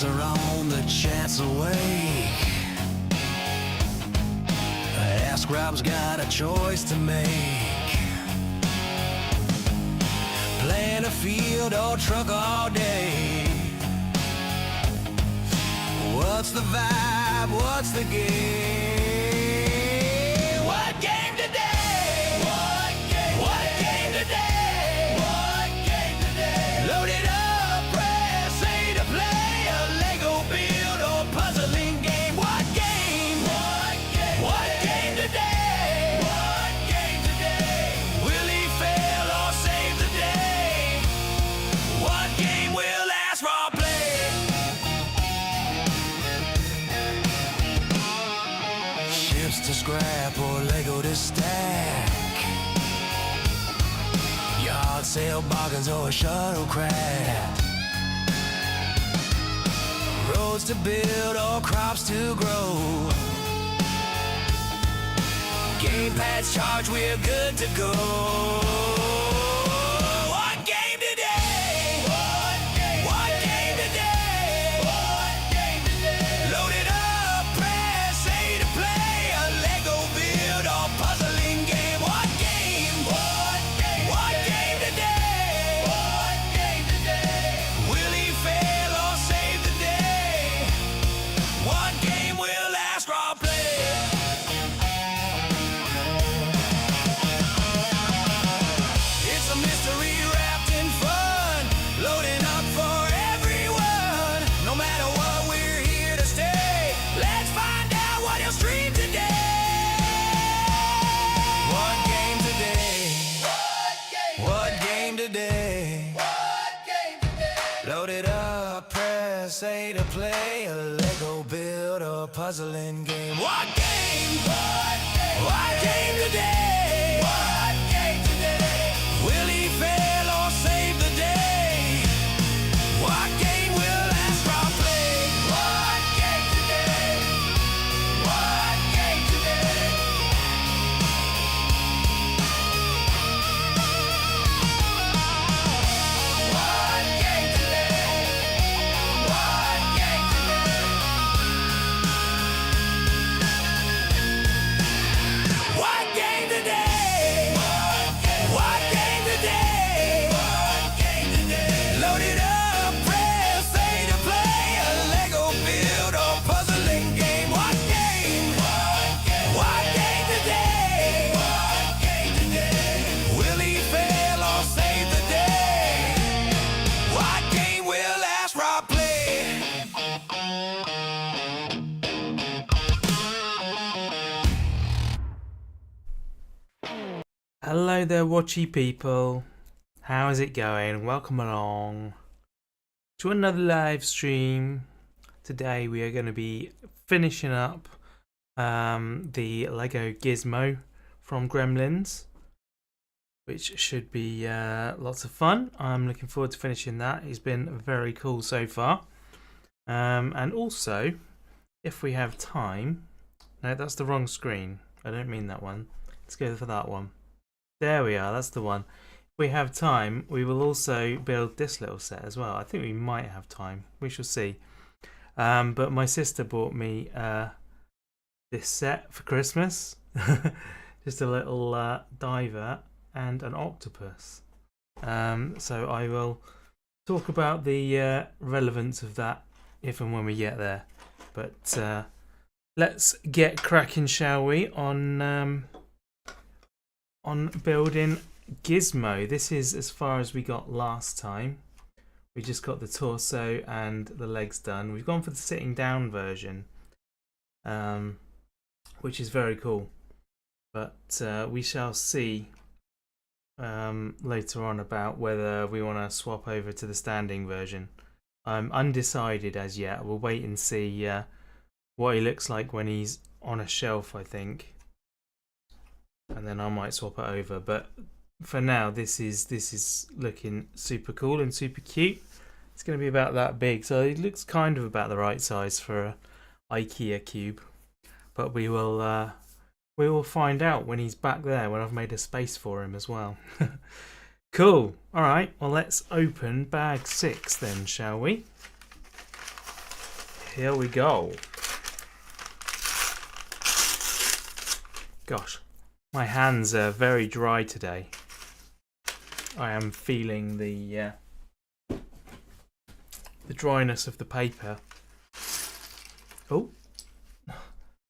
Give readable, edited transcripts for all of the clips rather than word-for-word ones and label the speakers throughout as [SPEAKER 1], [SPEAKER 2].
[SPEAKER 1] Are on the chance awake. Ask Rob's got a choice to make. Playing a field or truck all day. What's the vibe? What's the game? What game today? What game? What game today? What game today? Load it up, press A to play. Build or puzzling game. What game? What game? What game today? What game today? Will he fail or save the day? What game will last raw play? Ships to scrap or Lego to stack. Yard sale bargains or a shuttlecraft. Roads to build or crops to grow. Game pads charged, we're good to go. What game today? What game? What game today? What game today? Load it up, press A to play. A Lego build or puzzling game. What game? What game? What game today? What game today? Will he fail or save the day? What game will last raw play? It's a mystery wrapped in fun, loading up for everyone. No matter what, we're here to stay. Let's find out what he'll stream today. What game today? What game today? What game today? Load it up, press A to play. A Lego build or puzzling game. What game? What game? What game today? What game today? Will he fail or save the day? What game will last raw play? What game today? What game today? What game today? What game today? What game today? What game today? What game today? Load it up, press A to play. A Lego build or puzzling game. What game? What game today? What game today? Will he fail or save the day? What game will last raw play?
[SPEAKER 2] Hello there, watchy people. How is it going? Welcome along to another live stream. Today we are going to be finishing up the Lego Gizmo from Gremlins, which should be lots of fun. I'm looking forward to finishing that. It's been very cool so far. And also, if we have time, no, that's the wrong screen. I don't mean that one. Let's go for that one. There we are, that's the one. If we have time, we will also build this little set as well. I think we might have time. We shall see. But my sister bought me this set for Christmas. Just a little diver and an octopus. So I will talk about the relevance of that if and when we get there. But let's get cracking, shall we, on building Gizmo. This is as far as we got last time. We just got the torso and the legs done. We've gone for the sitting down version, which is very cool. But we shall see later on about whether we want to swap over to the standing version. I'm undecided as yet. We'll wait and see what he looks like when he's on a shelf, I think. and then I might swap it over. But for now, this is looking super cool and super cute. It's going to be about that big, so it looks kind of about the right size for a IKEA cube. But we will find out when he's back there, when I've made a space for him as well. Cool. All right. Well, let's open bag 6 then, shall we? Here we go. Gosh, my hands are very dry today. I am feeling the dryness of the paper. Oh,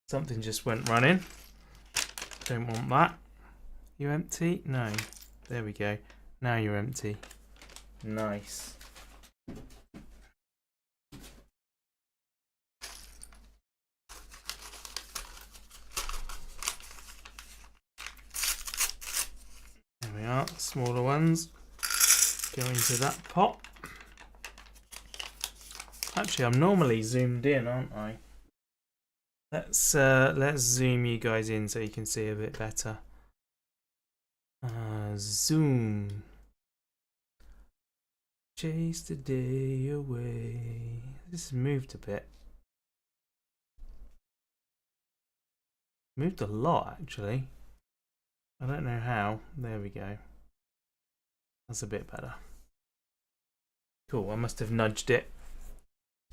[SPEAKER 2] something just went running. Don't want that. You empty? No. There we go. Now you're empty. Nice. There we are. Smaller ones go into that pot. Actually, I'm normally zoomed in, aren't I? Let's zoom you guys in so you can see a bit better. Zoom. Chase the day away. This has moved a bit. Moved a lot, actually. I don't know how. There we go. That's a bit better. Cool, I must have nudged it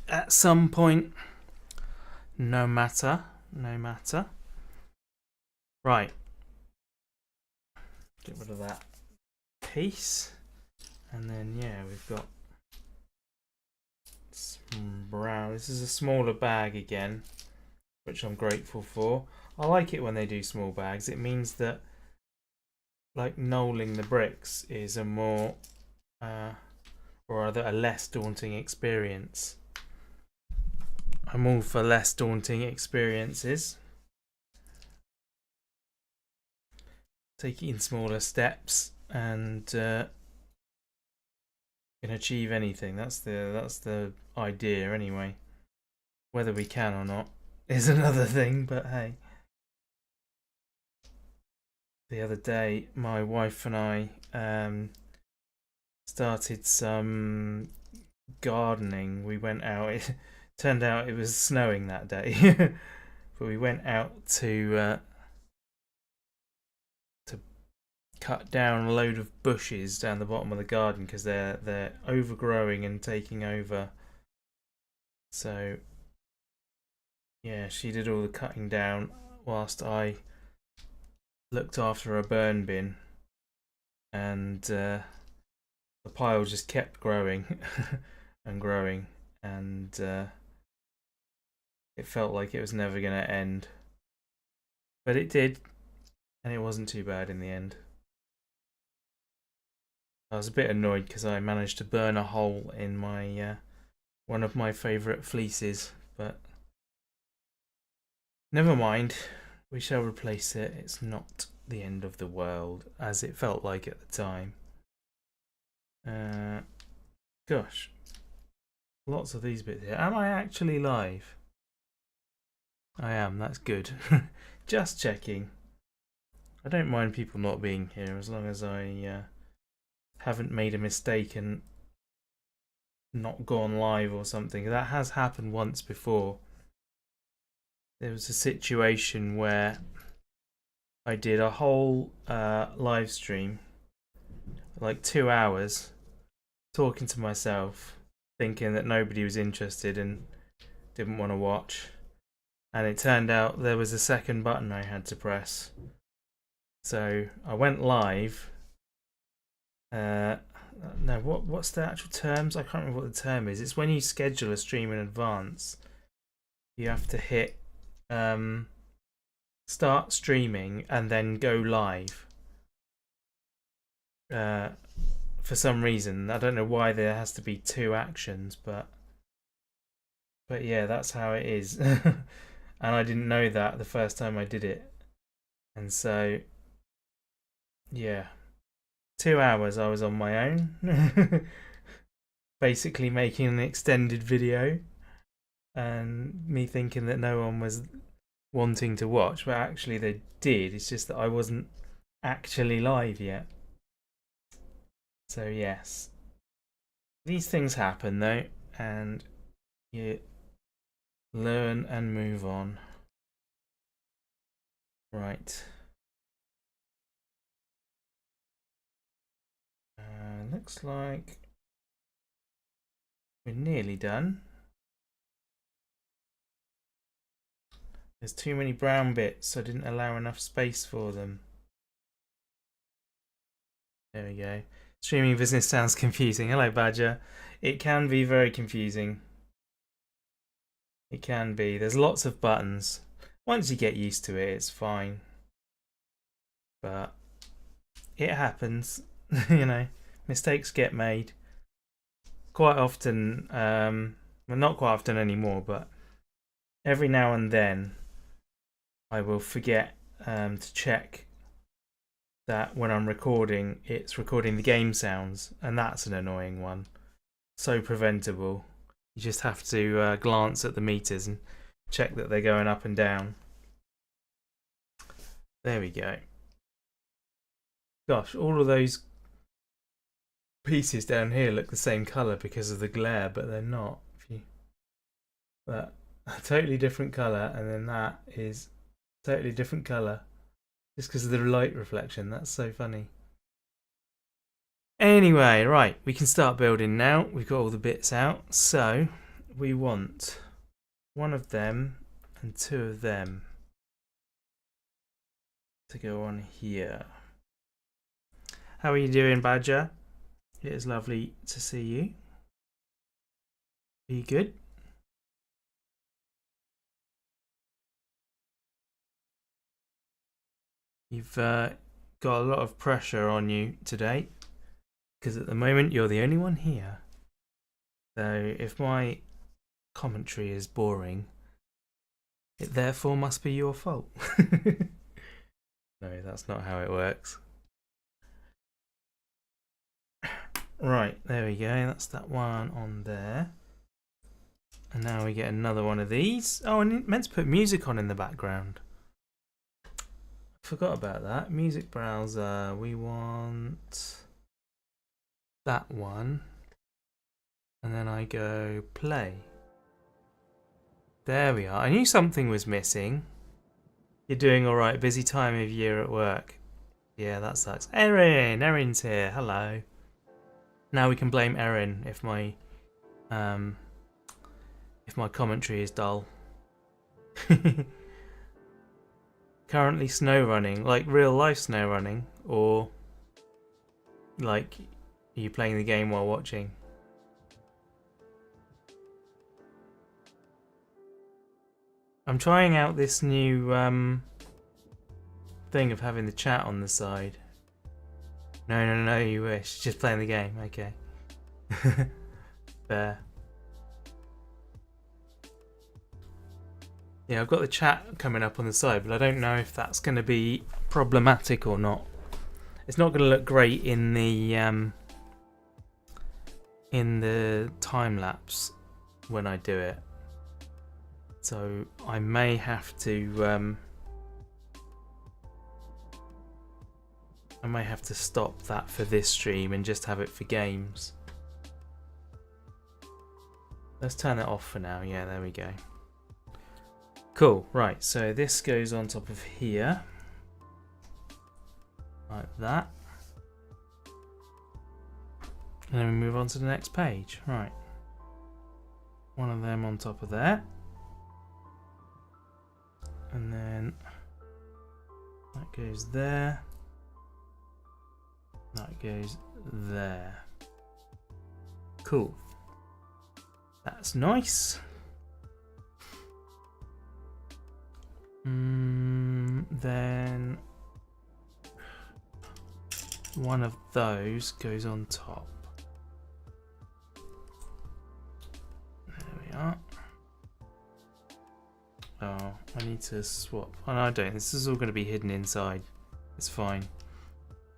[SPEAKER 2] at some point. No matter. No matter. Right. Get rid of that piece. And then, yeah, we've got some brown. This is a smaller bag again, which I'm grateful for. I like it when they do small bags. It means that, like, knolling the bricks is a more, or rather, a less daunting experience. I'm all for less daunting experiences. Take it in smaller steps and can achieve anything. That's the idea anyway. Whether we can or not is another thing, but hey. The other day my wife and I started some gardening. We went out. It turned out it was snowing that day. But we went out to cut down a load of bushes down the bottom of the garden because they're overgrowing and taking over. So yeah, she did all the cutting down whilst I looked after a burn bin, and the pile just kept growing and growing, and it felt like it was never going to end, but it did, and it wasn't too bad in the end. I was a bit annoyed because I managed to burn a hole in my one of my favourite fleeces, but never mind. We shall replace it. It's not the end of the world, as it felt like at the time. Gosh, lots of these bits here. Am I actually live? I am. That's good. Just checking. I don't mind people not being here as long as I haven't made a mistake and not gone live or something. That has happened once before. There was a situation where I did a whole live stream, like 2 hours, talking to myself, thinking that nobody was interested and didn't want to watch. And it turned out there was a second button I had to press. So I went live. No, what's the actual terms? I can't remember what the term is. It's when you schedule a stream in advance. You have to hit start streaming and then go live. For some reason, I don't know why there has to be 2 actions, but yeah, that's how it is. And I didn't know that the first time I did it, and so yeah. 2 hours I was on my own, basically making an extended video, and me thinking that no one was wanting to watch, but actually they did. It's just that I wasn't actually live yet. So yes, these things happen though, and you learn and move on. Right. Looks like we're nearly done. There's too many brown bits, so I didn't allow enough space for them. There we go. Streaming business sounds confusing. Hello, Badger. It can be very confusing. It can be. There's lots of buttons. Once you get used to it, it's fine. But it happens. You know, mistakes get made. Quite often, well, not quite often anymore, but every now and then I will forget to check that when I'm recording, it's recording the game sounds, and that's an annoying one. So preventable. You just have to glance at the meters and check that they're going up and down. There we go. Gosh, all of those pieces down here look the same colour because of the glare, but they're not. But a totally different colour, and then that is totally different colour just because of the light reflection. That's so funny. Anyway, right, we can start building now. We've got all the bits out, so we want one of them and two of them to go on here. How are you doing, Badger? It is lovely to see you. Are you good? You've got a lot of pressure on you today, because at the moment you're the only one here. So if my commentary is boring, it therefore must be your fault. No, that's not how it works. Right, there we go. That's that one on there. And now we get another one of these. Oh, and I meant to put music on in the background. Forgot about that. Music browser. We want that one. And then I go play. There we are. I knew something was missing. You're doing alright. Busy time of year at work. Yeah, that sucks. Erin! Erin's here. Hello. Now we can blame Erin if my commentary is dull. Currently snow running, like real life snow running, or like are you playing the game while watching? I'm trying out this new thing of having the chat on the side. No, you wish. Just playing the game, okay. Fair. Yeah, I've got the chat coming up on the side, but I don't know if that's going to be problematic or not. It's not going to look great in the time lapse when I do it. So I may have to stop that for this stream and just have it for games. Let's turn that off for now. Yeah, there we go. Cool, right, so this goes on top of here. Like that. And then we move on to the next page. Right. One of them on top of there. And then that goes there. That goes there. Cool. That's nice. Then one of those goes on top. There we are. Oh, I need to swap. Oh, no, I don't. This is all going to be hidden inside. It's fine.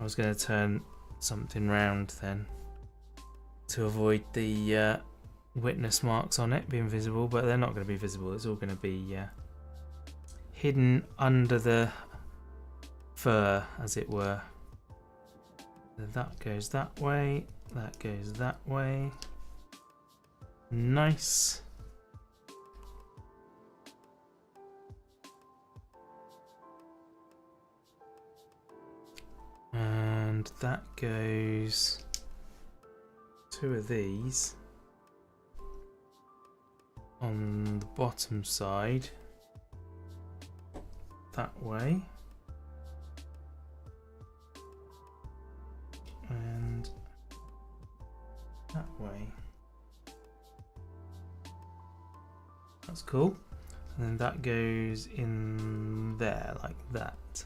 [SPEAKER 2] I was going to turn something round then to avoid the witness marks on it being visible, but they're not going to be visible. It's all going to be hidden under the fur, as it were. That goes that way, that goes that way. Nice. And that goes 2 of these on the bottom side that way, and that way. That's cool. And then that goes in there like that.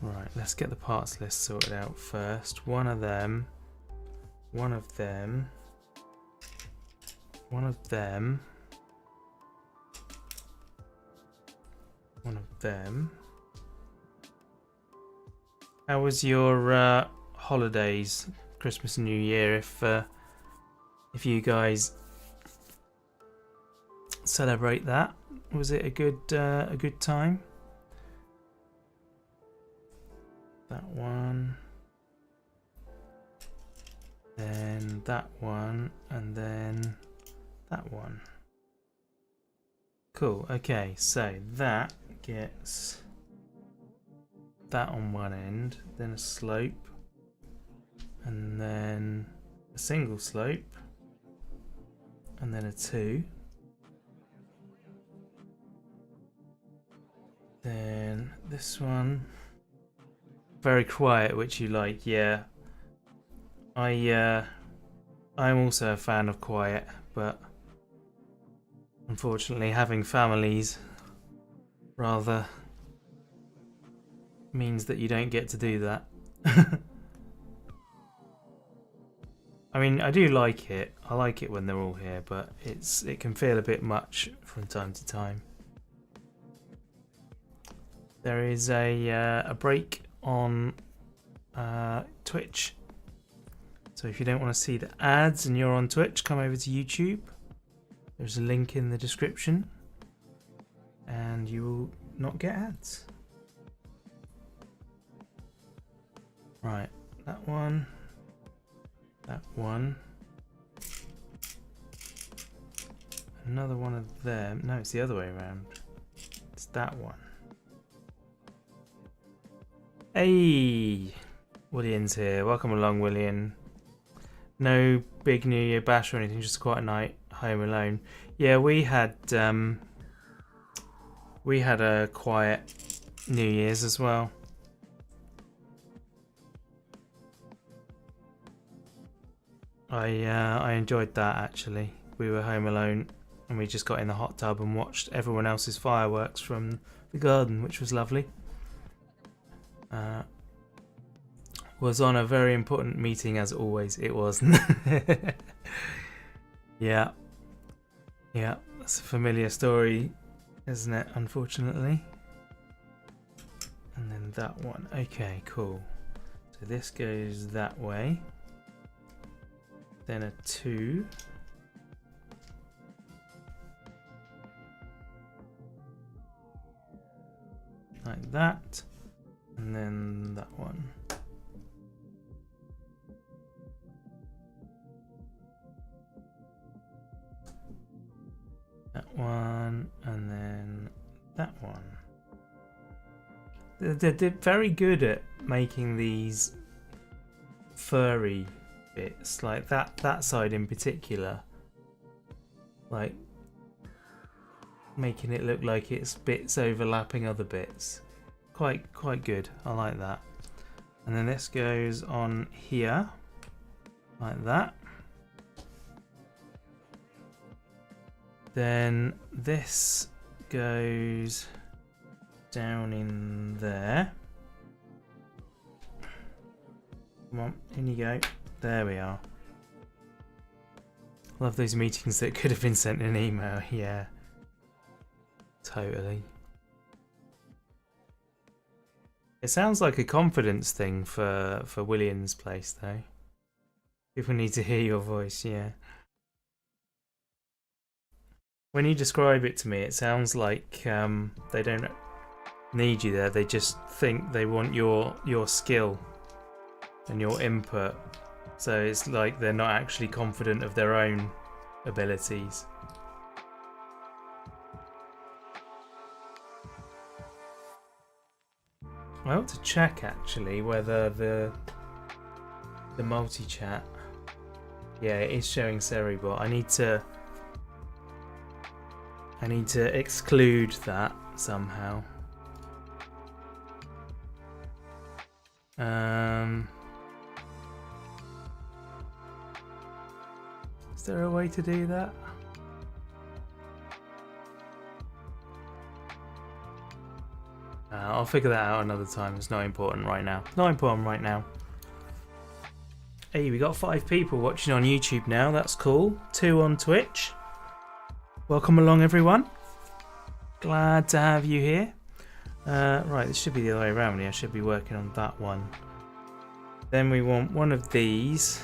[SPEAKER 2] Right, let's get the parts list sorted out first. One of them, one of them, one of them, one of them. How was your holidays, Christmas and New Year? If you guys celebrate that, was it a good time? That one, then that one, and then that one. Cool. Okay, so that gets that on one end, then a slope, and then a single slope, and then a 2. Then this one, very quiet, which you like. Yeah, I'm also a fan of quiet, but unfortunately having families rather means that you don't get to do that. I mean, I do like it. I like it when they're all here, but it can feel a bit much from time to time. There is a break on Twitch, so if you don't want to see the ads and you're on Twitch, come over to YouTube. There's a link in the description and you will not get ads. Right, that one, another one of them. No, it's the other way around. It's that one. Hey, William's here. Welcome along, William. No big New Year bash or anything, just quite a night home alone. Yeah, we had a quiet New Year's as well. I enjoyed that actually. We were home alone and we just got in the hot tub and watched everyone else's fireworks from the garden, which was lovely. Was on a very important meeting as always. It was. Yeah, that's a familiar story, isn't it? Unfortunately. And then that one. Okay, cool. So this goes that way. Then a 2. Like that. And then that one. That one, and then that one. They're very good at making these furry bits, like that side in particular. Like making it look like it's bits overlapping other bits. Quite good. I like that. And then this goes on here, like that. Then this goes down in there. Come on, in you go. There we are. Love those meetings that could have been sent in an email. Yeah, totally. It sounds like a confidence thing for William's place though. People need to hear your voice, yeah. When you describe it to me, it sounds like they don't need you there. They just think they want your skill and your input. So it's like they're not actually confident of their own abilities. I ought to check actually whether the multi-chat, yeah, it is showing Ceribot. I need to exclude that somehow. Is there a way to do that? I'll figure that out another time. It's not important right now. Not important right now. Hey, we got 5 people watching on YouTube now. That's cool. 2 on Twitch. Welcome along, everyone. Glad to have you here. Right, this should be the other way around. I should be working on that one. Then we want one of these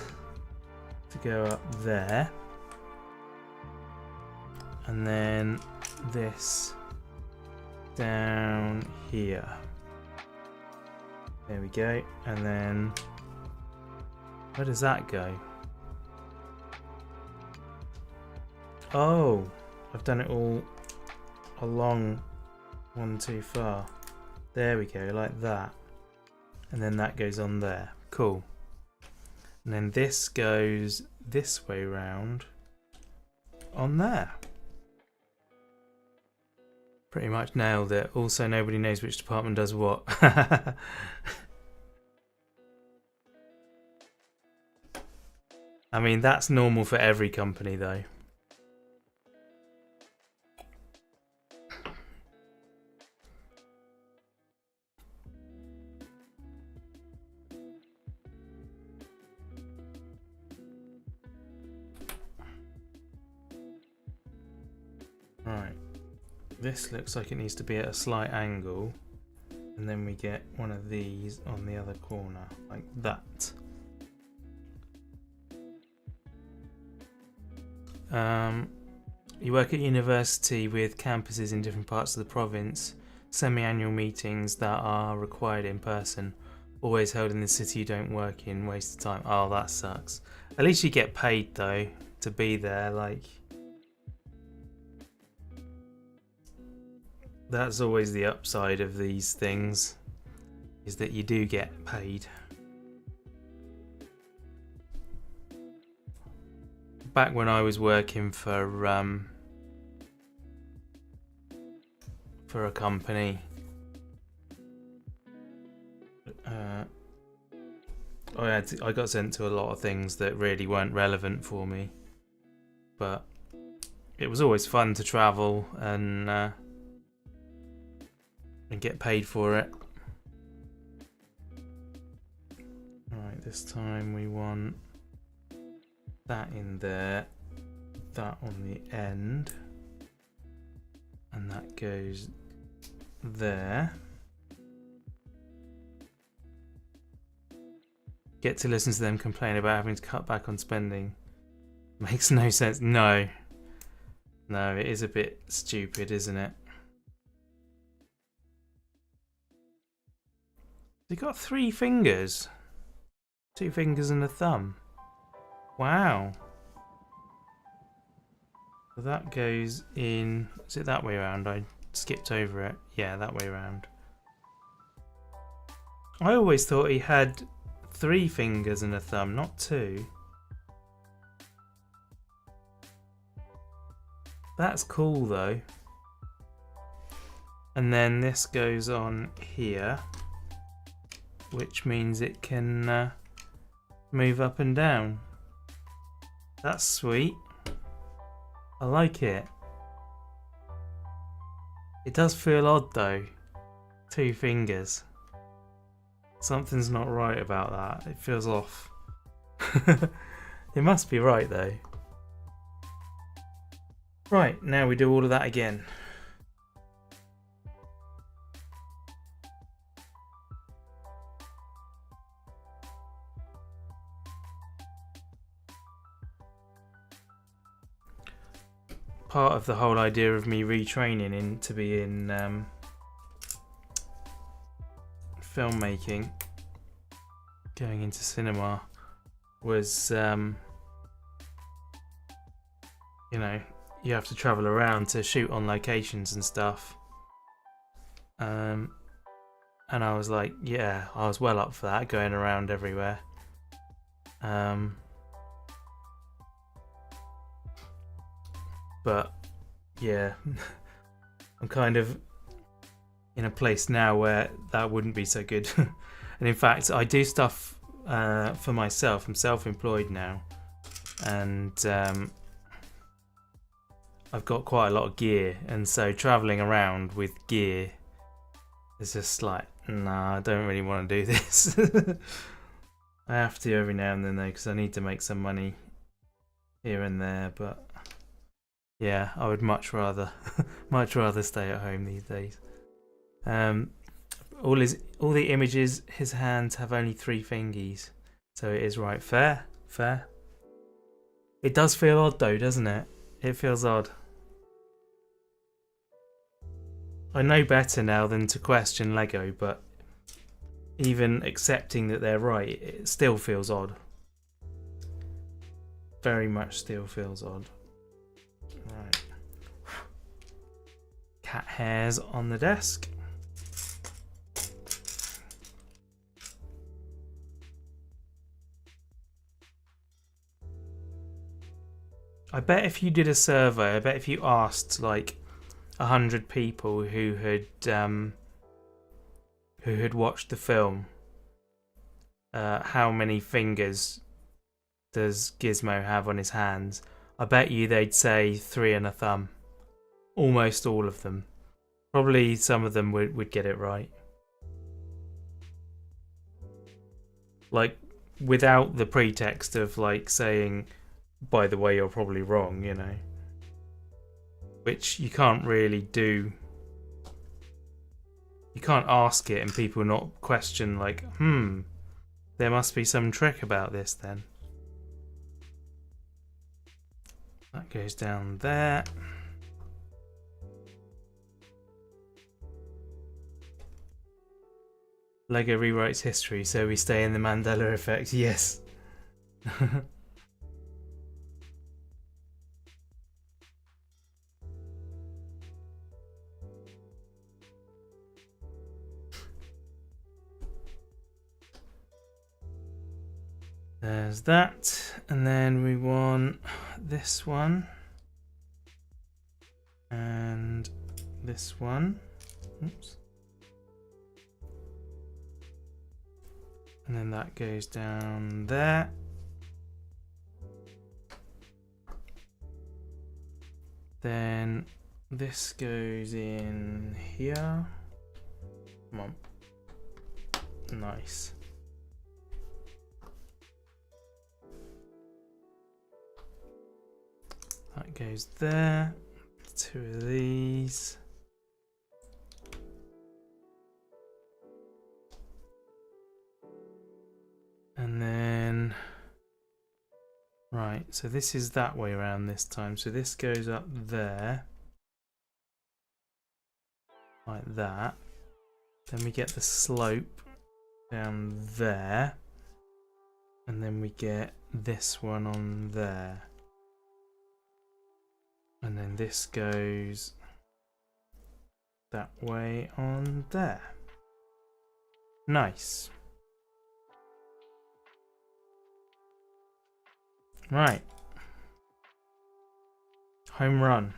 [SPEAKER 2] to go up there. And then this down here. There we go. And then where does that go? Oh, I've done it all along one too far. There we go, like that. And then that goes on there. Cool. And then this goes this way round on there. Pretty much nailed it. Also, nobody knows which department does what. I mean, that's normal for every company, though. Right. This looks like it needs to be at a slight angle. And then we get one of these on the other corner, like that. You work at university with campuses in different parts of the province. Semi-annual meetings that are required in person. Always held in the city you don't work in. Waste of time. Oh, that sucks. At least you get paid though to be there. Like, that's always the upside of these things, is that you do get paid. Back when I was working for a company, I got sent to a lot of things that really weren't relevant for me, but it was always fun to travel and get paid for it. Alright, this time we want that in there, that on the end, and that goes there. Get to listen to them complain about having to cut back on spending. Makes no sense. No, it is a bit stupid, isn't it? They got 3 fingers, 2 fingers and a thumb. Wow. So that goes in. Is it that way around? I skipped over it. Yeah, that way around. I always thought he had 3 fingers and a thumb, not 2. That's cool though. And then this goes on here, which means it can move up and down. That's sweet. I like it. It does feel odd though. 2 fingers. Something's not right about that. It feels off. It must be right though. Right, now we do all of that again. part of the whole idea of me retraining in to be in filmmaking, going into cinema, was you know, you have to travel around to shoot on locations and stuff. And I was like, yeah, I was well up for that, going around everywhere. But yeah, I'm kind of in a place now where that wouldn't be so good. And in fact, I do stuff for myself. I'm self-employed now, and I've got quite a lot of gear, and so traveling around with gear is just like, nah, I don't really want to do this. I have to every now and then though, because I need to make some money here and there. But yeah, I would much rather stay at home these days. All the images, his hands have only 3 fingies, so it is right. Fair. It does feel odd though, doesn't it? It feels odd. I know better now than to question Lego, but even accepting that they're right, it still feels odd. Very much still feels odd. Right. Cat hairs on the desk. I bet if you did a survey, I bet if you asked like 100 people who had watched the film, how many fingers does Gizmo have on his hands, I bet you they'd say 3 and a thumb. Almost all of them. Probably some of them would get it right. Like, without the pretext of like saying, by the way, you're probably wrong, you know. Which you can't really do. You can't ask it and people not question like, there must be some trick about this then. That goes down there. Lego rewrites history, so we stay in the Mandela effect. Yes. There's that, and then we want this one and this one. Oops. And then that goes down there. Then this goes in here. Come on. Nice. That goes there. 2 of these. And then, right, so this is that way around this time. So this goes up there, like that. Then we get the slope down there. And then we get this one on there. And then this goes that way on there. Nice. Right. Home run.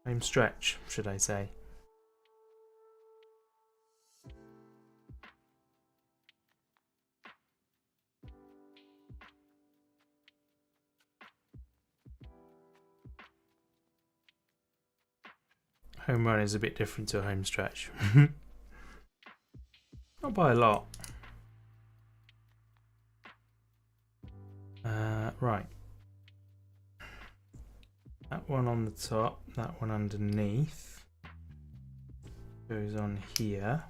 [SPEAKER 2] Home stretch, should I say. Home run is a bit different to a home stretch. Not by a lot. Right. That one on the top, that one underneath. Goes on here.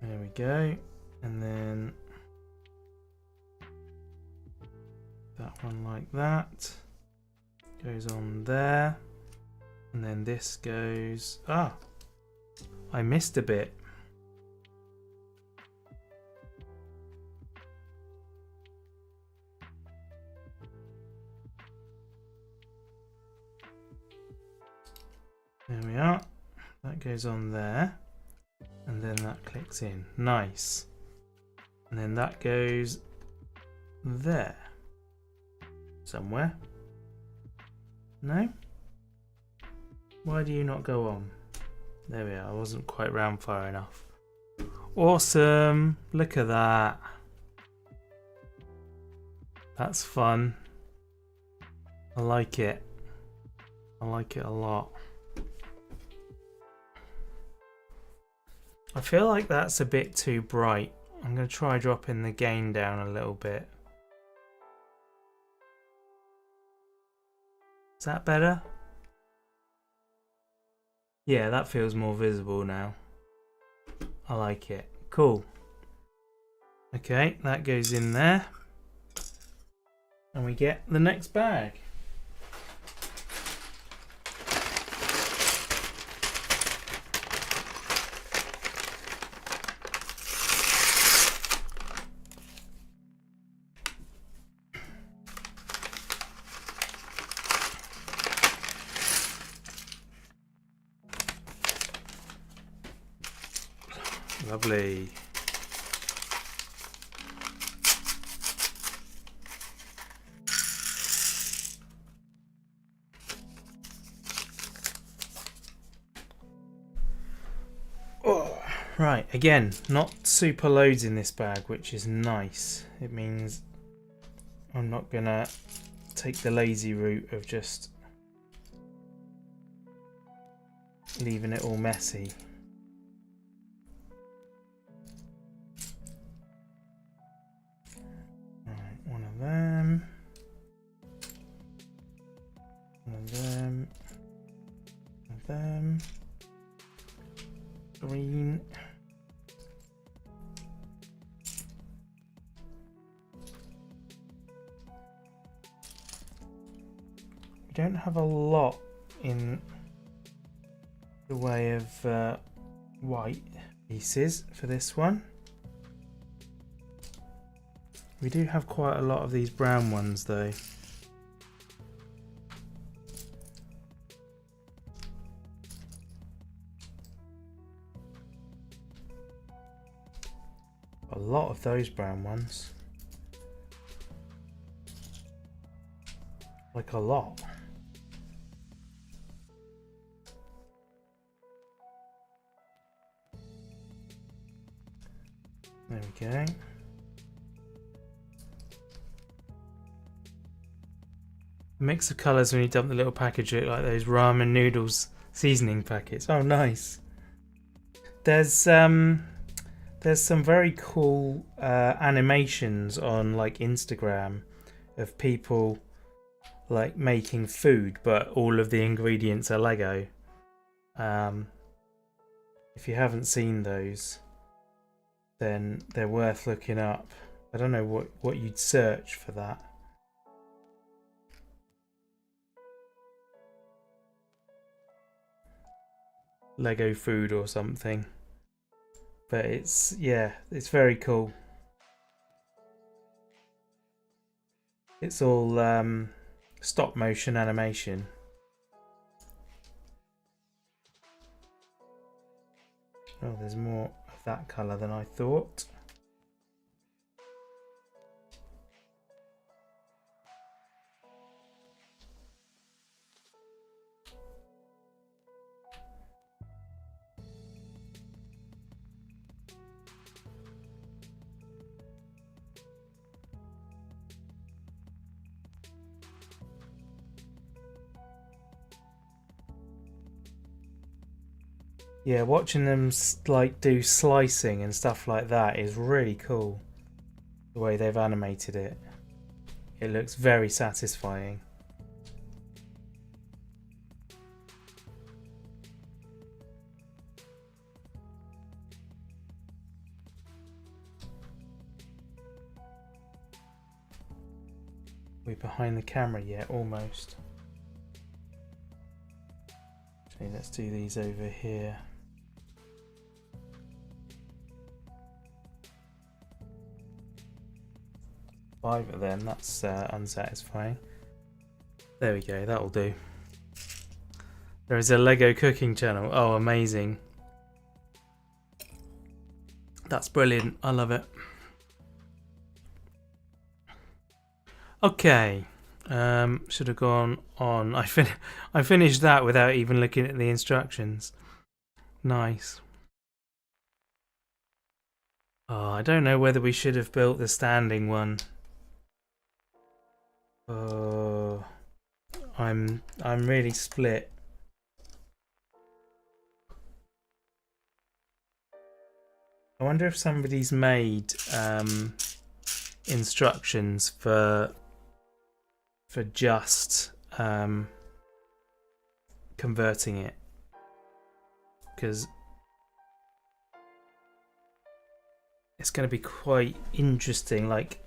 [SPEAKER 2] There we go. And then that one like that goes on there. And then this goes... Ah! I missed a bit. There we are. That goes on there. And then that clicks in. Nice. And then that goes there. Somewhere. No? Why do you not go on? There we are. I wasn't quite round far enough. Awesome. Look at that. That's fun. I like it. I like it a lot. I feel like that's a bit too bright. I'm going to try dropping the gain down a little bit. Is that better? Yeah, that feels more visible now. I like it. Cool. Okay, that goes in there. And we get the next bag. Lovely. Oh, right, again, not super loads in this bag, which is nice. It means I'm not gonna take the lazy route of just leaving it all messy. One of them, one of them, one of them, green, we don't have a lot in the way of white pieces for this one. We do have quite a lot of these brown ones though. A lot of those brown ones. Like a lot. There we go. Mix of colours when you dump the little package, look like those ramen noodles seasoning packets. Oh, nice. There's some very cool animations on like Instagram of people like making food, but all of the ingredients are Lego. If you haven't seen those, then they're worth looking up. I don't know what you'd search for that. Lego food or something, but it's, yeah, it's very cool. It's all stop motion animation. Oh, there's more of that colour than I thought. Yeah, watching them like do slicing and stuff like that is really cool. The way they've animated it. It looks very satisfying. We're behind the camera yet, almost. Okay, let's do these over here. Five of them, that's unsatisfying. There we go, that'll do. There is a Lego cooking channel. Oh, amazing. That's brilliant, I love it. Okay, should have gone on. I finished that without even looking at the instructions. Nice. Oh, I don't know whether we should have built the standing one. Oh, I'm really split. I wonder if somebody's made instructions for just converting it, because it's going to be quite interesting. Like,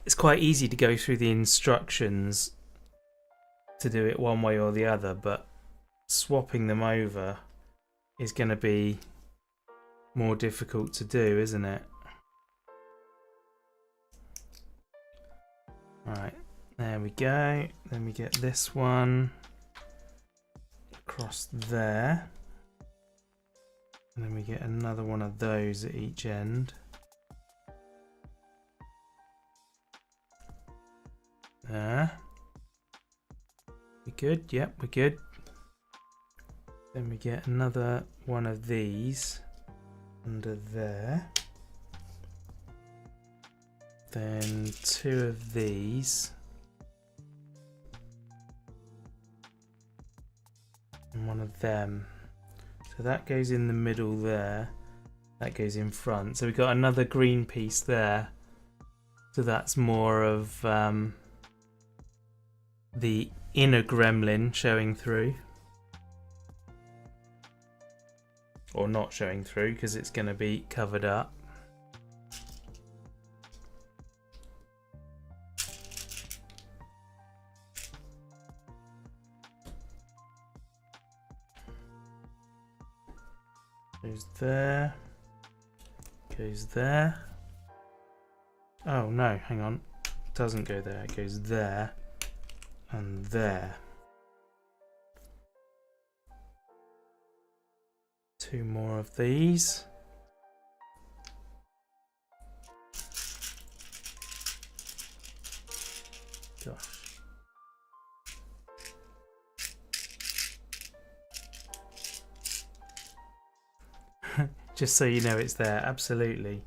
[SPEAKER 2] it's quite easy to go through the instructions to do it one way or the other, but swapping them over is going to be more difficult to do, isn't it? Alright, there we go. Then we get this one across there. And then we get another one of those at each end. There. We good? Yep, we're good. Then we get another one of these under there. Then two of these. And one of them. So that goes in the middle there. That goes in front. So we've got another green piece there. So that's more of the inner gremlin showing through. Or not showing through, because it's going to be covered up. Goes there. Goes there. Oh no, hang on. It doesn't go there. It goes there. And there. Two more of these. Gosh. Just so you know it's there, absolutely.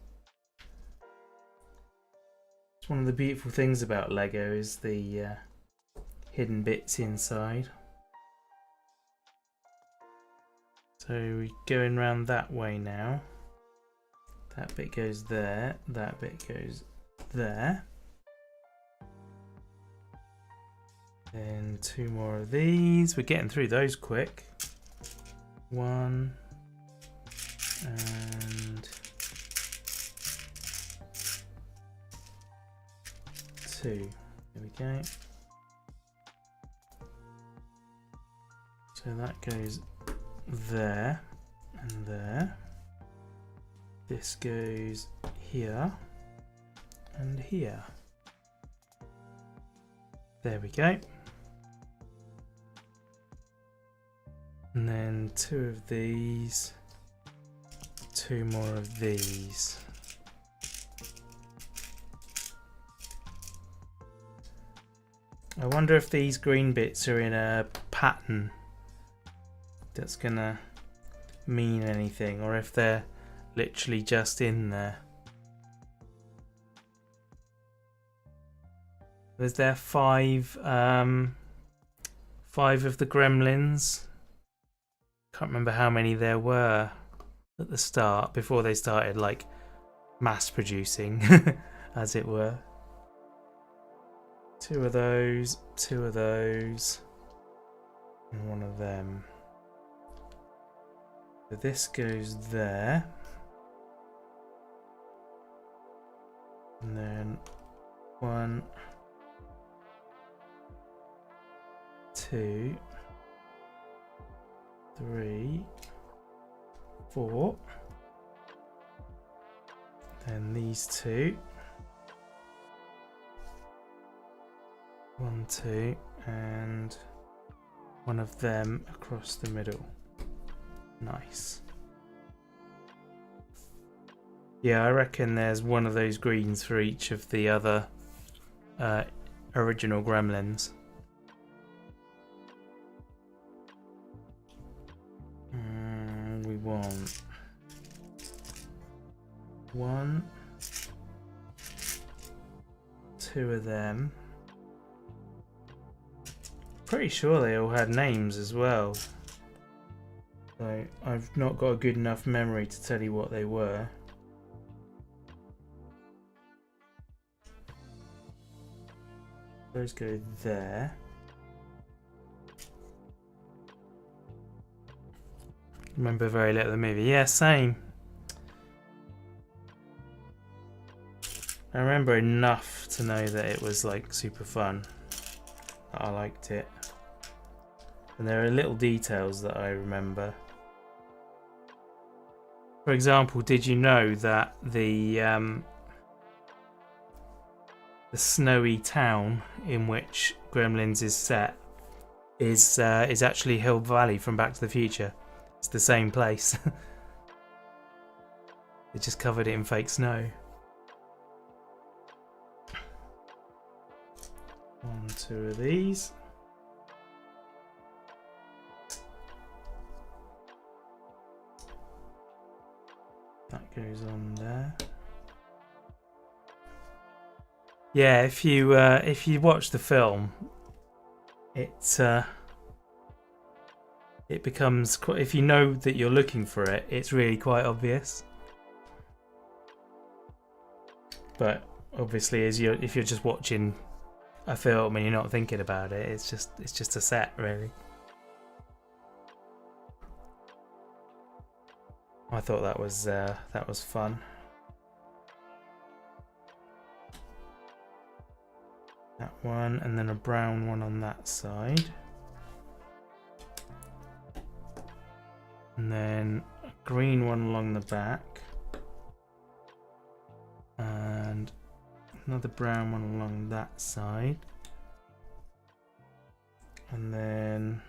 [SPEAKER 2] It's one of the beautiful things about Lego is the hidden bits inside. So we're going round that way now. That bit goes there, that bit goes there. Then two more of these. We're getting through those quick. One. And two. There we go. So that goes there and there. This goes here and here. There we go. And then two of these. Two more of these. I wonder if these green bits are in a pattern that's gonna mean anything, or if they're literally just in there. Was there five of the Gremlins? Can't remember how many there were at the start, before they started like mass producing, as it were. Two of those, and one of them. So this goes there. And then one, 2, 3, 4. Then these two. 1, 2, and one of them across the middle. Nice. Yeah, I reckon there's one of those greens for each of the other original Gremlins. We want 1, 2 of them. Pretty sure they all had names as well. So I've not got a good enough memory to tell you what they were. Those go there. Remember very little of the movie. Yeah, same. I remember enough to know that it was like super fun. That I liked it. And there are little details that I remember. For example, did you know that the snowy town in which Gremlins is set is actually Hill Valley from Back to the Future? It's the same place. They just covered it in fake snow. 1, 2 of these. That goes on there. Yeah, if you watch the film, it becomes quite, if you know that you're looking for it, it's really quite obvious. But obviously, if you're just watching a film and you're not thinking about it, it's just a set, really. I thought that was fun. That one, and then a brown one on that side. And then a green one along the back. And another brown one along that side. And then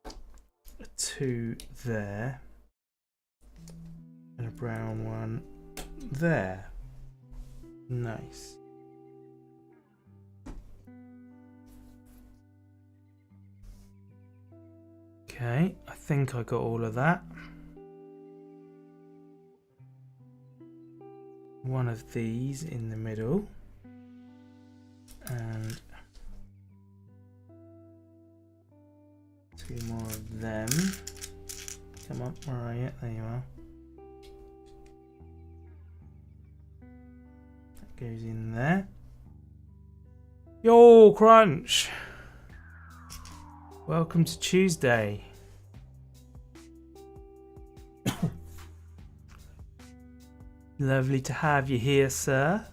[SPEAKER 2] a 2 there. And a brown one there. Nice. Okay, I think I got all of that. One of these in the middle. And 2 more of them. Come on, where are you? There you are. That goes in there. Yo, Crunch! Welcome to Tuesday. Lovely to have you here, sir.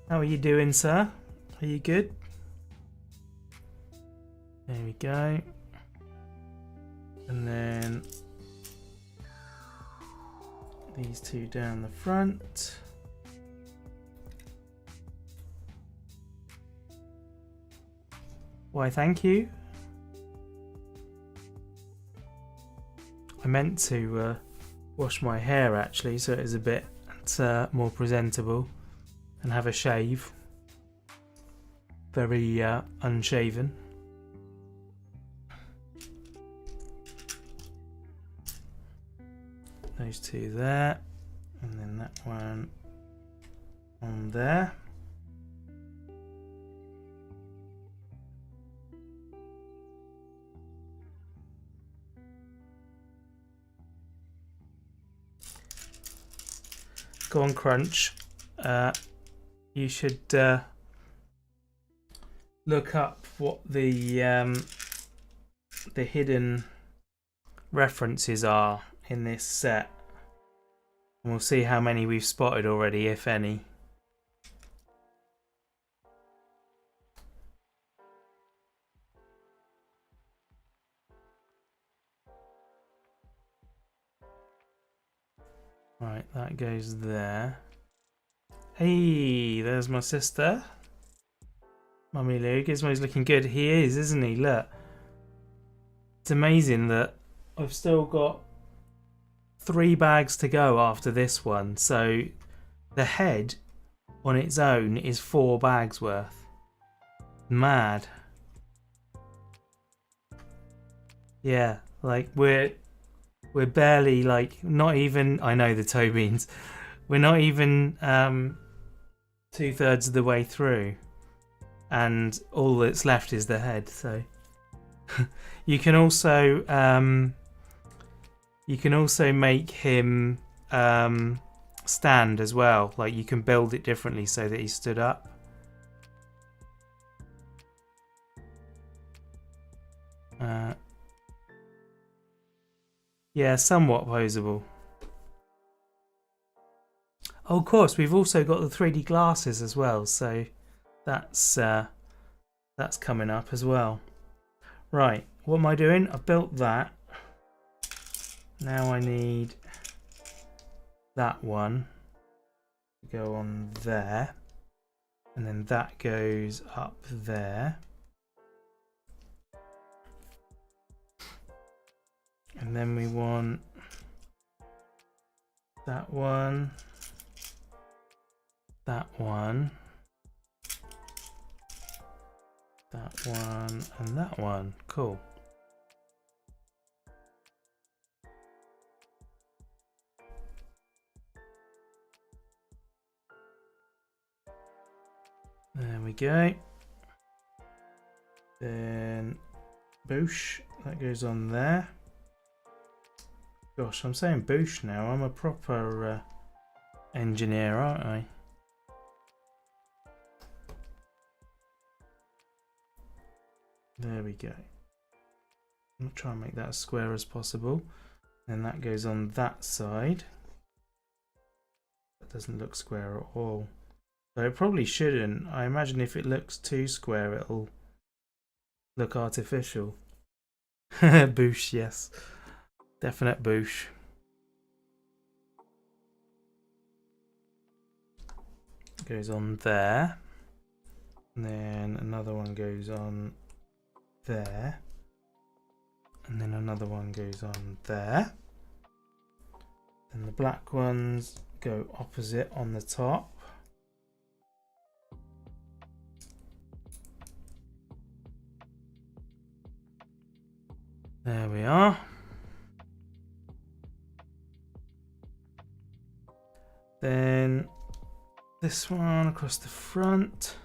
[SPEAKER 2] How are you doing, sir? Are you good? There we go. And then these 2 down the front. Why, thank you. I meant to wash my hair actually, so it is a bit more presentable, and have a shave. Very unshaven. Those 2 there, and then that one on there. Go on, Crunch. You should look up what the hidden references are in this set. And we'll see how many we've spotted already, if any. Right, that goes there. Hey, there's my sister. Mummy Lou. Gizmo's looking good. He is, isn't he? Look. It's amazing that I've still got 3 bags to go after this one. So the head on its own is 4 bags worth. Mad. Yeah, like we're barely, like, not even, I know the toe beans. We're not even 2/3 of the way through. And all that's left is the head, so you can also make him stand as well. Like, you can build it differently so that he stood up. Yeah, somewhat posable. Oh, of course, we've also got the 3D glasses as well, so that's coming up as well. Right, what am I doing? I've built that. Now I need that one to go on there, and then that goes up there, and then we want that one, that one, that one, and that one. Cool. There we go. Then boosh, that goes on there. Gosh, I'm saying boosh now. I'm a proper engineer, aren't I? There we go. I'm gonna try and make that as square as possible. Then that goes on that side. That doesn't look square at all. So it probably shouldn't. I imagine if it looks too square, it'll look artificial. Boosh, yes. Definite boosh. Goes on there. And then another one goes on there. And then another one goes on there. And the black ones go opposite on the top. There we are. Then this one across the front.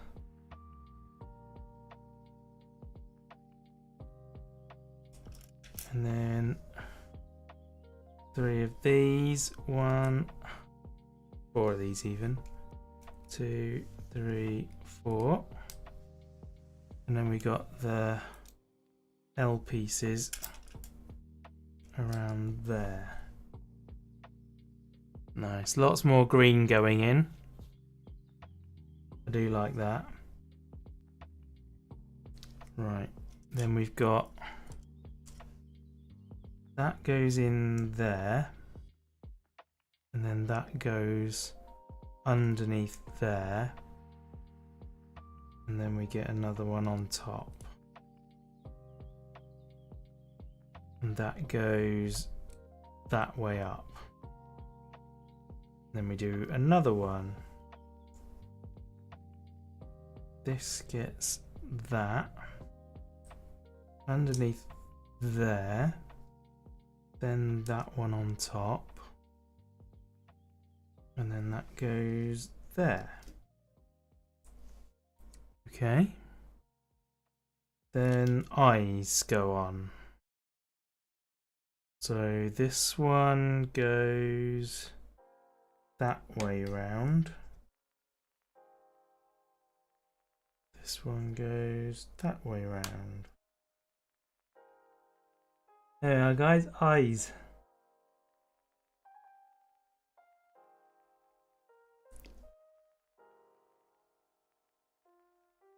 [SPEAKER 2] And then 3 of these. 1, 4 of these even. 2, 3, 4. And then we got the L pieces around there. Nice. Lots more green going in. I do like that. Right. Then we've got that goes in there. And then that goes underneath there. And then we get another one on top. And that goes that way up. Then we do another one. This gets that underneath there. Then that one on top. And then that goes there. Okay. Then eyes go on. So this one goes that way round. This one goes that way round. There we are, guys. Eyes.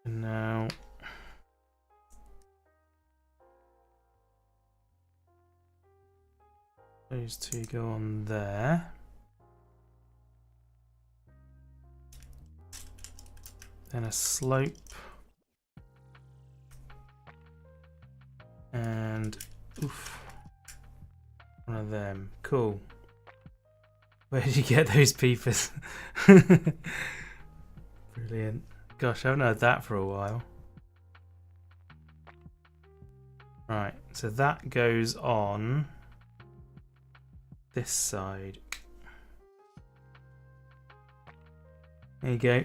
[SPEAKER 2] And now those two go on there. Then a slope. And oof. One of them. Cool. Where did you get those peepers? Brilliant. Gosh, I haven't heard that for a while. Right, so that goes on this side. There you go.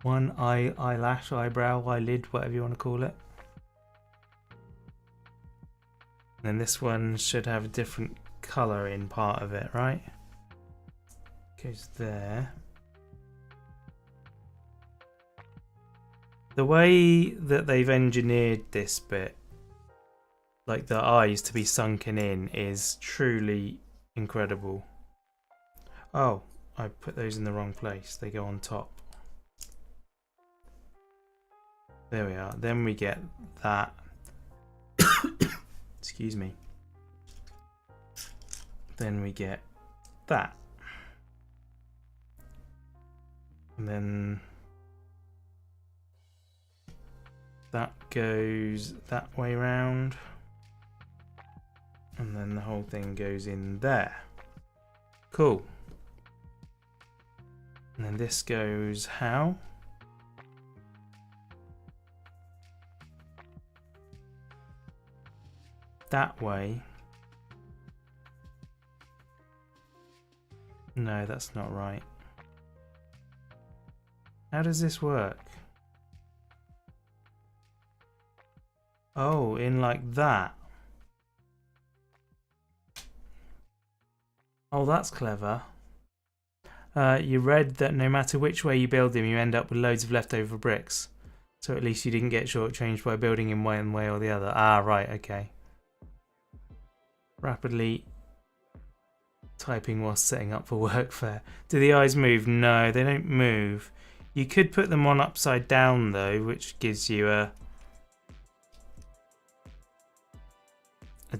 [SPEAKER 2] One eyelash, eyebrow, eyelid, whatever you want to call it. And then this one should have a different colour in part of it, right? Goes there. The way that they've engineered this bit, like the eyes to be sunken in, is truly incredible. Oh, I put those in the wrong place. They go on top. There we are. Then we get that. Excuse me. Then we get that. And then that goes that way round. And then the whole thing goes in there. Cool. And then this goes how? That way. No, that's not right. How does this work? Oh, in like that. Oh, that's clever. You read that no matter which way you build him, you end up with loads of leftover bricks. So at least you didn't get shortchanged by building him one way or the other. Ah, right, okay. Rapidly typing while setting up for workfare. Do the eyes move? No, they don't move. You could put them on upside down though, which gives you a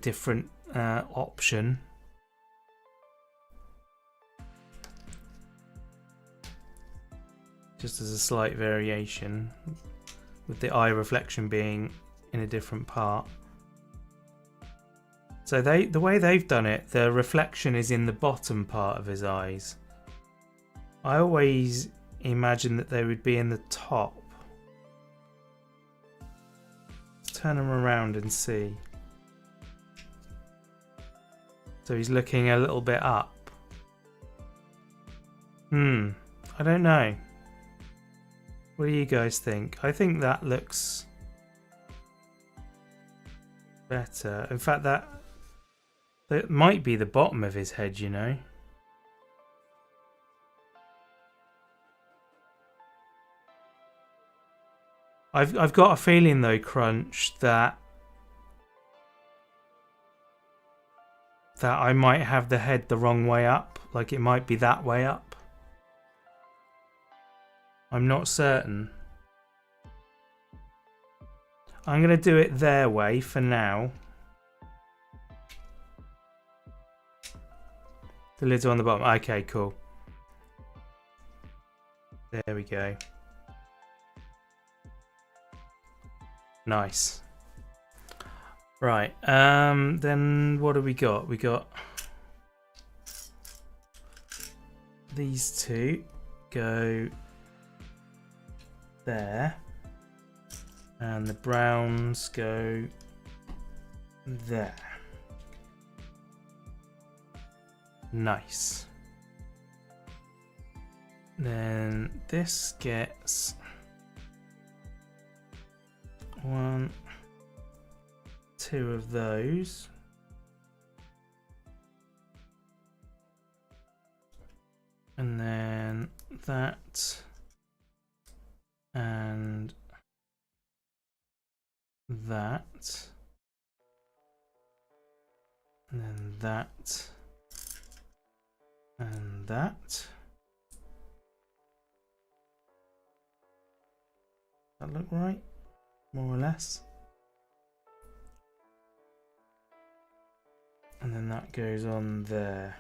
[SPEAKER 2] different option. Just as a slight variation, with the eye reflection being in a different part. So the way they've done it, the reflection is in the bottom part of his eyes. I always imagine that they would be in the top. Let's turn them around and see. So he's looking a little bit up. I don't know. What do you guys think? I think that looks better. In fact, that might be the bottom of his head, you know. I've got a feeling though, Crunch, that I might have the head the wrong way up. Like it might be that way up. I'm not certain. I'm going to do it their way for now. The lids are on the bottom. Okay, cool. There we go. Nice. Right. Then what do we got? We got these two go there, and the browns go there. Nice. Then this gets 1, 2 of those. And then that. And that. And then that. And that. That look right? More or less. And then that goes on there.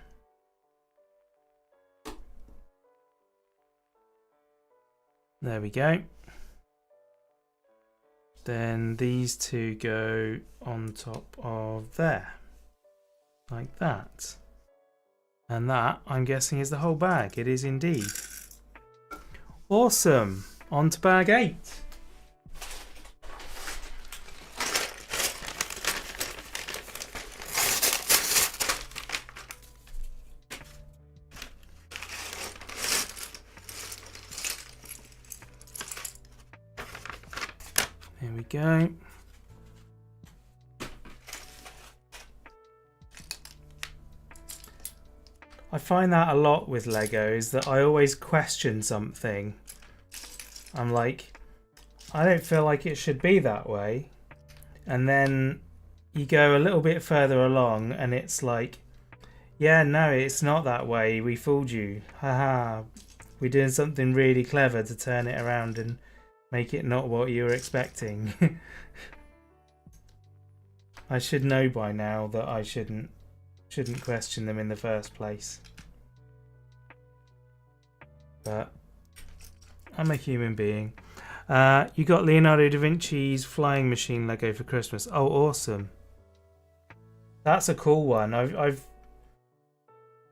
[SPEAKER 2] There we go. Then these two go on top of there. Like that. And that, I'm guessing, is the whole bag. It is indeed. Awesome. On to bag 8. Here we go. I find that a lot with Lego, is that I always question something. I'm like, I don't feel like it should be that way. And then you go a little bit further along and it's like, yeah, no, it's not that way. We fooled you. Haha. We're doing something really clever to turn it around and make it not what you were expecting. I should know by now that I shouldn't question them in the first place. But I'm a human being. You got Leonardo da Vinci's flying machine Lego for Christmas. Oh, awesome. That's a cool one.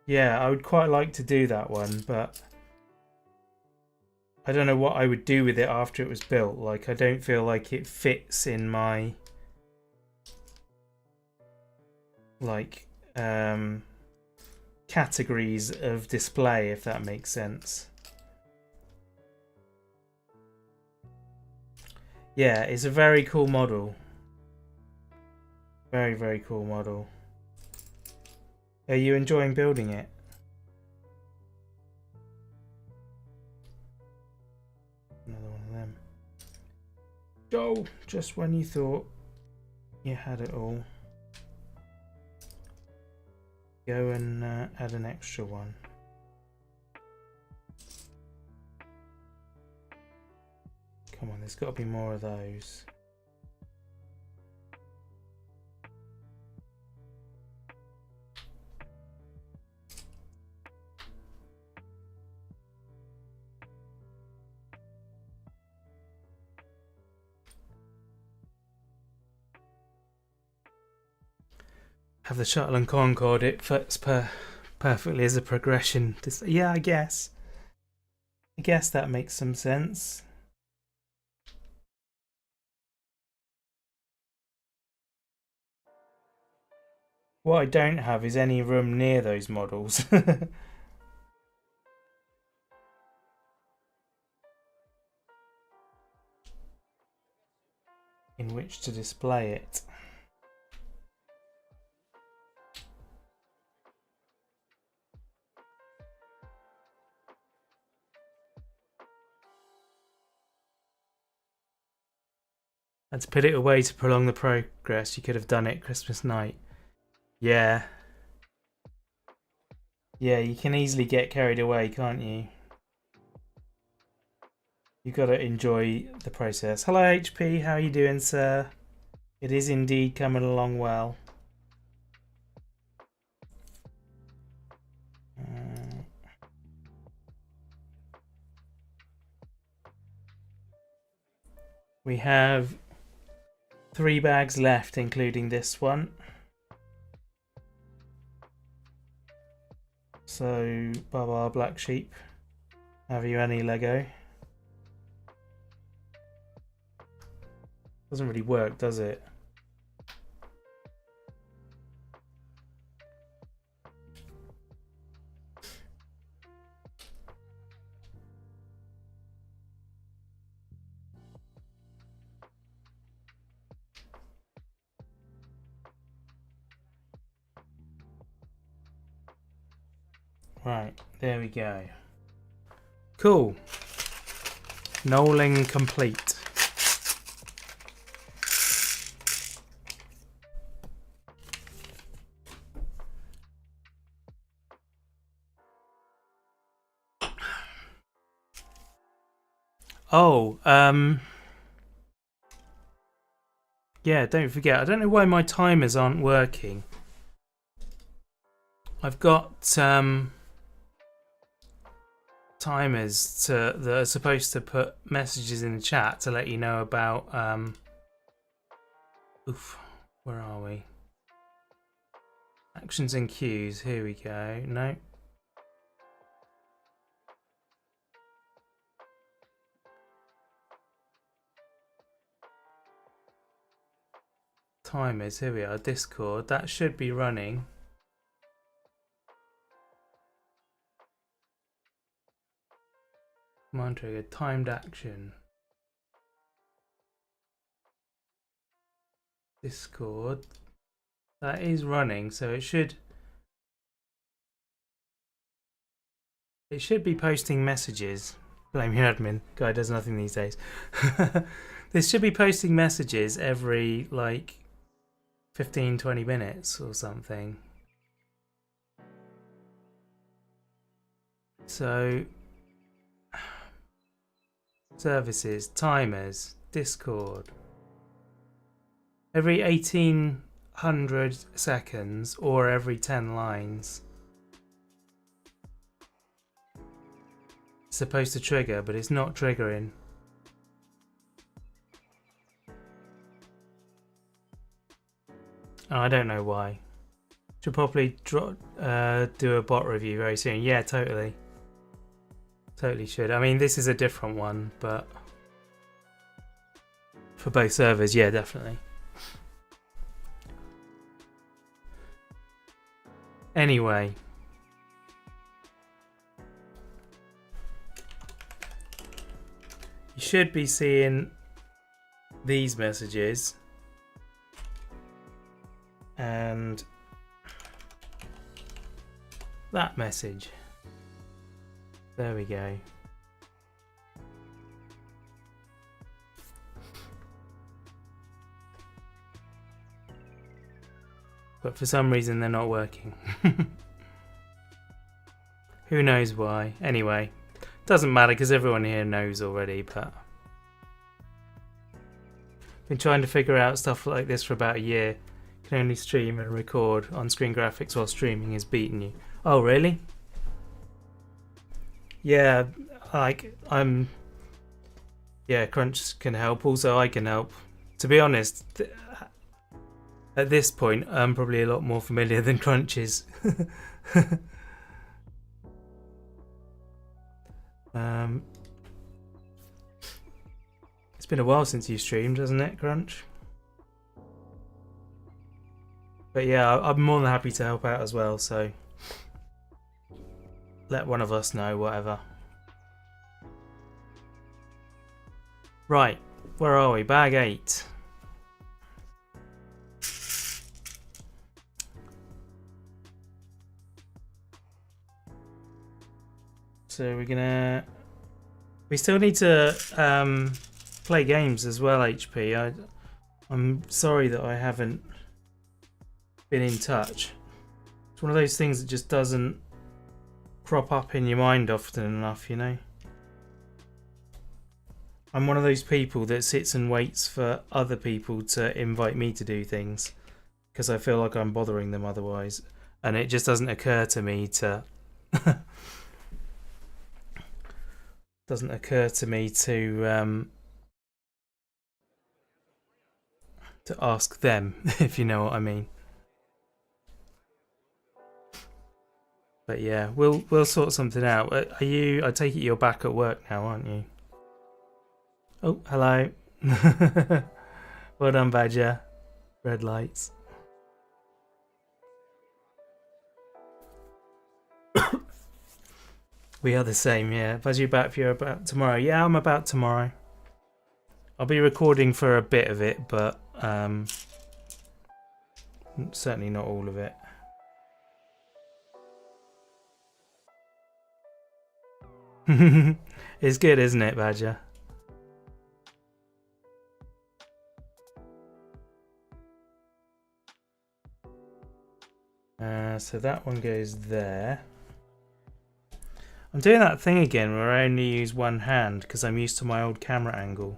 [SPEAKER 2] Yeah, I would quite like to do that one, but I don't know what I would do with it after it was built. Like, I don't feel like it fits in my categories of display, if that makes sense. Yeah, it's a very cool model. Very, very cool model. Are you enjoying building it? Another one of them. Oh, just when you thought you had it all. Go and add an extra one. Come on, there's got to be more of those. Have the Shuttle and Concorde, it fits perfectly as a progression. Yeah, I guess. I guess that makes some sense. What I don't have is any room near those models. In which to display it. And to put it away to prolong the progress, you could have done it Christmas night. Yeah. Yeah, you can easily get carried away, can't you? You've got to enjoy the process. Hello HP, how are you doing, sir? It is indeed coming along well. We have 3 bags left, including this one. So, Baba Black Sheep, have you any Lego? Doesn't really work, does it? Right, there we go. Cool. Knolling complete. Oh, yeah, don't forget. I don't know why my timers aren't working. I've got timers that are supposed to put messages in the chat to let you know about where are we? Actions and queues. Here we go. No. Timers. Here we are. Discord. That should be running. Command trigger. Timed action. Discord. That is running, so it should be posting messages. Blame your admin. Guy does nothing these days. This should be posting messages every like 15-20 minutes or something. So services, timers, Discord. Every 1800 seconds or every 10 lines. It's supposed to trigger, but it's not triggering. I don't know why. Should probably do a bot review very soon. Yeah, totally. Totally should. I mean, this is a different one, but for both servers, yeah, definitely. Anyway. You should be seeing these messages and that message. There we go. But for some reason they're not working. Who knows why? Anyway, doesn't matter because everyone here knows already, but been trying to figure out stuff like this for about a year. Can only stream and record on screen graphics while streaming is beating you. Oh really? Yeah, like yeah, Crunch can help. Also, I can help. To be honest, at this point, I'm probably a lot more familiar than Crunch is. It's been a while since you streamed, hasn't it, Crunch? But yeah, I'm more than happy to help out as well, so let one of us know, whatever. Right, where are we? Bag 8. So we still need to play games as well, HP. I'm sorry that I haven't been in touch. It's one of those things that just doesn't crop up in your mind often enough, you know? I'm one of those people that sits and waits for other people to invite me to do things because I feel like I'm bothering them otherwise, and it just doesn't occur to me to to ask them, if you know what I mean. But yeah, we'll sort something out. Are you? I take it you're back at work now, aren't you? Oh, hello. Well done, Badger. Red lights. We are the same, yeah. Buzz, you back for you about tomorrow? Yeah, I'm about tomorrow. I'll be recording for a bit of it, but certainly not all of it. It's good, isn't it, Badger? So that one goes there. I'm doing that thing again where I only use one hand because I'm used to my old camera angle.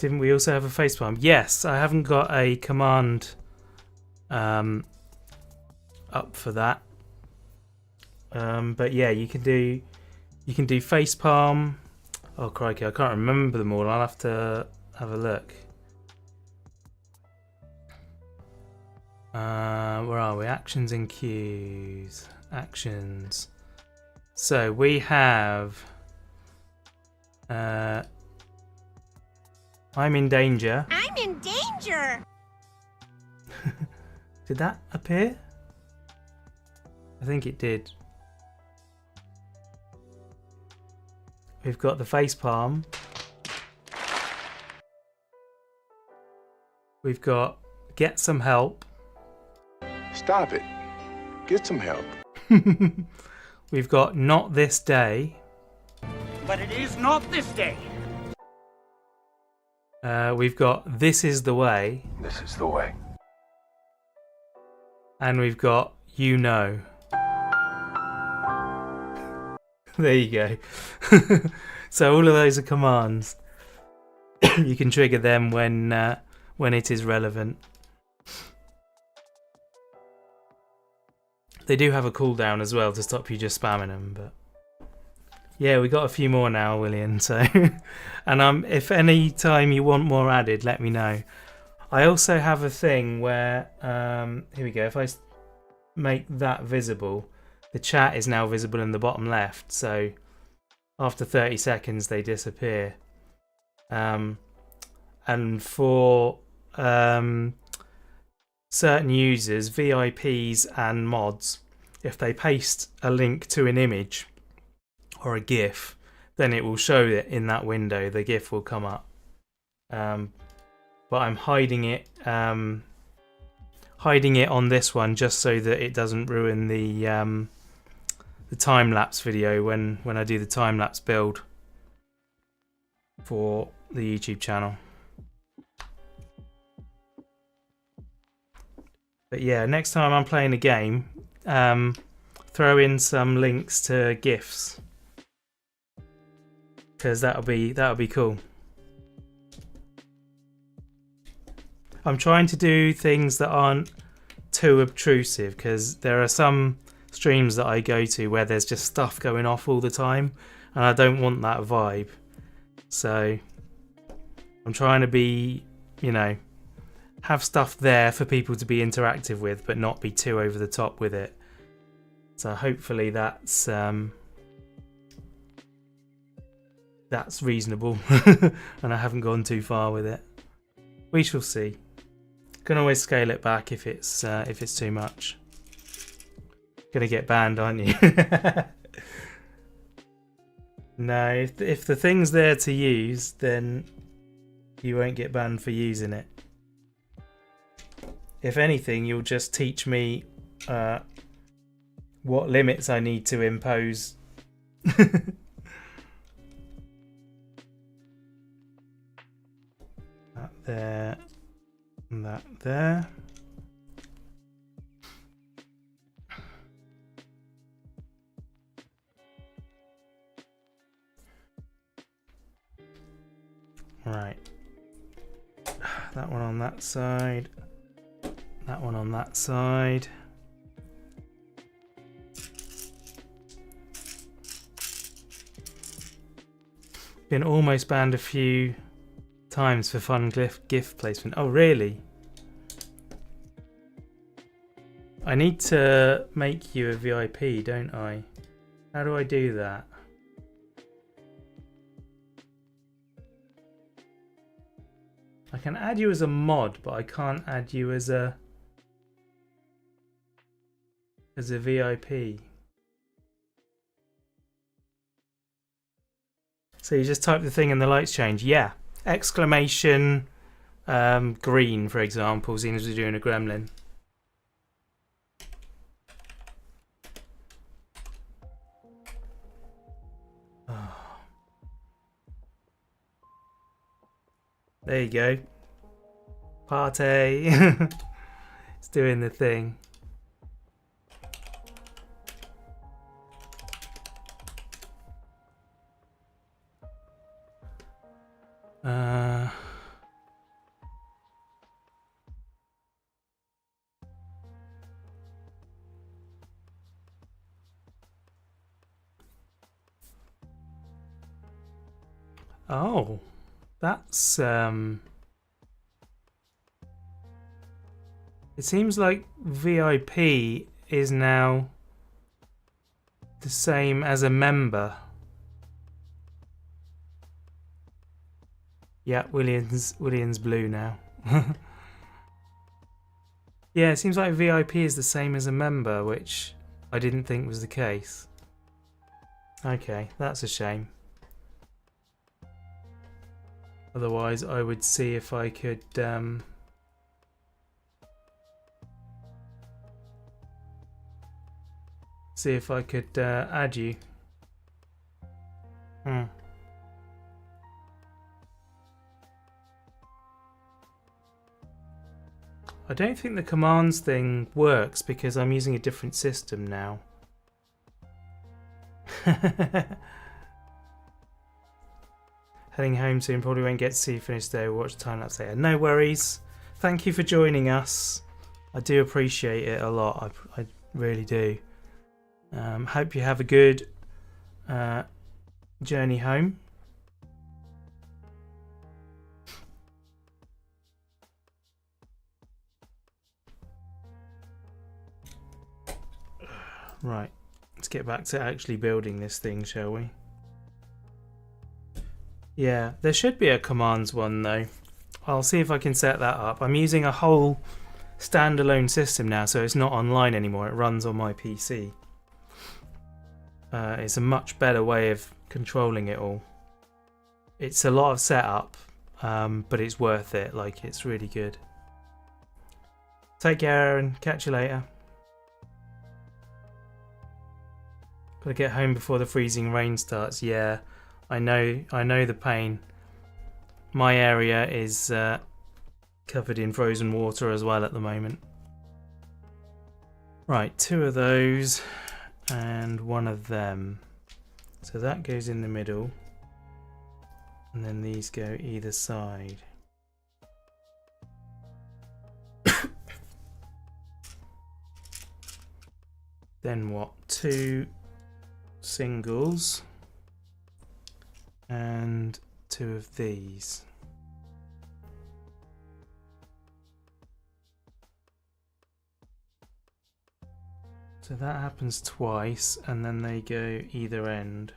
[SPEAKER 2] Didn't we also have a facepalm? Yes, I haven't got a command up for that. But yeah, you can do facepalm. Oh crikey, I can't remember them all. I'll have to have a look. Where are we? Actions and cues. Actions. So we have I'm in danger.
[SPEAKER 3] I'm in danger!
[SPEAKER 2] Did that appear? I think it did. We've got the facepalm. We've got get some help.
[SPEAKER 4] Stop it. Get some help.
[SPEAKER 2] We've got not this day.
[SPEAKER 5] But it is not this day.
[SPEAKER 2] We've got this is the way.
[SPEAKER 4] This is the way.
[SPEAKER 2] And we've got you know. There you go. So all of those are commands. You can trigger them when it is relevant. They do have a cooldown as well to stop you just spamming them, but yeah, we got a few more now, William. So, and if any time you want more added, let me know. I also have a thing where here we go. If I make that visible, the chat is now visible in the bottom left. So after 30 seconds, they disappear. And for certain users, VIPs and mods, if they paste a link to an image or a GIF, then it will show it in that window. The GIF will come up. But I'm hiding it on this one just so that it doesn't ruin the time-lapse video when I do the time-lapse build for the YouTube channel. But yeah, next time I'm playing a game, throw in some links to GIFs, because that'll be cool. I'm trying to do things that aren't too obtrusive, because there are some streams that I go to where there's just stuff going off all the time, and I don't want that vibe. So I'm trying to be, have stuff there for people to be interactive with, but not be too over the top with it. So hopefully that's reasonable, and I haven't gone too far with it. We shall see. Can always scale it back if it's too much. Gonna get banned, aren't you? No, if the thing's there to use, then you won't get banned for using it. If anything, you'll just teach me what limits I need to impose. That there, and that there. Right. That one on that side. That one on that side. Been almost banned a few times for fun GIF placement. Oh, really? I need to make you a VIP, don't I? How do I do that? I can add you as a mod, but I can't add you as a VIP. So you just type the thing and the lights change. Yeah. Exclamation green, for example, seeing as we're doing a gremlin. Oh. There you go. Party. It's doing the thing. Oh, that's it seems like VIP is now the same as a member. Yeah, Williams blue now. Yeah, it seems like VIP is the same as a member, which I didn't think was the case. Okay, that's a shame. Otherwise, I would see if I could add you. I don't think the commands thing works because I'm using a different system now. Heading home soon, probably won't get to see you finish today. We'll watch the time lapse later. No worries. Thank you for joining us. I do appreciate it a lot. I really do. Hope you have a good journey home. Right, let's get back to actually building this thing, shall we? Yeah, there should be a commands one though. I'll see if I can set that up. I'm using a whole standalone system now, so it's not online anymore. It runs on my PC. It's a much better way of controlling it all. It's a lot of setup, but it's worth it. Like, it's really good. Take care, Aaron. Catch you later. Gotta get home before the freezing rain starts. Yeah, I know the pain. My area is covered in frozen water as well at the moment. Right, 2 of those and 1 of them. So that goes in the middle. And then these go either side. Then what? 2 singles and 2 of these. So that happens twice, and then they go either end.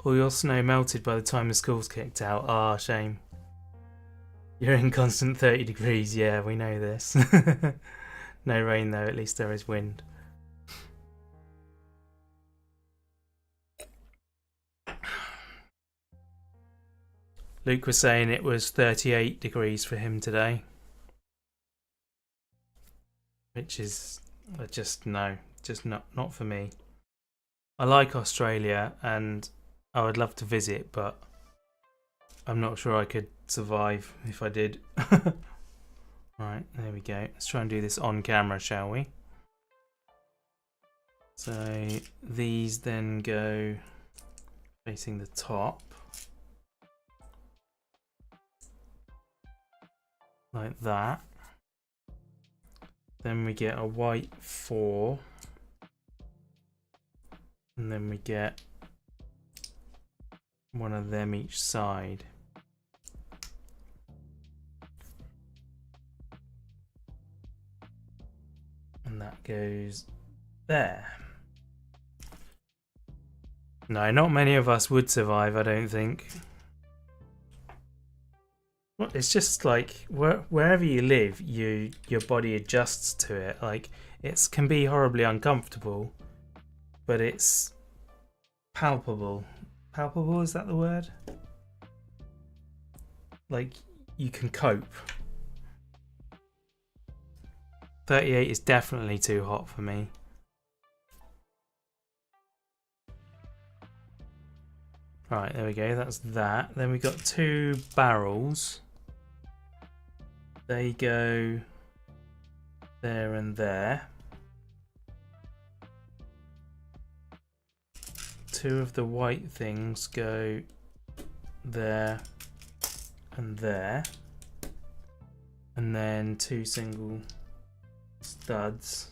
[SPEAKER 2] All your snow melted by the time the school's kicked out. Ah, shame. You're in constant 30 degrees. Yeah, we know this. No rain though, at least there is wind. Luke was saying it was 38 degrees for him today. Which is just not for me. I like Australia and I would love to visit, but I'm not sure I could survive if I did. Right, there we go. Let's try and do this on camera, shall we? So these then go facing the top. Like that. Then we get a white 4. And then we get 1 of them each side. And that goes there. No, not many of us would survive, I don't think. Well, it's just like wherever you live, your body adjusts to it. Like, it can be horribly uncomfortable, but it's palpable. Palpable, is that the word? Like, you can cope. 38 is definitely too hot for me. Right, there we go, that's that. Then we got 2 barrels. They go there and there. 2 of the white things go there and there. And then 2 single studs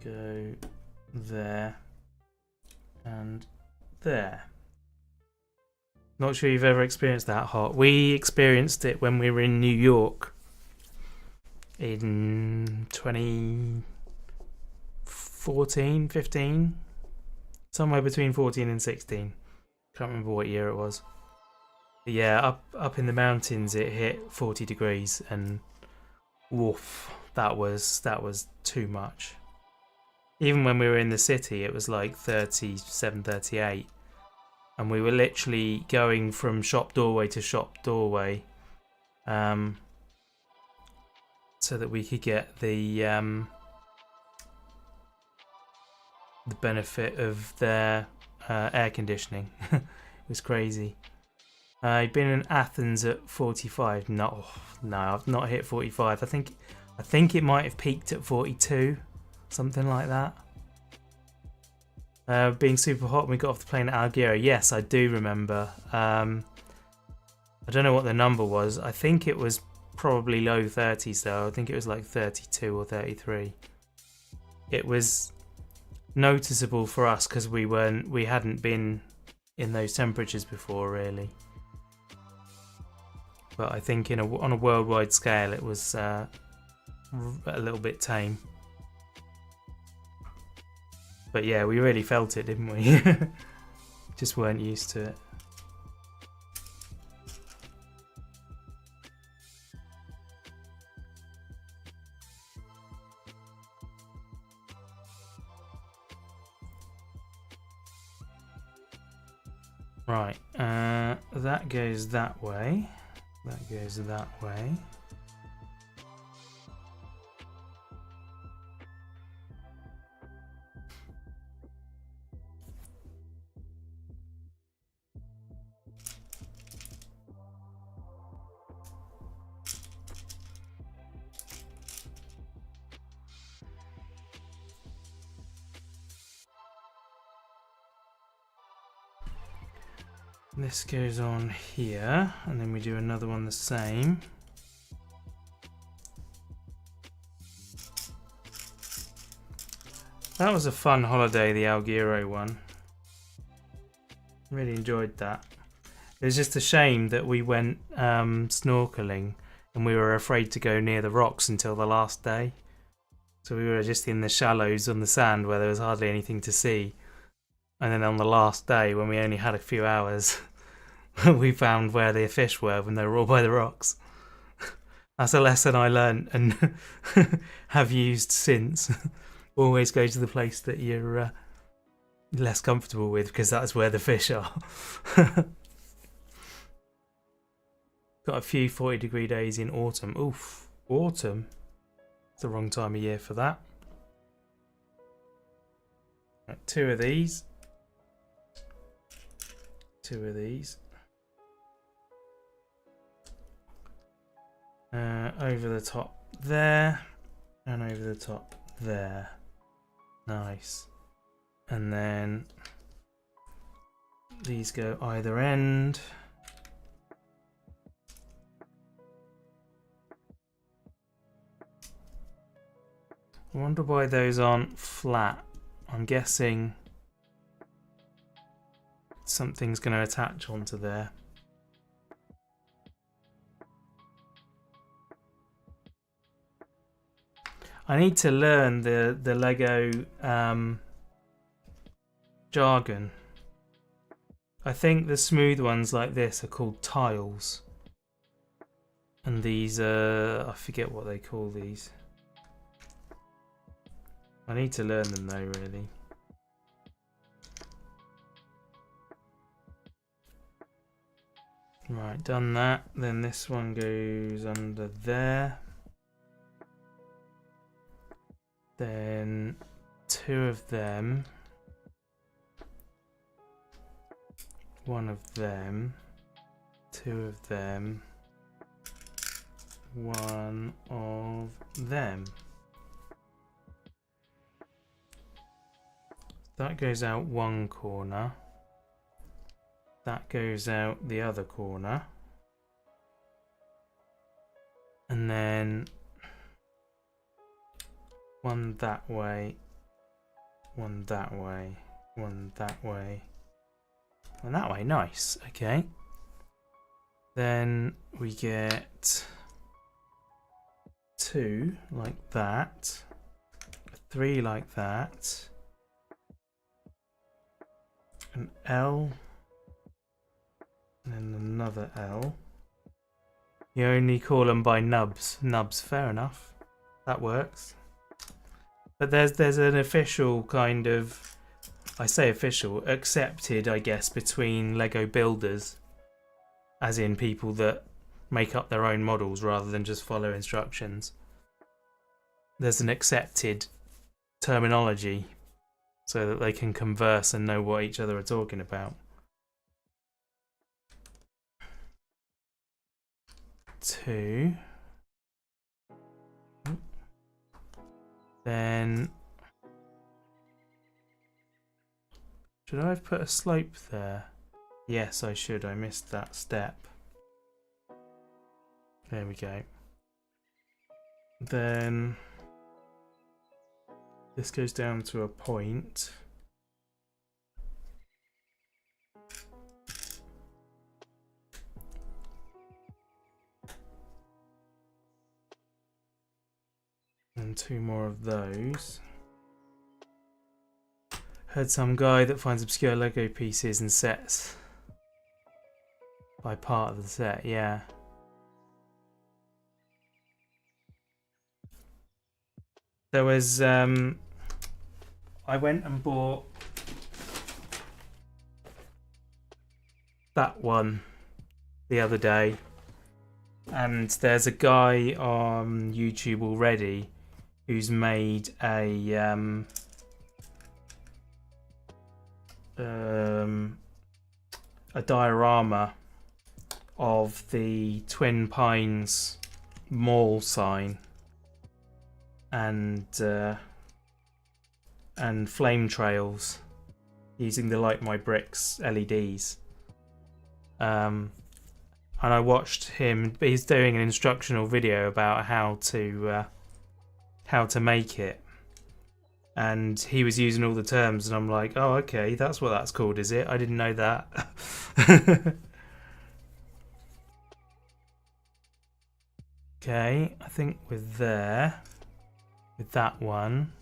[SPEAKER 2] go there And there. Not sure you've ever experienced that hot. We experienced it when we were in New York in 2014, 15, somewhere between 14 and 16. Can't remember what year it was. But yeah, up in the mountains it hit 40 degrees and woof, that was too much. Even when we were in the city it was like 37, 38. And we were literally going from shop doorway to shop doorway, so that we could get the benefit of their air conditioning. It was crazy. I've been in Athens at 45. No, I've not hit 45. I think it might have peaked at 42, something like that. Being super hot when we got off the plane at Algeria. Yes, I do remember. I don't know what the number was. I think it was probably low 30s though. I think it was like 32 or 33. It was noticeable for us because we hadn't been in those temperatures before really. But I think on a worldwide scale it was a little bit tame. But yeah, we really felt it, didn't we? Just weren't used to it. Right, that goes that way. That goes that way. This goes on here, and then we do another one the same. That was a fun holiday, the Alghero one. Really enjoyed that. It was just a shame that we went snorkeling and we were afraid to go near the rocks until the last day. So we were just in the shallows on the sand where there was hardly anything to see. And then on the last day, when we only had a few hours, we found where the fish were when they were all by the rocks. That's a lesson I learned and have used since. Always go to the place that you're less comfortable with because that's where the fish are. Got a few 40-degree days in autumn. Oof, autumn. It's the wrong time of year for that. Right, two of these. Two of these. Over the top there, and over the top there. Nice. And then these go either end. I wonder why those aren't flat. I'm guessing something's going to attach onto there. I need to learn the Lego jargon. I think the smooth ones like this are called tiles. And these I forget what they call these. I need to learn them though, really. Right, done that. Then this one goes under there. Then two of them. One of them. Two of them. One of them. That goes out one corner. That goes out the other corner. And then one that way, one that way, one that way. And that way, nice. Okay. Then we get 2 like that. 3 like that. An L. And then another L. You only call them by nubs. Nubs, fair enough. That works. But there's an official kind of, I say official, accepted, I guess, between Lego builders, as in people that make up their own models rather than just follow instructions. There's an accepted terminology so that they can converse and know what each other are talking about. 2. Then should I have put a slope there? Yes, I should. I missed that step. There we go. Then this goes down to a point. And 2 more of those. Heard some guy that finds obscure Lego pieces and sets by part of the set, yeah. There was, I went and bought that one the other day, and there's a guy on YouTube already who's made a diorama of the Twin Pines mall sign and flame trails using the Light My Bricks LEDs. And I watched him. He's doing an instructional video about how to make it, and he was using all the terms, and I'm like, oh, okay, that's what that's called, is it? I didn't know that. Okay, I think with that one,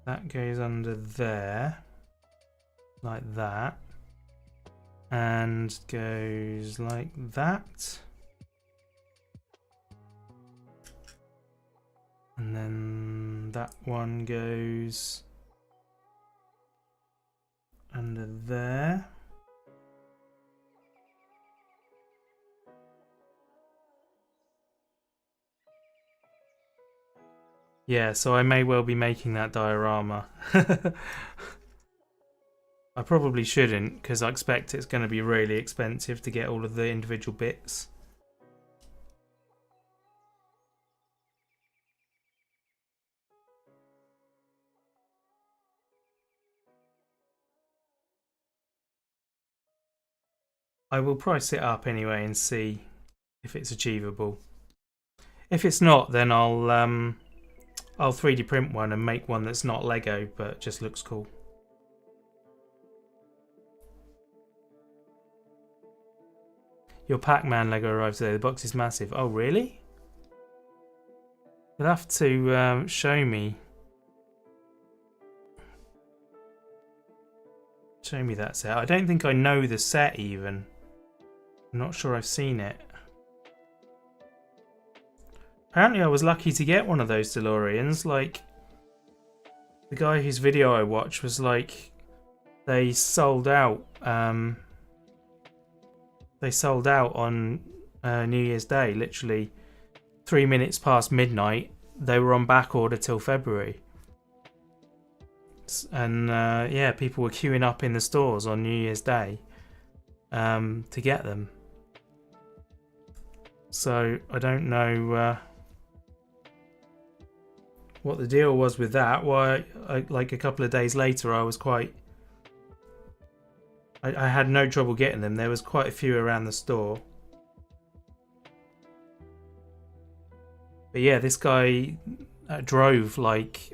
[SPEAKER 2] that goes under there, like that, and goes like that. And then that one goes under there. Yeah, so I may well be making that diorama. I probably shouldn't, because I expect it's going to be really expensive to get all of the individual bits. I will price it up anyway and see if it's achievable. If it's not, then I'll 3D print one and make one that's not Lego but just looks cool. Your Pac-Man Lego arrives today. The box is massive. Oh, really? You'll have to show me. Show me that set. I don't think I know the set even. I'm not sure I've seen it. Apparently I was lucky to get one of those DeLoreans. Like, the guy whose video I watched was like, they sold out. They sold out on New Year's Day. Literally 3 minutes past midnight. They were on back order till February. And yeah, people were queuing up in the stores on New Year's Day to get them. So I don't know what the deal was with that. Why, like a couple of days later, I was quite. I had no trouble getting them. There was quite a few around the store. But yeah, this guy drove like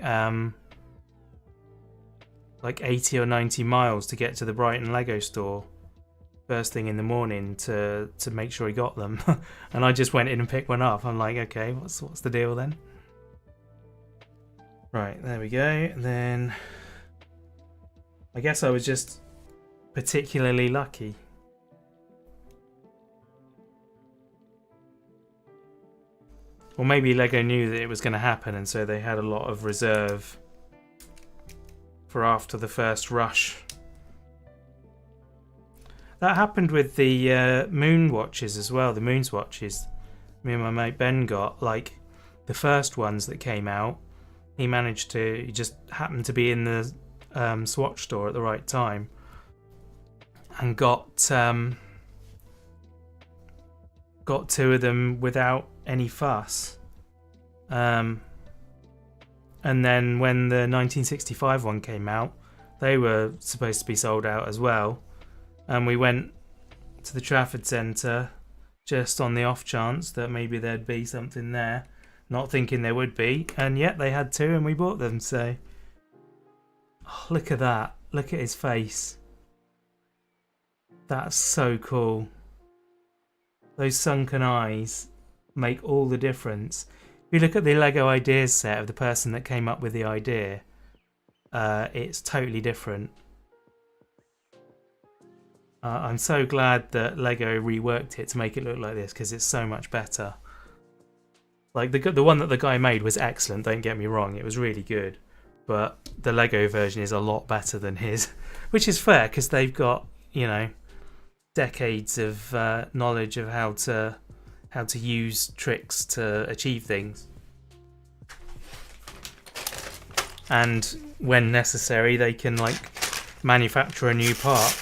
[SPEAKER 2] like 80 or 90 miles to get to the Brighton Lego store first thing in the morning to make sure he got them. And I just went in and picked one up. I'm like, okay, what's the deal then? Right, there we go. And then I guess I was just particularly lucky. Or maybe Lego knew that it was going to happen, and so they had a lot of reserve for after the first rush. That happened with the moon watches as well, the moon's watches. Me and my mate Ben got, like, the first ones that came out. He just happened to be in the Swatch store at the right time and got 2 of them without any fuss. And then when the 1965 one came out, they were supposed to be sold out as well. And we went to the Trafford Centre just on the off chance that maybe there'd be something there, not thinking there would be, and yet they had 2 and we bought them. So look at that, look at his face. That's so cool. Those sunken eyes make all the difference. If you look at the Lego Ideas set of the person that came up with the idea, it's totally different. I'm so glad that Lego reworked it to make it look like this, because it's so much better. Like the one that the guy made was excellent, don't get me wrong, it was really good. But the Lego version is a lot better than his, which is fair because they've got, you know, decades of knowledge of how to use tricks to achieve things. And when necessary, they can like manufacture a new part.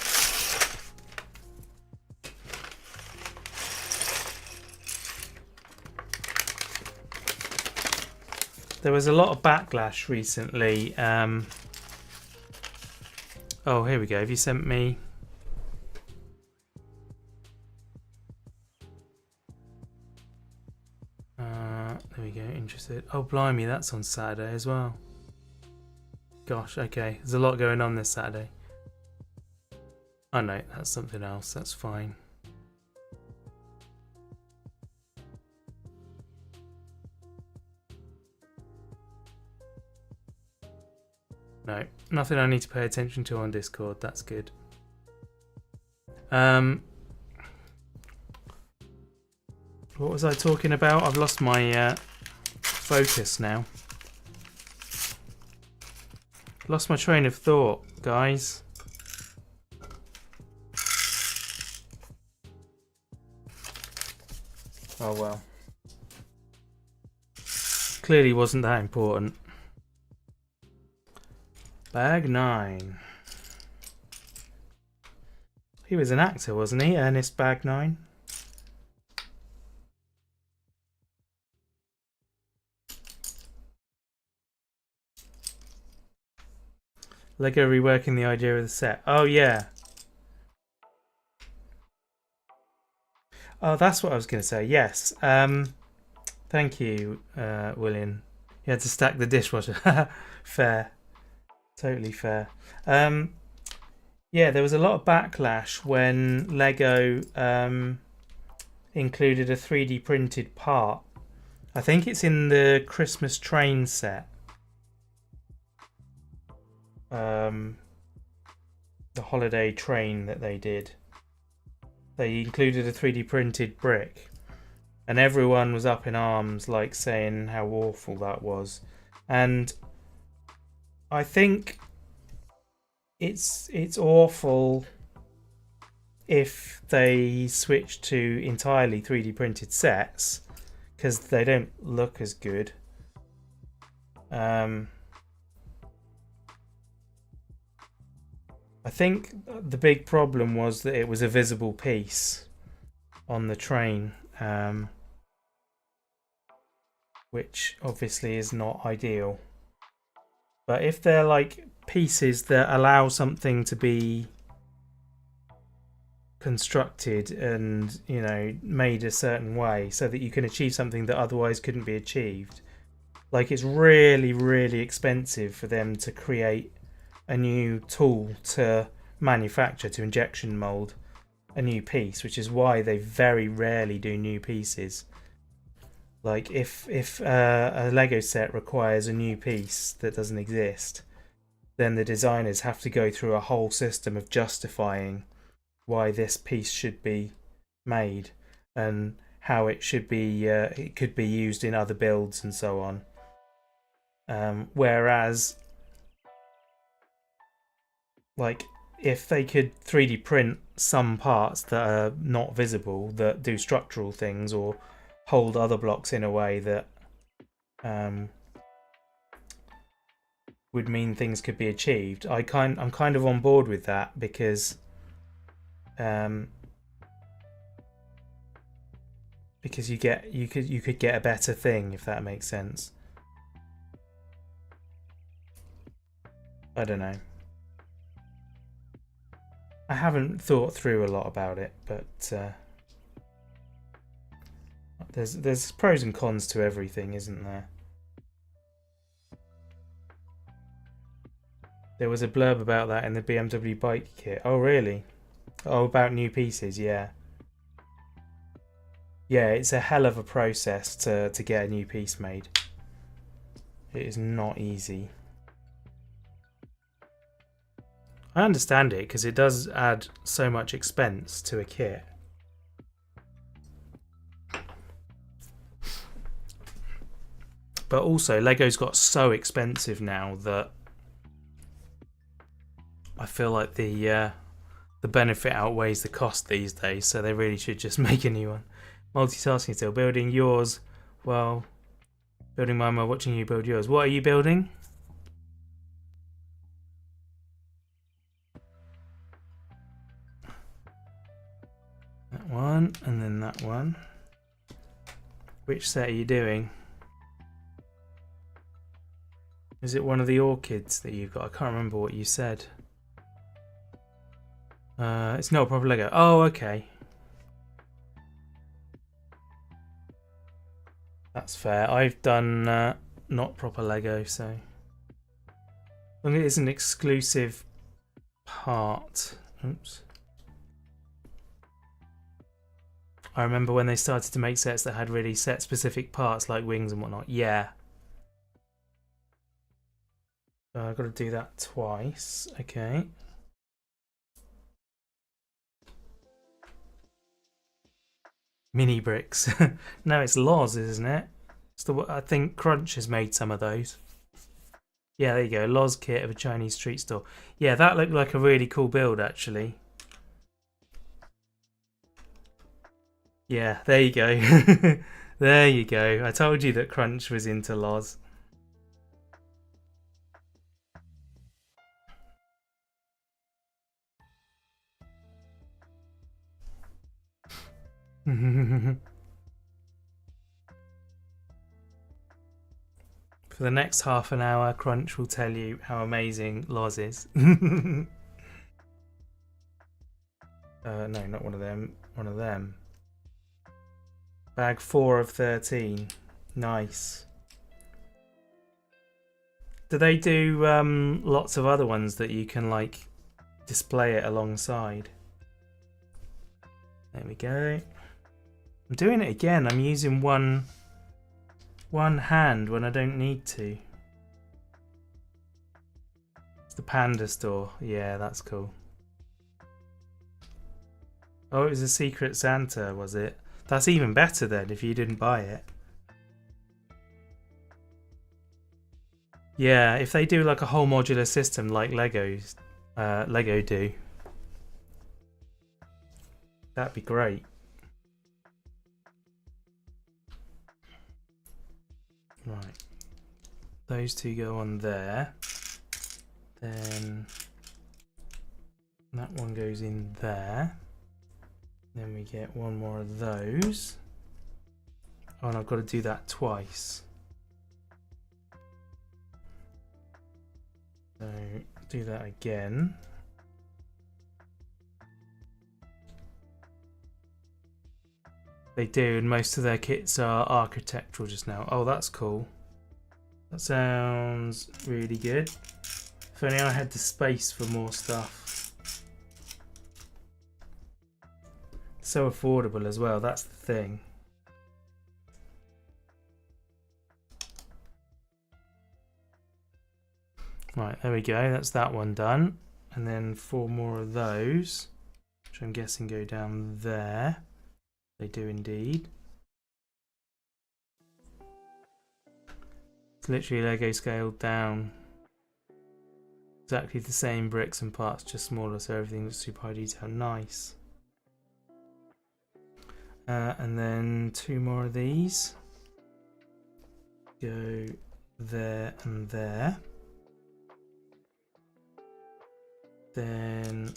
[SPEAKER 2] There was a lot of backlash recently. Oh, here we go. Have you sent me? There we go. Interested. Oh, blimey, that's on Saturday as well. Gosh, okay. There's a lot going on this Saturday. Oh no, that's something else. That's fine. No, nothing I need to pay attention to on Discord. That's good. What was I talking about? I've lost my focus now. Lost my train of thought, guys. Oh well. Clearly wasn't that important. Bag 9. He was an actor, wasn't he? Ernest Bag 9. Lego reworking the idea of the set. Oh yeah. Oh, that's what I was going to say. Yes. Thank you, William. You had to stack the dishwasher. Fair. Totally fair. Yeah, there was a lot of backlash when Lego included a 3D printed part. I think it's in the Christmas train set. The holiday train that they did. They included a 3D printed brick. And everyone was up in arms, like saying how awful that was. And I think it's awful if they switch to entirely 3D printed sets, because they don't look as good. I think the big problem was that it was a visible piece on the train, which obviously is not ideal. But if they're like pieces that allow something to be constructed and, you know, made a certain way so that you can achieve something that otherwise couldn't be achieved, like it's really, really expensive for them to create a new tool to manufacture, to injection mold a new piece, which is why they very rarely do new pieces. Like if a Lego set requires a new piece that doesn't exist, then the designers have to go through a whole system of justifying why this piece should be made and how it should be it could be used in other builds and so on. Whereas like if they could 3D print some parts that are not visible, that do structural things or hold other blocks in a way that would mean things could be achieved, I'm kind of on board with that, because you could get a better thing, if that makes sense. I don't know. I haven't thought through a lot about it, but there's pros and cons to everything, isn't there? There was a blurb about that in the BMW bike kit. Oh, really? Oh, about new pieces, yeah. Yeah, it's a hell of a process to get a new piece made. It is not easy. I understand it, because it does add so much expense to a kit. But also, Lego's got so expensive now that I feel like the benefit outweighs the cost these days, so they really should just make a new one. Multitasking still. Building yours while building mine while watching you build yours. What are you building? That one, and then that one. Which set are you doing? Is it one of the orchids that you've got? I can't remember what you said. It's not a proper Lego. Oh, okay. That's fair. I've done not proper Lego, so I think it is an exclusive part. Oops. I remember when they started to make sets that had really set-specific parts like wings and whatnot. Yeah. I've got to do that twice. Okay. Mini bricks. No, it's Loz, isn't it? It's I think Crunch has made some of those. Yeah, there you go. Loz kit of a Chinese street store. Yeah, that looked like a really cool build, actually. Yeah, there you go. There you go. I told you that Crunch was into Loz. For the next half an hour, Crunch will tell you how amazing Loz is. No, not one of them. One of them. Bag 4 of 13. Nice. Do they do lots of other ones that you can like display it alongside? There we go. I'm doing it again. I'm using one hand when I don't need to. It's the Panda store. Yeah, that's cool. Oh, it was a Secret Santa, was it? That's even better then, if you didn't buy it. Yeah, if they do like a whole modular system like Lego do, that'd be great. Right, those two go on there. Then that one goes in there. Then we get one more of those. Oh, and I've got to do that twice. So do that again. They do, and most of their kits are architectural just now. Oh, that's cool. That sounds really good. If only I had the space for more stuff. So affordable as well, that's the thing. Right, there we go, that's that one done. And then 4 more of those, which I'm guessing go down there. They do indeed. It's literally Lego scaled down. Exactly the same bricks and parts, just smaller, so everything looks super high detail. Nice. And then 2 more of these. Go there and there. Then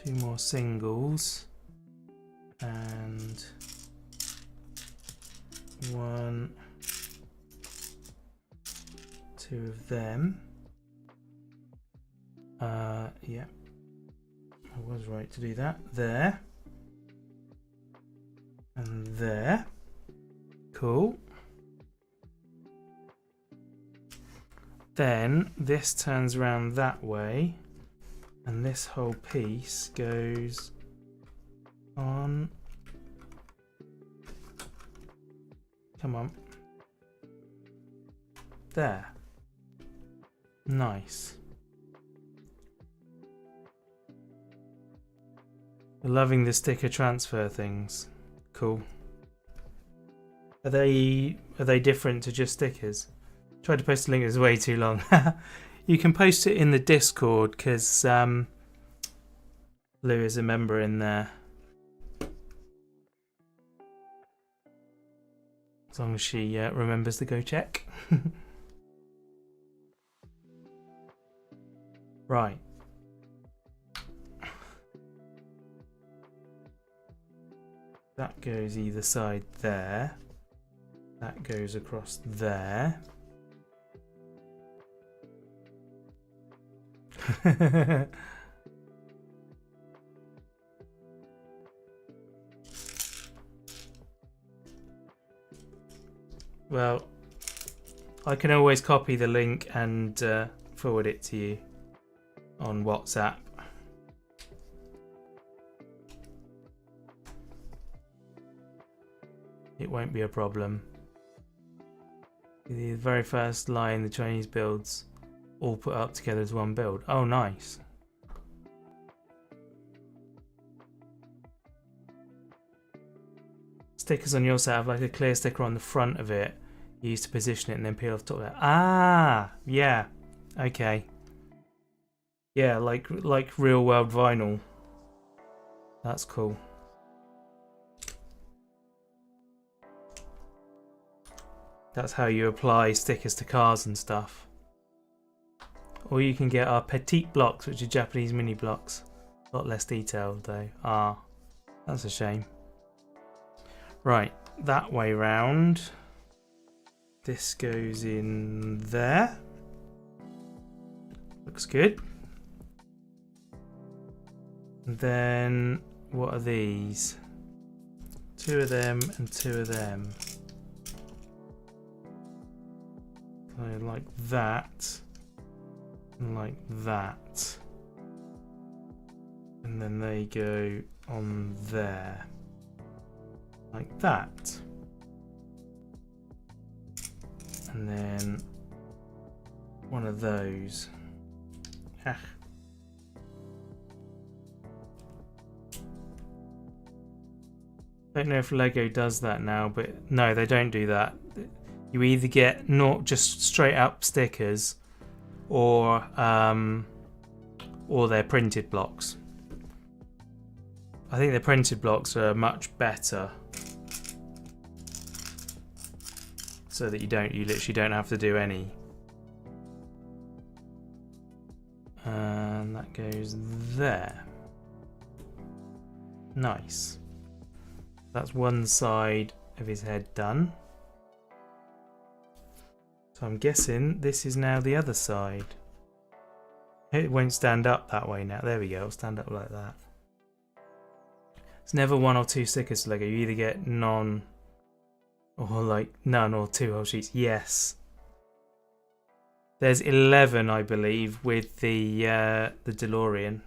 [SPEAKER 2] 2 more singles. And 1, 2 of them. Yeah. I was right to do that. There. And there. Cool. Then this turns around that way. And this whole piece goes on. Come on. There. Nice. Loving the sticker transfer things. Cool. Are they different to just stickers? Tried to post a link, it was way too long. You can post it in the Discord because Lou is a member in there. As long as she remembers to go check. Right. That goes either side there. That goes across there. Well, I can always copy the link and forward it to you on WhatsApp. It won't be a problem. The very first line, the Chinese builds all put up together as one build. Oh, nice. Stickers on your set have like a clear sticker on the front of it. You used to position it and then peel off the top of it. Ah, yeah. Okay. Yeah, like real world vinyl. That's cool. That's how you apply stickers to cars and stuff. Or you can get our petite blocks, which are Japanese mini blocks. A lot less detailed though. Ah, that's a shame. Right, that way round. This goes in there. Looks good. And then, what are these? 2 of them and 2 of them. So like that. And like that. And then they go on there. Like that. And then one of those. Ah. Don't know if Lego does that now, but no, they don't do that. You either get not just straight up stickers, or they're printed blocks. I think the printed blocks are much better, so that you literally don't have to do any. And that goes there. Nice. That's one side of his head done. So I'm guessing this is now the other side. It won't stand up that way now. There we go, it'll stand up like that. It's never 1 or 2 stickers to Lego. You either get none, or like none, or 2 whole sheets. Yes. There's 11, I believe, with the DeLorean.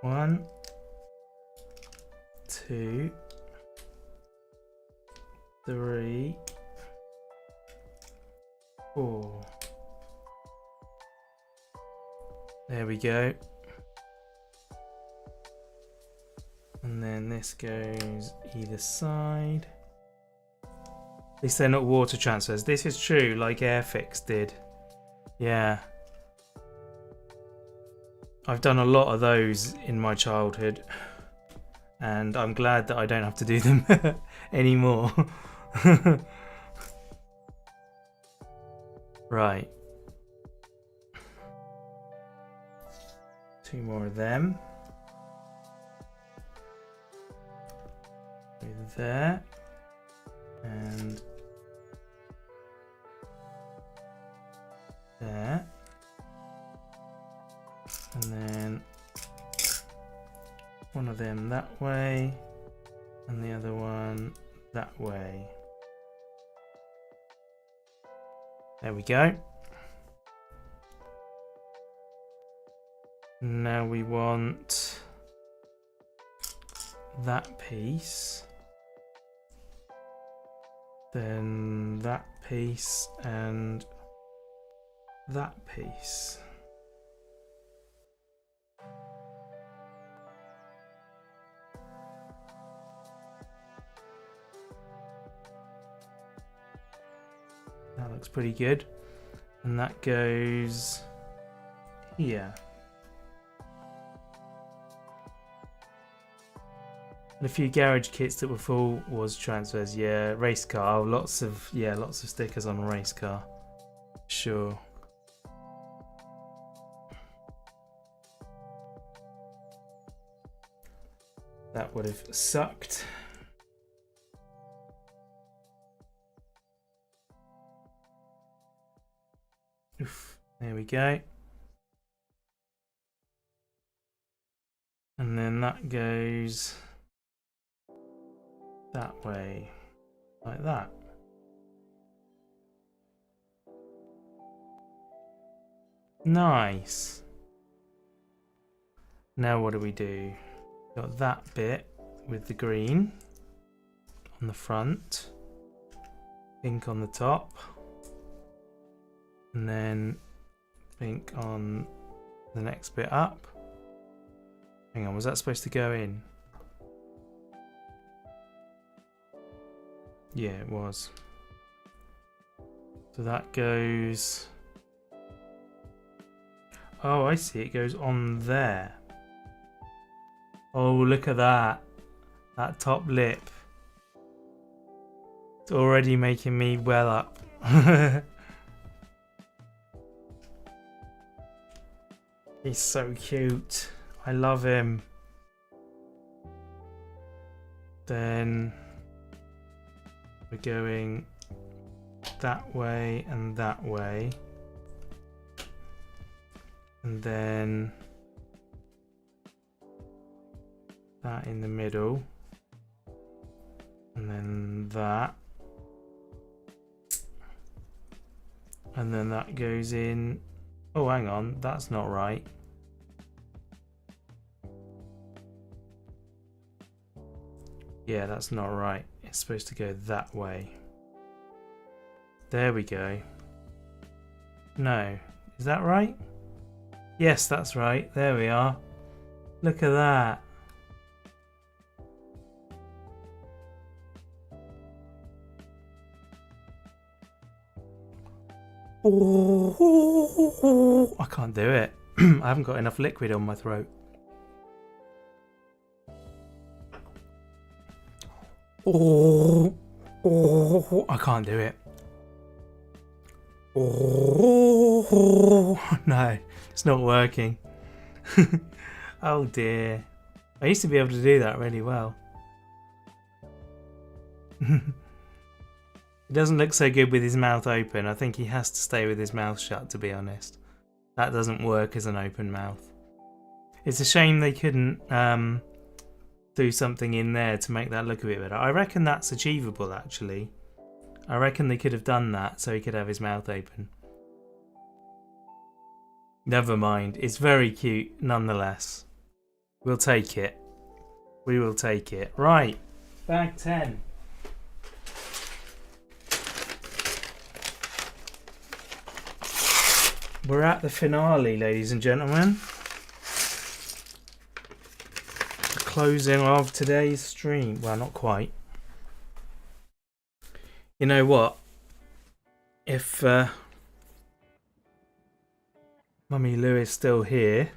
[SPEAKER 2] One, two, three, four. There we go. And then this goes either side. At least they're not water transfers. This is true, like Airfix did. Yeah. I've done a lot of those in my childhood. And I'm glad that I don't have to do them anymore. Right. 2 more of them. Over there. And there. And then one of them that way. And the other one that way. There we go. Now we want that piece, then that piece, and that piece. That looks pretty good. And that goes here. And a few garage kits that were full was transfers. Yeah, race car. Lots of stickers on race car. Sure. That would have sucked. Oof, there we go. And then that goes that way, like that. Nice. Now what do we do? Got that bit with the green on the front, pink on the top, and then pink on the next bit up. Hang on, was that supposed to go in? Yeah, it was. So that goes... Oh, I see, it goes on there. Oh, look at that. That top lip. It's already making me well up. He's so cute. I love him. Then we're going that way and that way. And then that in the middle. And then that. And then that goes in. Oh, hang on, that's not right. Yeah, that's not right. It's supposed to go that way. There we go. No. Is that right? Yes, that's right. There we are. Look at that. Oh, I can't do it. I haven't got enough liquid on my throat. Oh, I can't do it. Oh, no, it's not working. Oh dear. I used to be able to do that really well. He doesn't look so good with his mouth open. I think he has to stay with his mouth shut, to be honest. That doesn't work as an open mouth. It's a shame they couldn't do something in there to make that look a bit better. I reckon that's achievable, actually. I reckon they could have done that so he could have his mouth open. Never mind. It's very cute nonetheless. We'll take it. We will take it. Right. Bag 10. We're at the finale, ladies and gentlemen. The closing of today's stream. Well, not quite. You know what? If Mummy Lou is still here,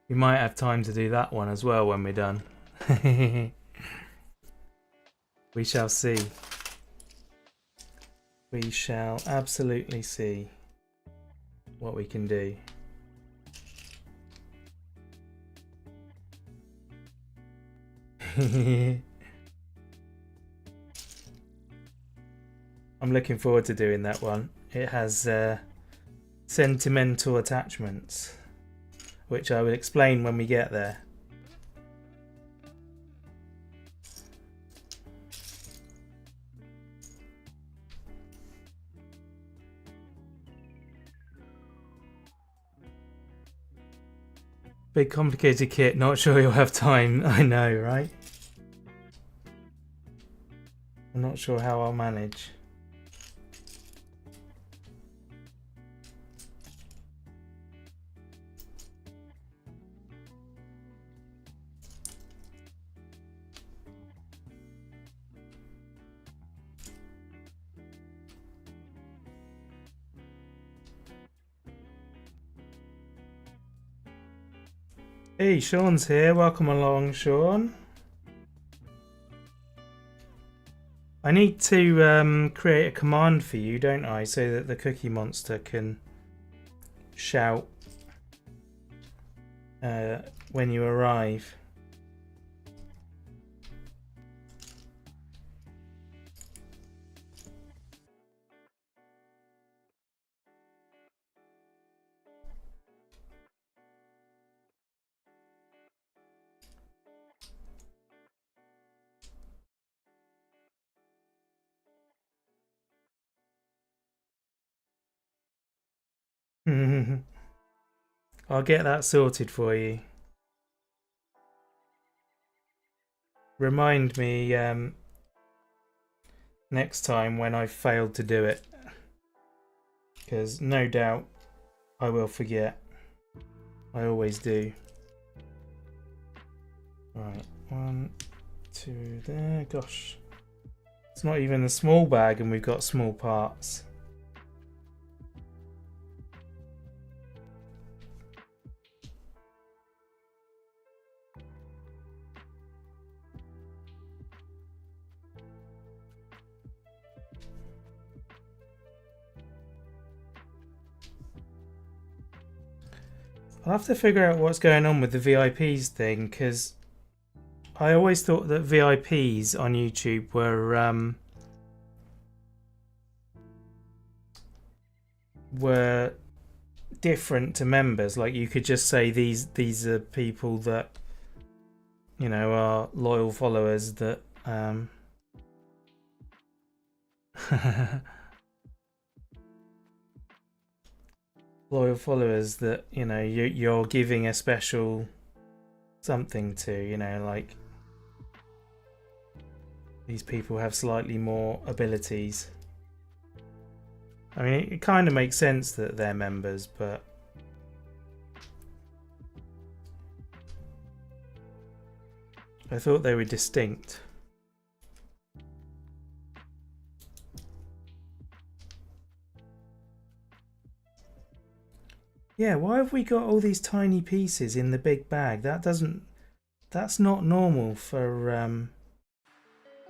[SPEAKER 2] we might have time to do that one as well when we're done. We shall see. We shall absolutely see what we can do. I'm looking forward to doing that one. It has sentimental attachments, which I will explain when we get there. Big complicated kit, not sure you'll have time. I know, right? I'm not sure how I'll manage. Hey, Sean's here. Welcome along, Sean. I need to create a command for you, don't I, so that the Cookie Monster can shout when you arrive. I'll get that sorted for you. Remind me next time when I've failed to do it, because no doubt I will forget. I always do. Right, 1, 2 there. Gosh, it's not even a small bag and we've got small parts. I'll have to figure out what's going on with the VIPs thing, because I always thought that VIPs on YouTube were different to members. Like, you could just say these are people that, you know, are loyal followers that loyal followers that, you know, you're giving a special something to, you know, like these people have slightly more abilities. I mean, it kind of makes sense that they're members, but I thought they were distinct. Yeah, why have we got all these tiny pieces in the big bag? That's not normal for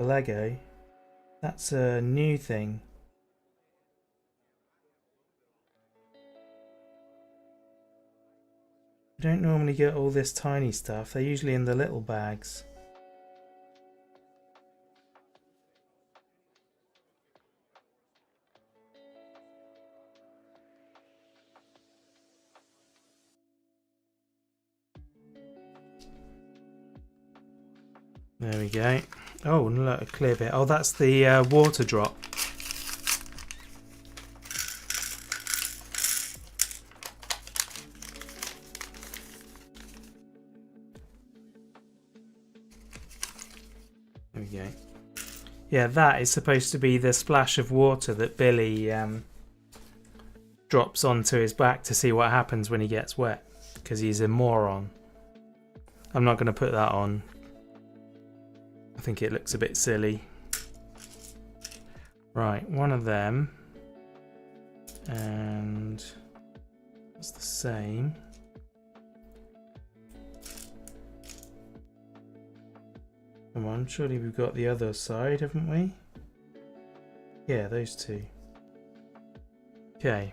[SPEAKER 2] Lego. That's a new thing. You don't normally get all this tiny stuff. They're usually in the little bags. There we go. Oh, look, a clear bit. Oh, that's the water drop. There we go. Yeah, that is supposed to be the splash of water that Billy drops onto his back to see what happens when he gets wet, because he's a moron. I'm not going to put that on. I think it looks a bit silly. Right, one of them. And it's the same. Come on, surely we've got the other side, haven't we? Yeah, those two. Okay,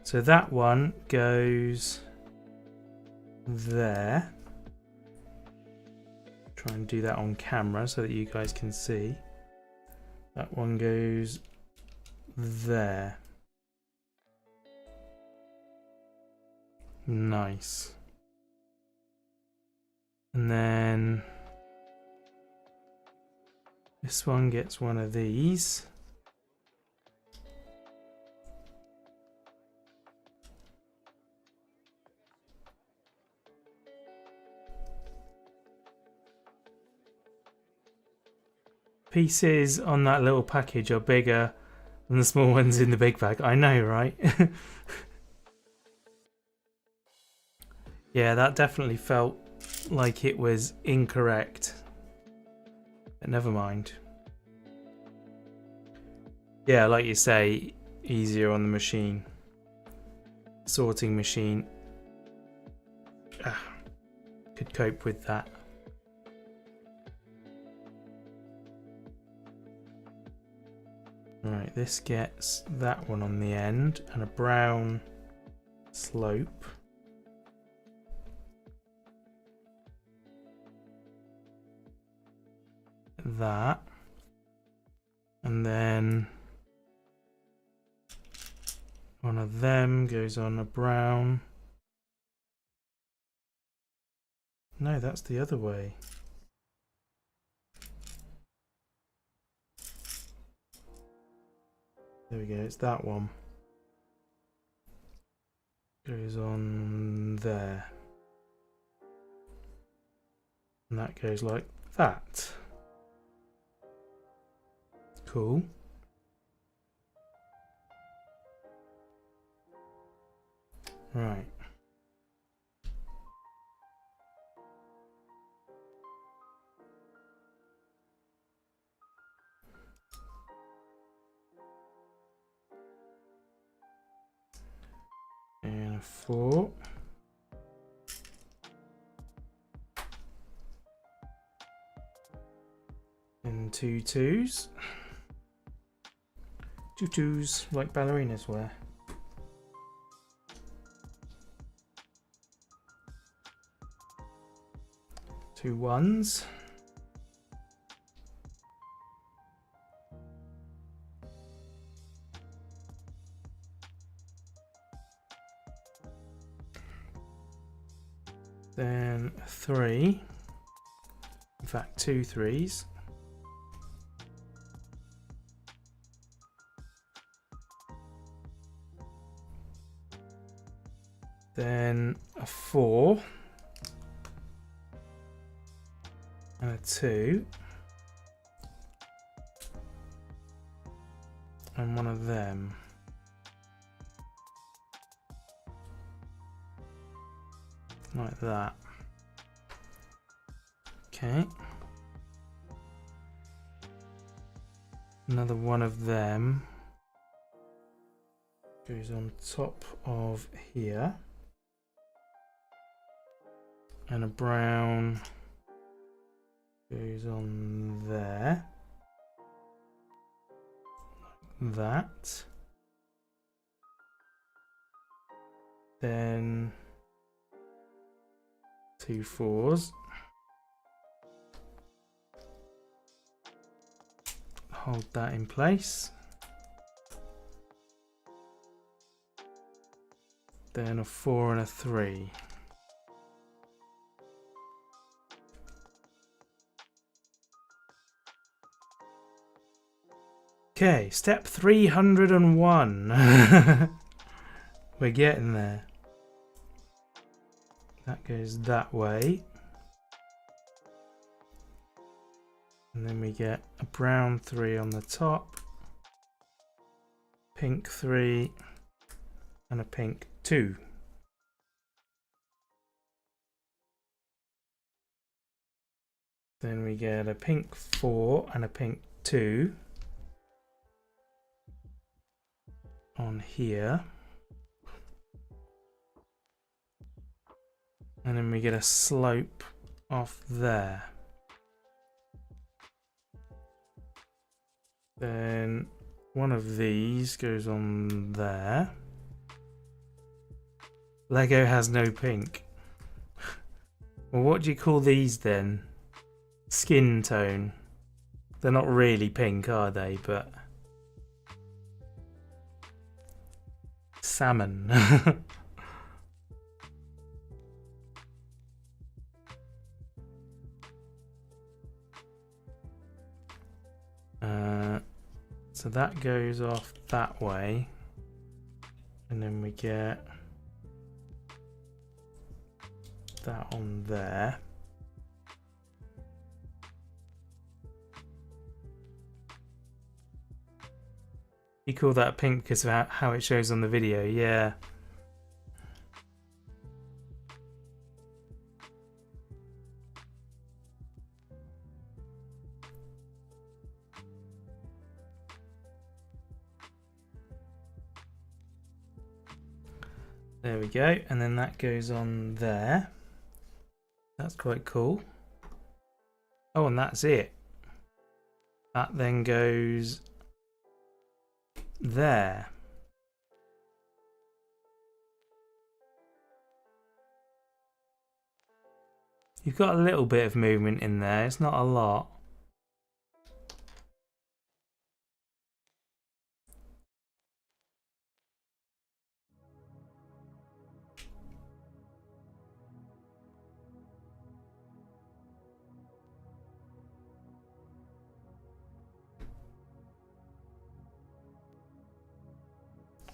[SPEAKER 2] so that one goes there. Try and do that on camera so that you guys can see. That one goes there. Nice. And then this one gets one of these. Pieces on that little package are bigger than the small ones in the big bag. I know, right? Yeah, that definitely felt like it was incorrect. But never mind. Yeah, like you say, easier on the machine. Sorting machine. Could cope with that. Right, this gets that one on the end and a brown slope. That. And then one of them goes on a brown. No, that's the other way. There we go, it's that one. Goes on there. And that goes like that. Cool. Right. And a 4. And 2 2s. 2 2s like ballerinas wear. 2 1s. Then 3. In fact, 2 3s. Then a 4. And a 2. And one of them. Like that. Okay. Another one of them goes on top of here. And a brown goes on there. Like that. Then 2 4s. Hold that in place. Then a 4 and a 3. Okay, step 301. We're getting there. That goes that way. And then we get a brown 3 on the top, pink 3, and a pink 2. Then we get a pink 4 and a pink 2 on here. And then we get a slope off there. Then one of these goes on there. Lego has no pink. Well, what do you call these then? Skin tone. They're not really pink, are they? But salmon. So that goes off that way, and then we get that on there. You call that pink because of how it shows on the video, yeah. There we go, and then that goes on there. That's quite cool. Oh, and that's it. That then goes there. You've got a little bit of movement in there, it's not a lot.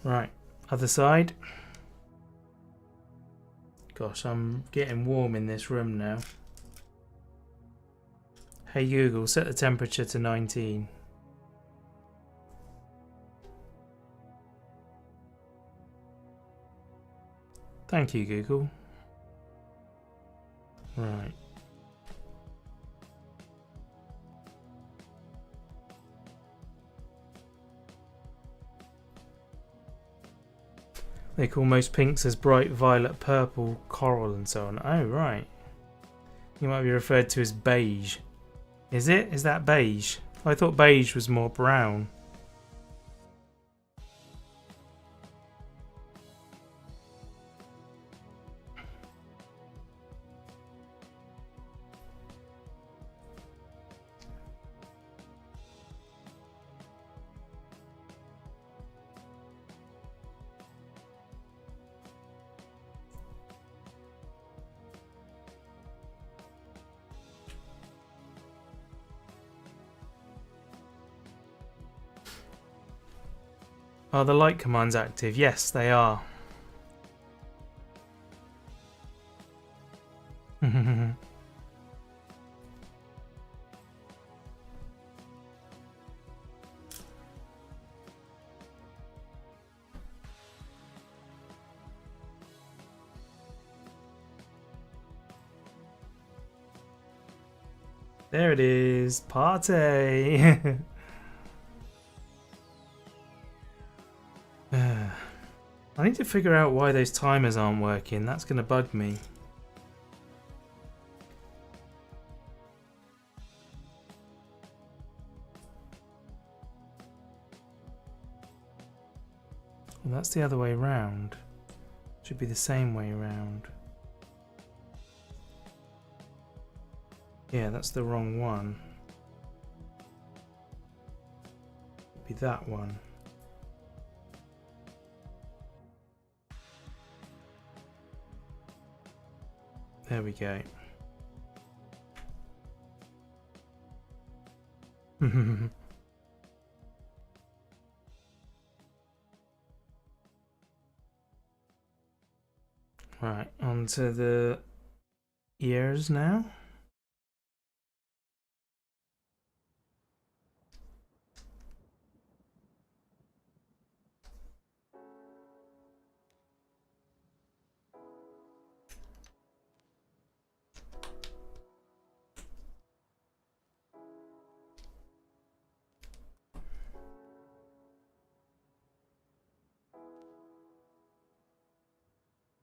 [SPEAKER 2] Right, other side. Gosh, I'm getting warm in this room now. Hey Google, set the temperature to 19. Thank you, Google. Right. They call most pinks as bright violet, purple, coral and so on. Oh, right. You might be referred to as beige. Is it? Is that beige? I thought beige was more brown. Are the light commands active? Yes, they are. There it is. Party! I need to figure out why those timers aren't working. That's going to bug me. Well, that's the other way round. Should be the same way round. Yeah, that's the wrong one. Should be that one. There we go. Right, onto the ears now.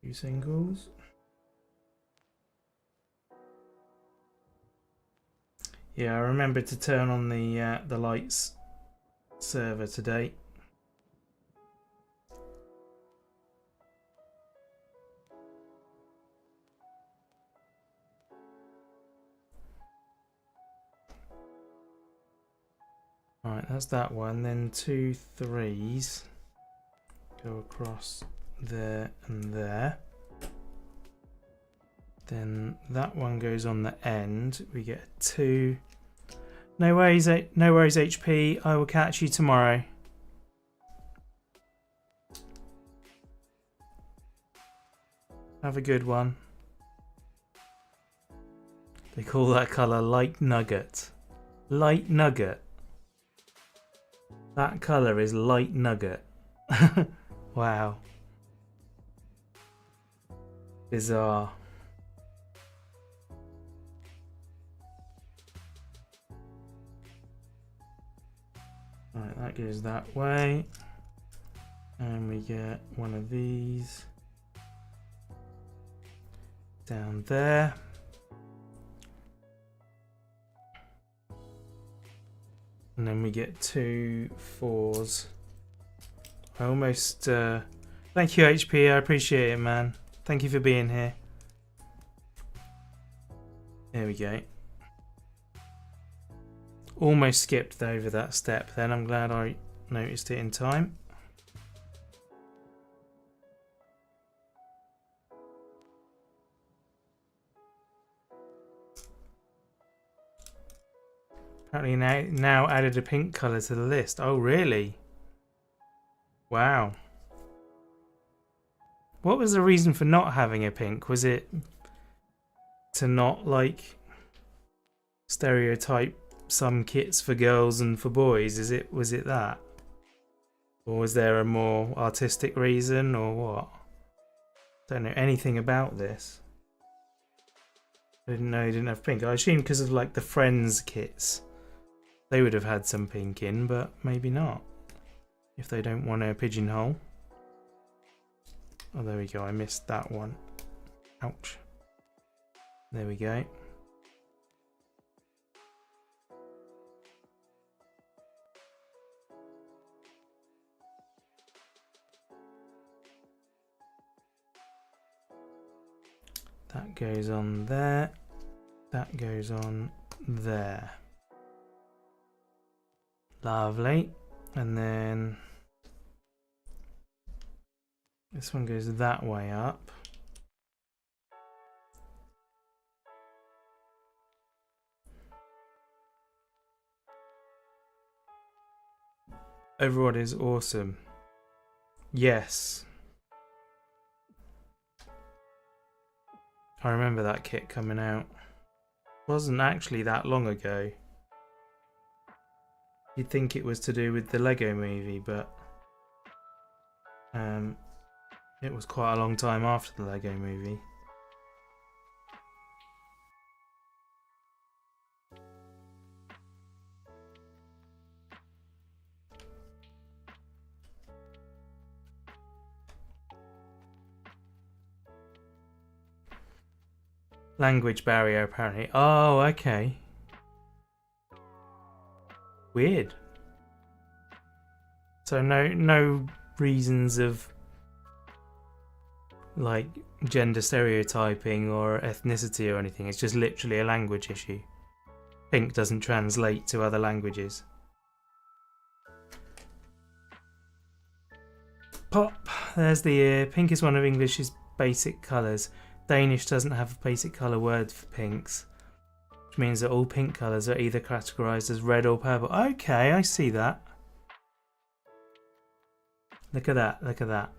[SPEAKER 2] Two singles. Yeah, I remembered to turn on the lights server today. Right, that's that one. Then 2 3s go across there and there. Then that one goes on the end. We get 2. No worries, HP. I will catch you tomorrow. Have a good one. They call that colour light nugget. Light nugget. That colour is light nugget. Wow. Bizarre. Right, that goes that way. And we get one of these down there. And then we get 2 4s. I almost... thank you, HP. I appreciate it, man. Thank you for being here. There we go. Almost skipped over that step then. I'm glad I noticed it in time. Apparently now added a pink colour to the list. Oh, really? Wow. What was the reason for not having a pink? Was it to not, like, stereotype some kits for girls and for boys? Was it that? Or was there a more artistic reason, or what? Don't know anything about this. I didn't know you didn't have pink. I assumed because of, like, the Friends kits, they would have had some pink in, but maybe not. If they don't want a pigeonhole. Oh, there we go. I missed that one. Ouch. There we go. That goes on there. That goes on there. Lovely. And then this one goes that way up. Overall is awesome. Yes. I remember that kit coming out. Wasn't actually that long ago. You'd think it was to do with the Lego movie, but it was quite a long time after the Lego movie. Language barrier, apparently. Oh, okay. Weird. So no reasons of, like, gender stereotyping or ethnicity or anything. It's just literally a language issue. Pink doesn't translate to other languages. Pop. There's the ear. Pink is one of English's basic colours. Danish doesn't have a basic colour word for pinks, which means that all pink colours are either categorised as red or purple. Okay, I see that. Look at that, look at that.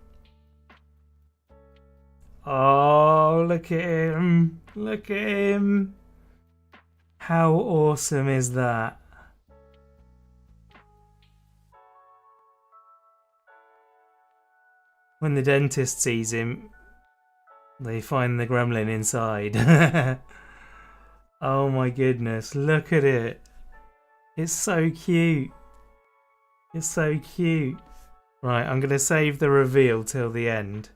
[SPEAKER 2] Oh, look at him. Look at him. How awesome is that? When the dentist sees him, they find the gremlin inside. Oh my goodness, look at it. It's so cute. It's so cute. Right, I'm going to save the reveal till the end.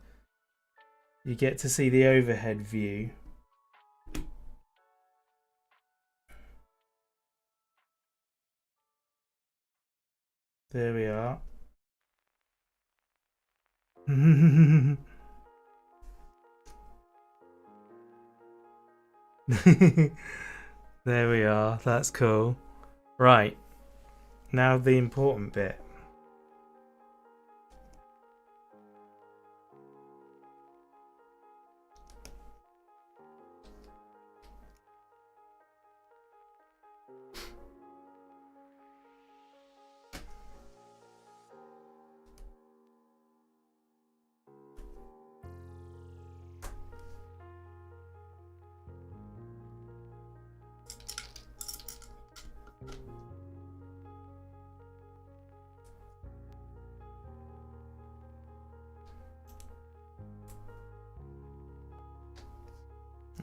[SPEAKER 2] You get to see the overhead view. There we are. There we are. That's cool. Right. Now the important bit.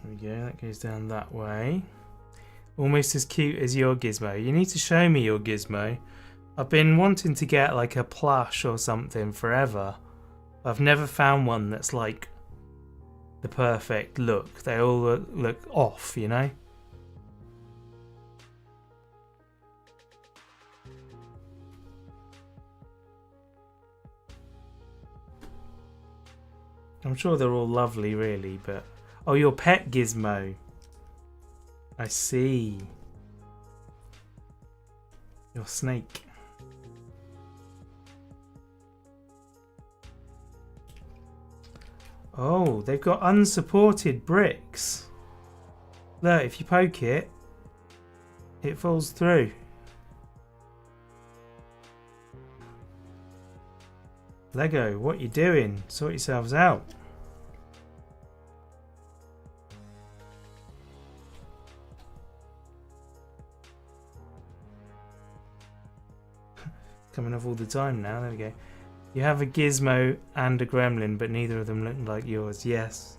[SPEAKER 2] There we go, that goes down that way. Almost as cute as your Gizmo. You need to show me your Gizmo. I've been wanting to get like a plush or something forever. I've never found one that's like the perfect look. They all look off, you know? I'm sure they're all lovely really, but... Oh, your pet Gizmo. I see. Your snake. Oh, they've got unsupported bricks. Look, if you poke it, it falls through. Lego, what you doing? Sort yourselves out. Coming off all the time now. There we go. You have a Gizmo and a Gremlin, but neither of them look like yours. Yes.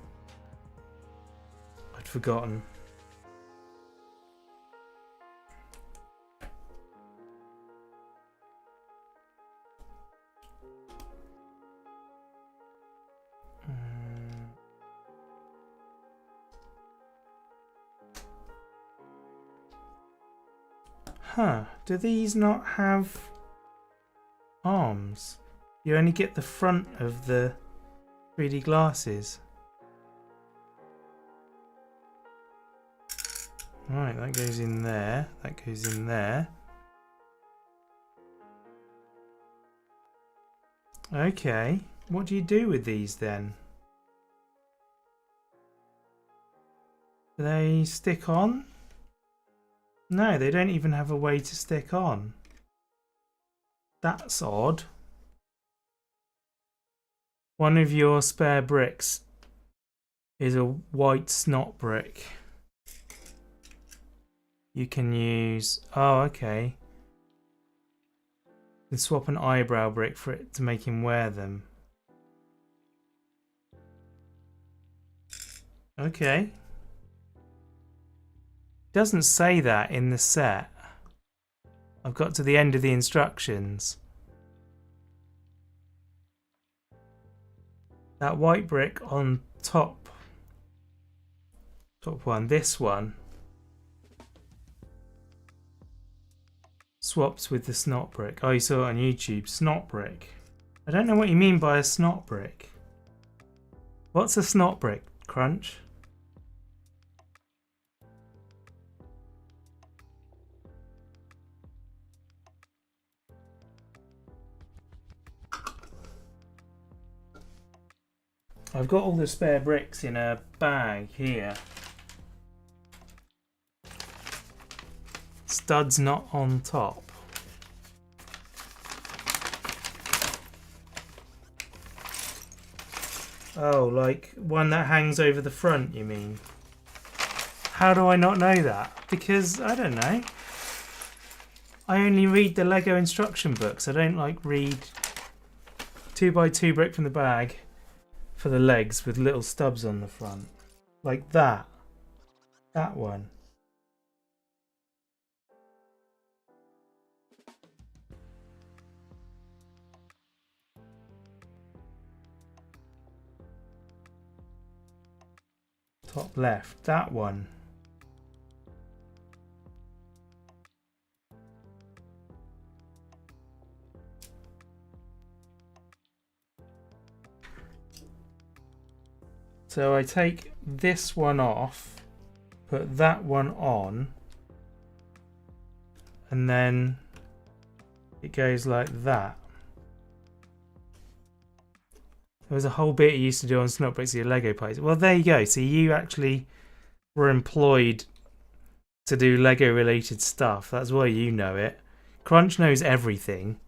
[SPEAKER 2] I'd forgotten. Huh. Do these not have arms? You only get the front of the 3D glasses. Right, that goes in there. That goes in there. Okay. What do you do with these then? Do they stick on? No, they don't even have a way to stick on. That's odd. One of your spare bricks is a white snot brick. You can use... Oh, okay. You can swap an eyebrow brick for it to make him wear them. Okay. Doesn't say that in the set. I've got to the end of the instructions. That white brick on top one, this one, swaps with the snot brick. Oh, you saw it on YouTube, snot brick. I don't know what you mean by a snot brick. What's a snot brick, Crunch? I've got all the spare bricks in a bag here. Studs not on top. Oh, like one that hangs over the front, you mean? How do I not know that? Because, I don't know. I only read the Lego instruction books. I don't like read 2x2 brick from the bag for the legs with little stubs on the front. Like that. That one. Top left. That one. So I take this one off, put that one on, and then it goes like that. There was a whole bit you used to do on Snotbricks, your Lego parties. Well, there you go. So you actually were employed to do Lego related stuff. That's why you know it. Crunch knows everything,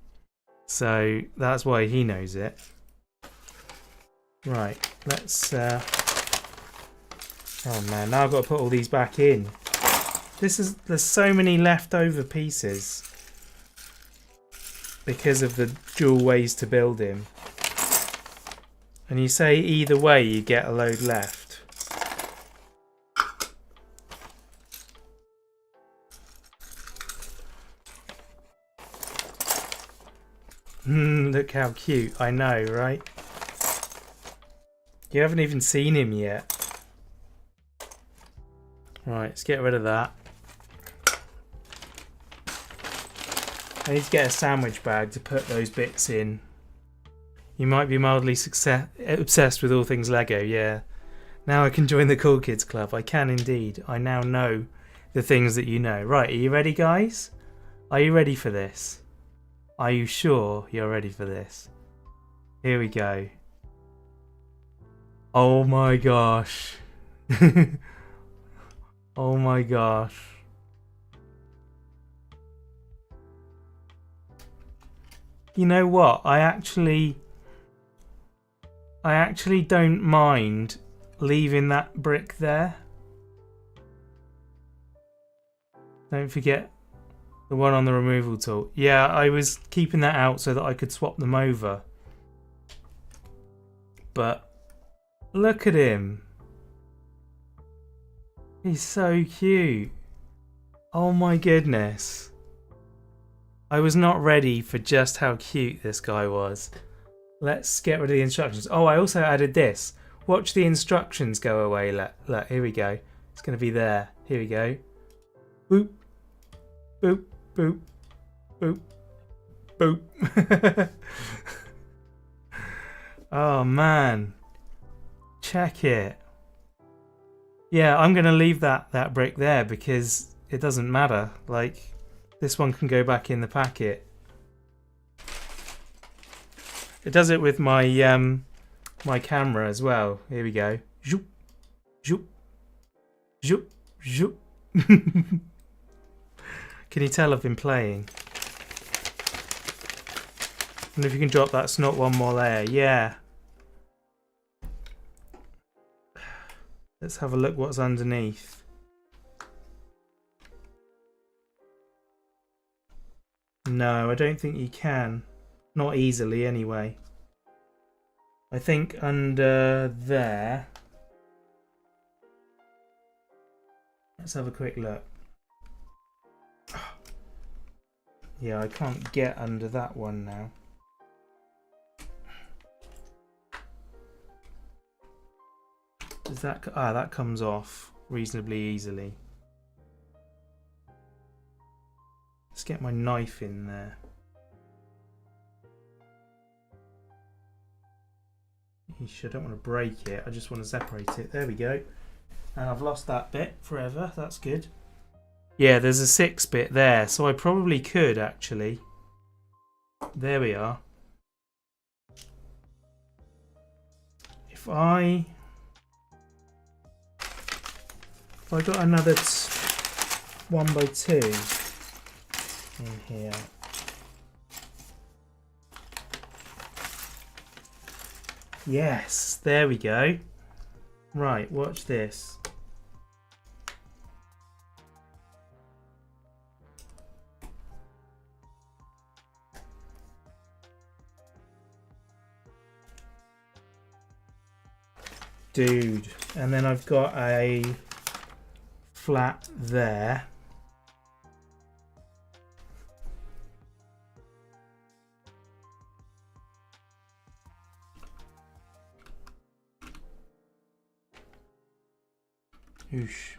[SPEAKER 2] so that's why he knows it. Right, let's... oh man, now I've got to put all these back in. There's so many leftover pieces because of the dual ways to build him. And you say either way you get a load left. Look how cute. I know, right? You haven't even seen him yet. Right, let's get rid of that. I need to get a sandwich bag to put those bits in. You might be mildly obsessed with all things Lego, yeah. Now I can join the Cool Kids Club. I can indeed. I now know the things that you know. Right, are you ready, guys? Are you ready for this? Are you sure you're ready for this? Here we go. Oh my gosh. Oh my gosh. You know what? I actually don't mind leaving that brick there. Don't forget the one on the removal tool. Yeah, I was keeping that out so that I could swap them over. But look at him. He's so cute. Oh my goodness. I was not ready for just how cute this guy was. Let's get rid of the instructions. Oh, I also added this. Watch the instructions go away. Look, here we go. It's going to be there. Here we go. Boop. Boop. Boop. Boop. Boop. Oh, man. Check it. Yeah, I'm going to leave that brick there because it doesn't matter. Like, this one can go back in the packet. It does it with my my camera as well. Here we go. Zoop, zoop, zoop, zoop. Can you tell I've been playing? And if you can drop that snot one more layer, yeah. Let's have a look what's underneath. No, I don't think you can. Not easily, anyway. I think under there... Let's have a quick look. Yeah, I can't get under that one now. Does that... Ah, that comes off reasonably easily. Let's get my knife in there. I don't want to break it, I just want to separate it. There we go. And I've lost that bit forever, that's good. Yeah, there's a 6 bit there, so I probably could actually. There we are. If I got another 1x2 in here. Yes, there we go. Right, watch this. Dude, and then I've got a flat there. Oosh.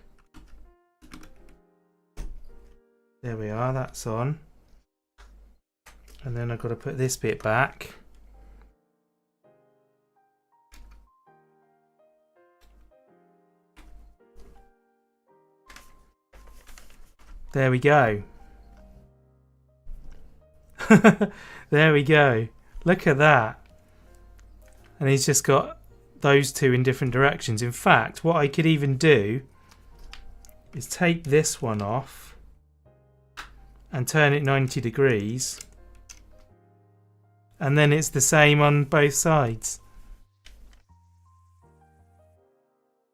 [SPEAKER 2] There we are, that's on. And then I've got to put this bit back. There we go. There we go. Look at that. And he's just got those two in different directions. In fact, what I could even do is take this one off and turn it 90 degrees. And then it's the same on both sides.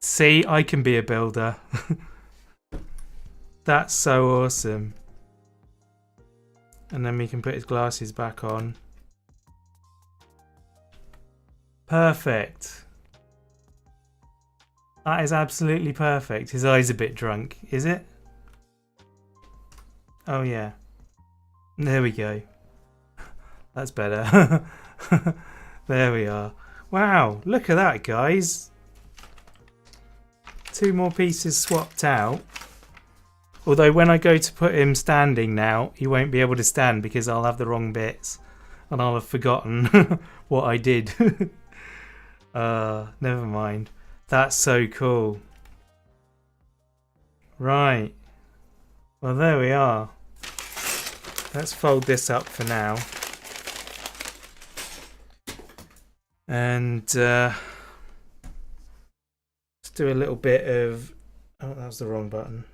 [SPEAKER 2] See, I can be a builder. That's so awesome. And then we can put his glasses back on. Perfect. That is absolutely perfect. His eye's a bit drunk, is it? Oh yeah. There we go. That's better. There we are. Wow, look at that, guys. 2 more pieces swapped out. Although when I go to put him standing now, he won't be able to stand because I'll have the wrong bits. And I'll have forgotten what I did. Never mind. That's so cool. Right. Well, there we are. Let's fold this up for now. And let's do a little bit of... Oh, that was the wrong button.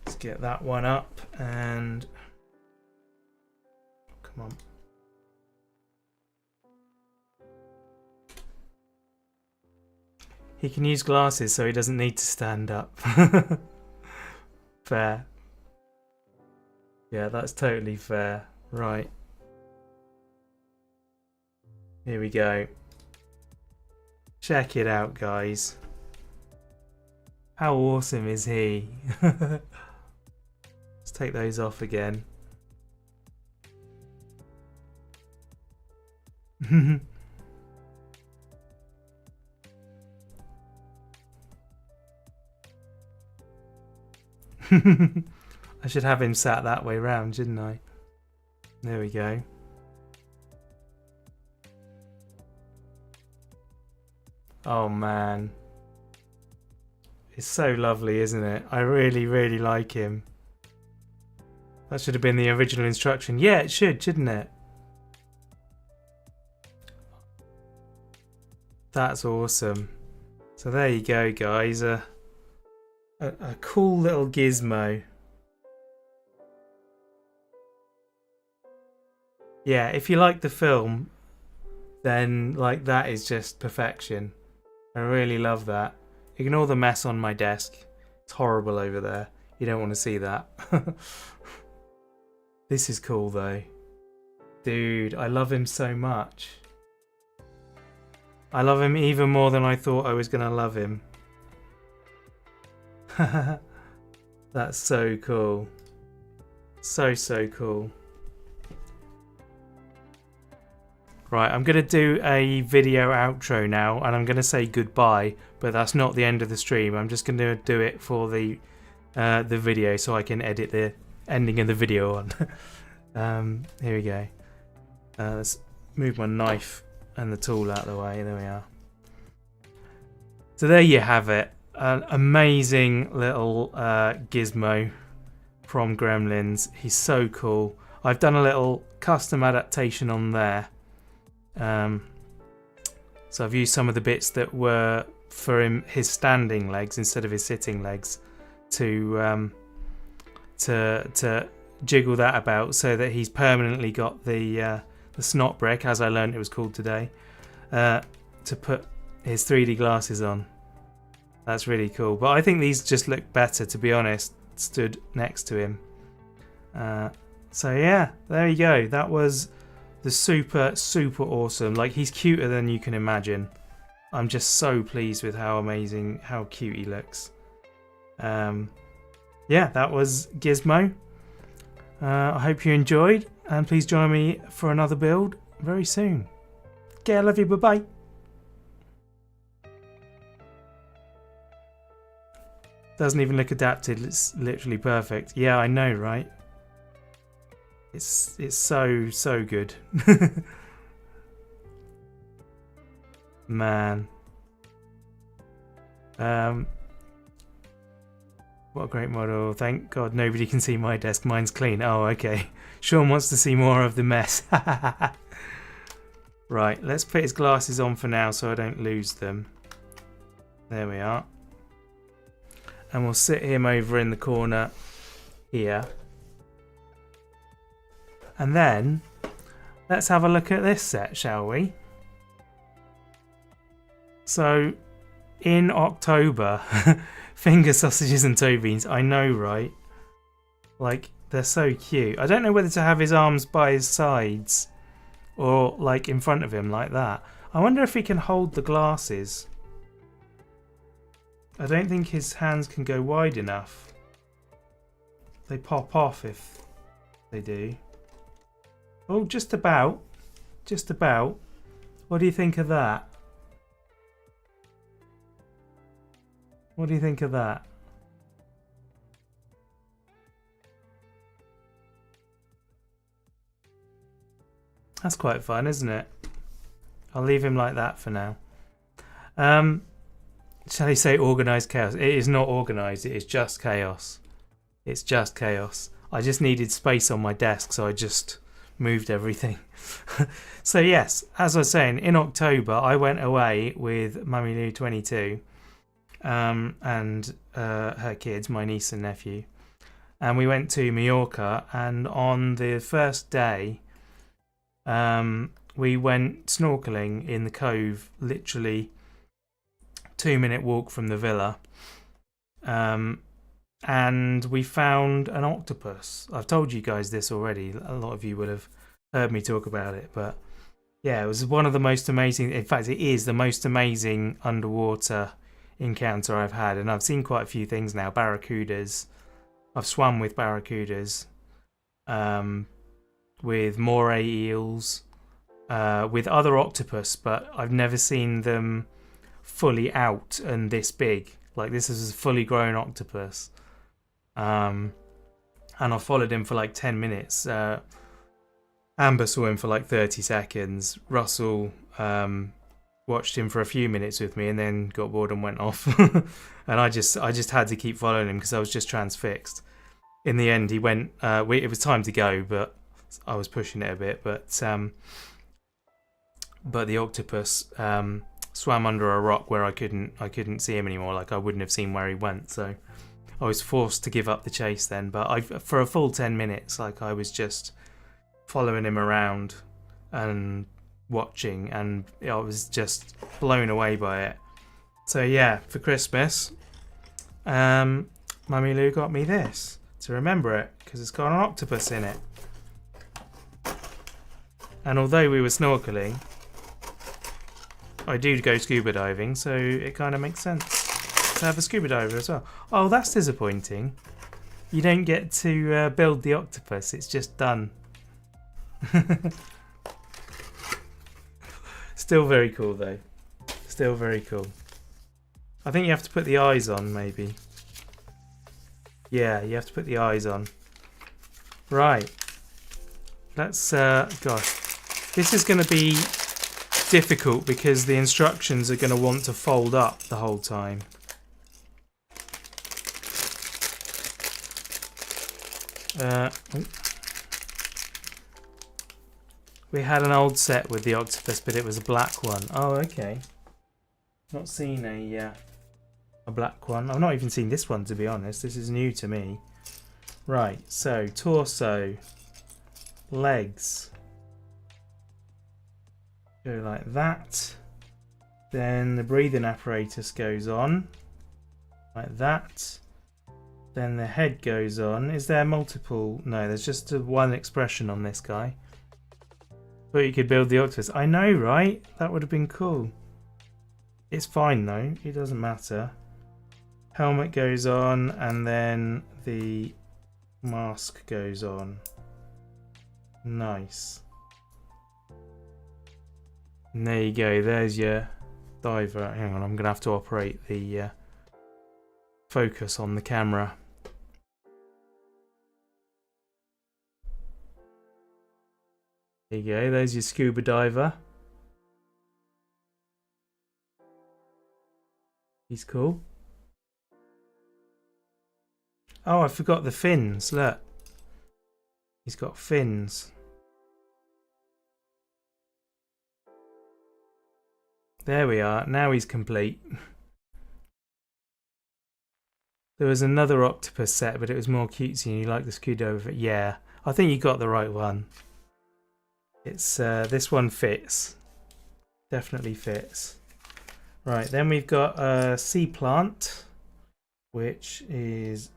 [SPEAKER 2] Let's get that one up and... Come on. He can use glasses so he doesn't need to stand up. Fair. Yeah, that's totally fair. Right. Here we go. Check it out, guys. How awesome is he? Let's take those off again. I should have him sat that way round, shouldn't I? There we go. Oh man. It's so lovely, isn't it? I really, really like him. That should have been the original instruction. Yeah, it should, shouldn't it? That's awesome. So there you go, guys. A cool little Gizmo. Yeah, if you like the film, then like that is just perfection. I really love that. Ignore the mess on my desk. It's horrible over there. You don't want to see that. This is cool though. Dude, I love him so much. I love him even more than I thought I was going to love him. That's so cool. So cool. Right, I'm going to do a video outro now and I'm going to say goodbye, but that's not the end of the stream. I'm just going to do it for the video so I can edit the ending of the video on. Here we go. Let's move my knife and the tool out of the way. There we are. So there you have it. An amazing little Gizmo from Gremlins. He's so cool. I've done a little custom adaptation on there. So I've used some of the bits that were for his standing legs instead of his sitting legs to jiggle that about so that he's permanently got the snot brick, as I learned it was called today, to put his 3D glasses on. That's really cool. But I think these just look better, to be honest, stood next to him. So yeah, there you go. That was the super awesome. Like, he's cuter than you can imagine. I'm just so pleased with how amazing, how cute he looks. Yeah, that was Gizmo. I hope you enjoyed, and please join me for another build very soon. Okay, I love you. Bye bye. Doesn't even look adapted. It's literally perfect. Yeah, I know, right? It's so good. Man. What a great model. Thank God nobody can see my desk. Mine's clean. Oh, okay. Sean wants to see more of the mess. Right, let's put his glasses on for now so I don't lose them. There we are. And we'll sit him over in the corner here. And then, let's have a look at this set, shall we? So, in October, finger sausages and toe beans, I know, right? Like, they're so cute. I don't know whether to have his arms by his sides or, like, in front of him like that. I wonder if he can hold the glasses. I don't think his hands can go wide enough. They pop off if they do. Oh, just about. Just about. What do you think of that? What do you think of that? That's quite fun, isn't it? I'll leave him like that for now. Shall I say organised chaos? It is not organised, it is just chaos. It's just chaos. I just needed space on my desk, so I just moved everything. So yes, as I was saying, in October I went away with Mummy Lou 22 and her kids, my niece and nephew. And we went to Mallorca, and on the first day we went snorkeling in the cove, literally 2-minute walk from the villa, and we found an octopus. I've told you guys this already, a lot of you would have heard me talk about it, but yeah, it was one of the most amazing, in fact it is the most amazing underwater encounter I've had. And I've seen quite a few things now. Barracudas, I've swum with barracudas, with moray eels, with other octopus, but I've never seen them fully out and this big. Like, this is a fully grown octopus. And I followed him for like 10 minutes. Amber saw him for like 30 seconds. Russell watched him for a few minutes with me and then got bored and went off. And I just had to keep following him because I was just transfixed. In the end, he went. It was time to go, but I was pushing it a bit. But the octopus swam under a rock where I couldn't see him anymore. Like, I wouldn't have seen where he went, so I was forced to give up the chase then. But for a full 10 minutes, like, I was just following him around and watching, and I was just blown away by it. So yeah, for Christmas, Mummy Lou got me this to remember it because it's got an octopus in it. And although we were snorkeling, I do go scuba diving, so it kind of makes sense to have a scuba diver as well. Oh, that's disappointing. You don't get to build the octopus, it's just done. Still very cool though. Still very cool. I think you have to put the eyes on, maybe. Yeah, you have to put the eyes on. Right. Let's, gosh. This is going to be difficult because the instructions are going to want to fold up the whole time. We had an old set with the octopus, but it was a black one. Oh, okay. Not seen a black one. I've not even seen this one, to be honest. This is new to me. Right, so torso, legs, go like that. Then the breathing apparatus goes on, like that. Then the head goes on. Is there multiple? No, there's just one expression on this guy. But you could build the octopus. I know, right? That would have been cool. It's fine though, it doesn't matter. Helmet goes on, and then the mask goes on. Nice. And there you go, there's your diver. Hang on, I'm going to have to operate the focus on the camera. There you go, there's your scuba diver. He's cool. Oh, I forgot the fins, look. He's got fins. There we are, now he's complete. There was another octopus set, but it was more cutesy and you like the scuba diver. Yeah, I think you got the right one. It's this one fits. Definitely fits. Right, then we've got a sea plant, which is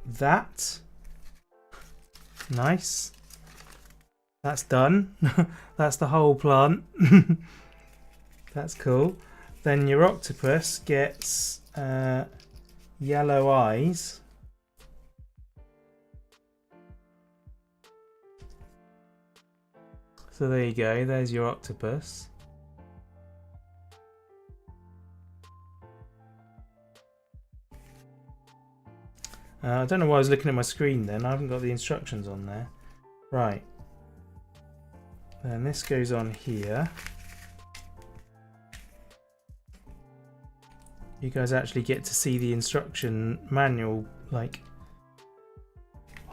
[SPEAKER 2] that. Nice. That's done. That's the whole plant. That's cool. Then your octopus gets yellow eyes. So there you go, there's your octopus. I don't know why I was looking at my screen then, I haven't got the instructions on there. Right. Then this goes on here. You guys actually get to see the instruction manual, like,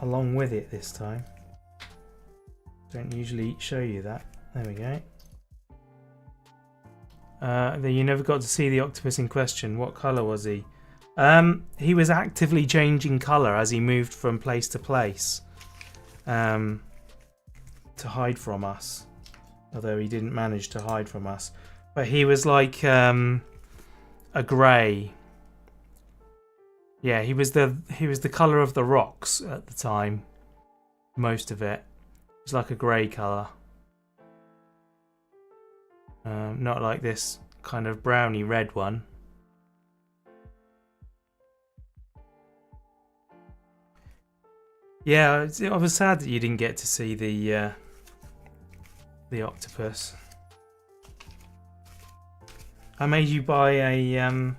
[SPEAKER 2] along with it this time. Don't usually show you that. There we go. Then you never got to see the octopus in question. What colour was he? He was actively changing colour as he moved from place to place to hide from us. Although he didn't manage to hide from us. But he was like a grey. Yeah, he was the colour of the rocks at the time. Most of it. It's like a grey colour. Not like this kind of browny red one. Yeah, I was sad that you didn't get to see the octopus. I made you buy a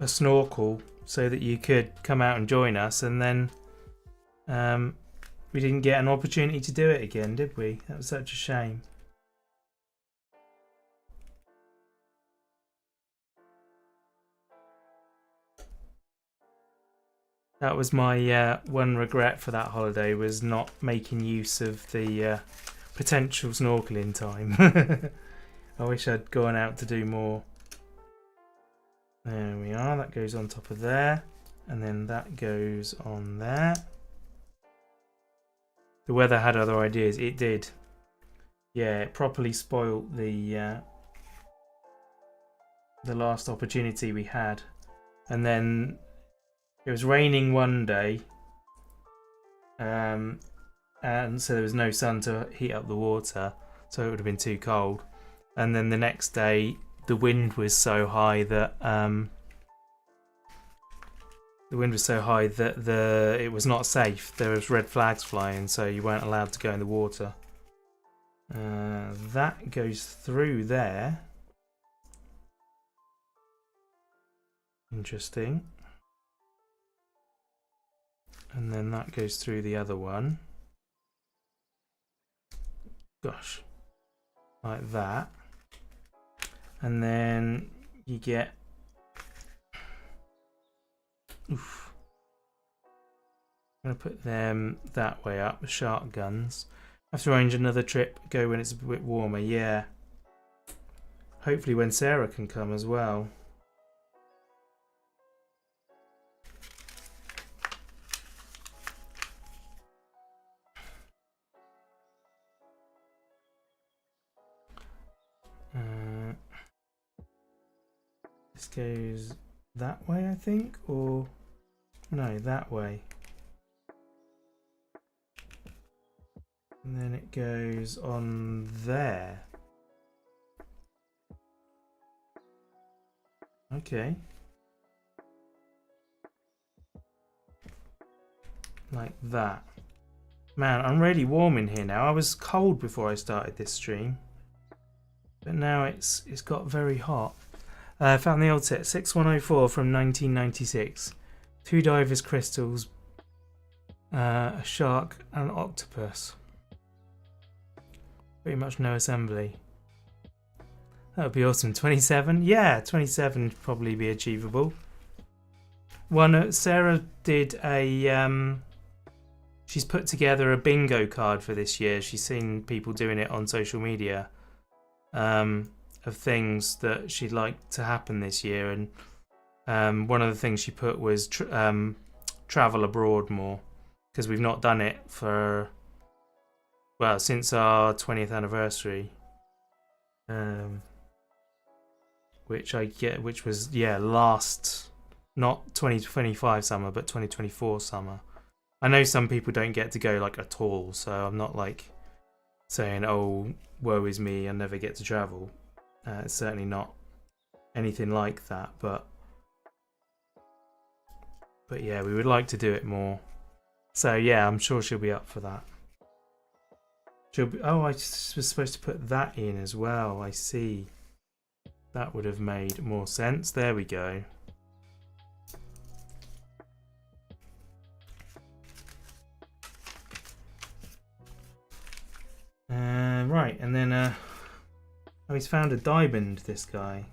[SPEAKER 2] snorkel so that you could come out and join us, and then we didn't get an opportunity to do it again, did we? That was such a shame. That was my one regret for that holiday, was not making use of the potential snorkeling time. I wish I'd gone out to do more. There we are, that goes on top of there, and then that goes on there. The weather had other ideas, it did. Yeah, it properly spoilt the last opportunity we had. And then it was raining one day, and so there was no sun to heat up the water, so it would have been too cold. And then the next day, the wind was so high that it was not safe. There was red flags flying, so you weren't allowed to go in the water. That goes through there. Interesting. And then that goes through the other one. Gosh. Like that. And then you get... Oof. I'm going to put them that way up, the shark guns. I have to arrange another trip, go when it's a bit warmer, yeah. Hopefully when Sarah can come as well. this goes that way, I think, or no, that way. And then it goes on there. Okay. Like that. Man, I'm really warm in here now. I was cold before I started this stream, but now it's got very hot. I found the old set 6104 from 1996. 2 divers crystals, a shark, and an octopus. Pretty much no assembly. That would be awesome. 27? Yeah, 27 would probably be achievable. Sarah did a she's put together a bingo card for this year. She's seen people doing it on social media, of things that she'd like to happen this year, and one of the things she put was travel abroad more, because we've not done it for, well, since our 20th anniversary, which was last, not 2025 summer, but 2024 summer. I know some people don't get to go like at all, so I'm not like saying, oh, woe is me, I never get to travel. It's certainly not anything like that, but yeah, we would like to do it more. So yeah, I'm sure she'll be up for that. Oh, I was supposed to put that in as well. I see. That would have made more sense. There we go. Right, and then oh, he's found a diamond, this guy.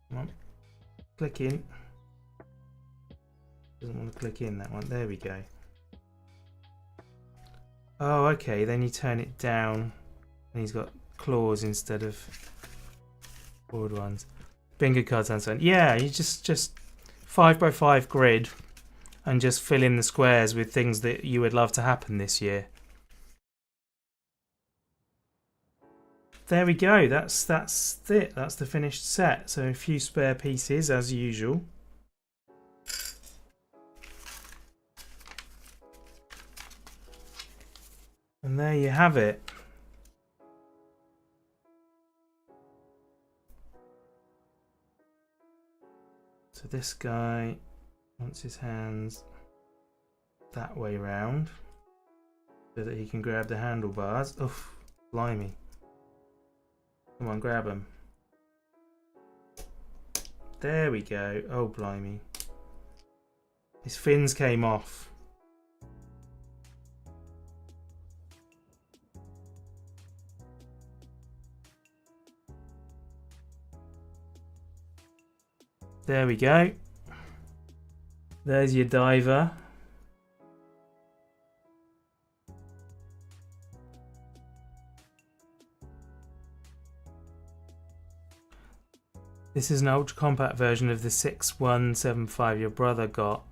[SPEAKER 2] Come on, click in. Doesn't want to click in, that one. There we go. Oh, okay, then you turn it down and he's got claws instead of forward ones. Bingo cards and so on. Yeah, you just 5x5 grid and just fill in the squares with things that you would love to happen this year. There we go. That's it. That's the finished set. So a few spare pieces as usual. And there you have it. So this guy wants his hands that way round so that he can grab the handlebars. Oh, blimey. Come on, grab him. There we go. Oh, blimey. His fins came off. There we go. There's your diver. This is an ultra compact version of the 6175 your brother got.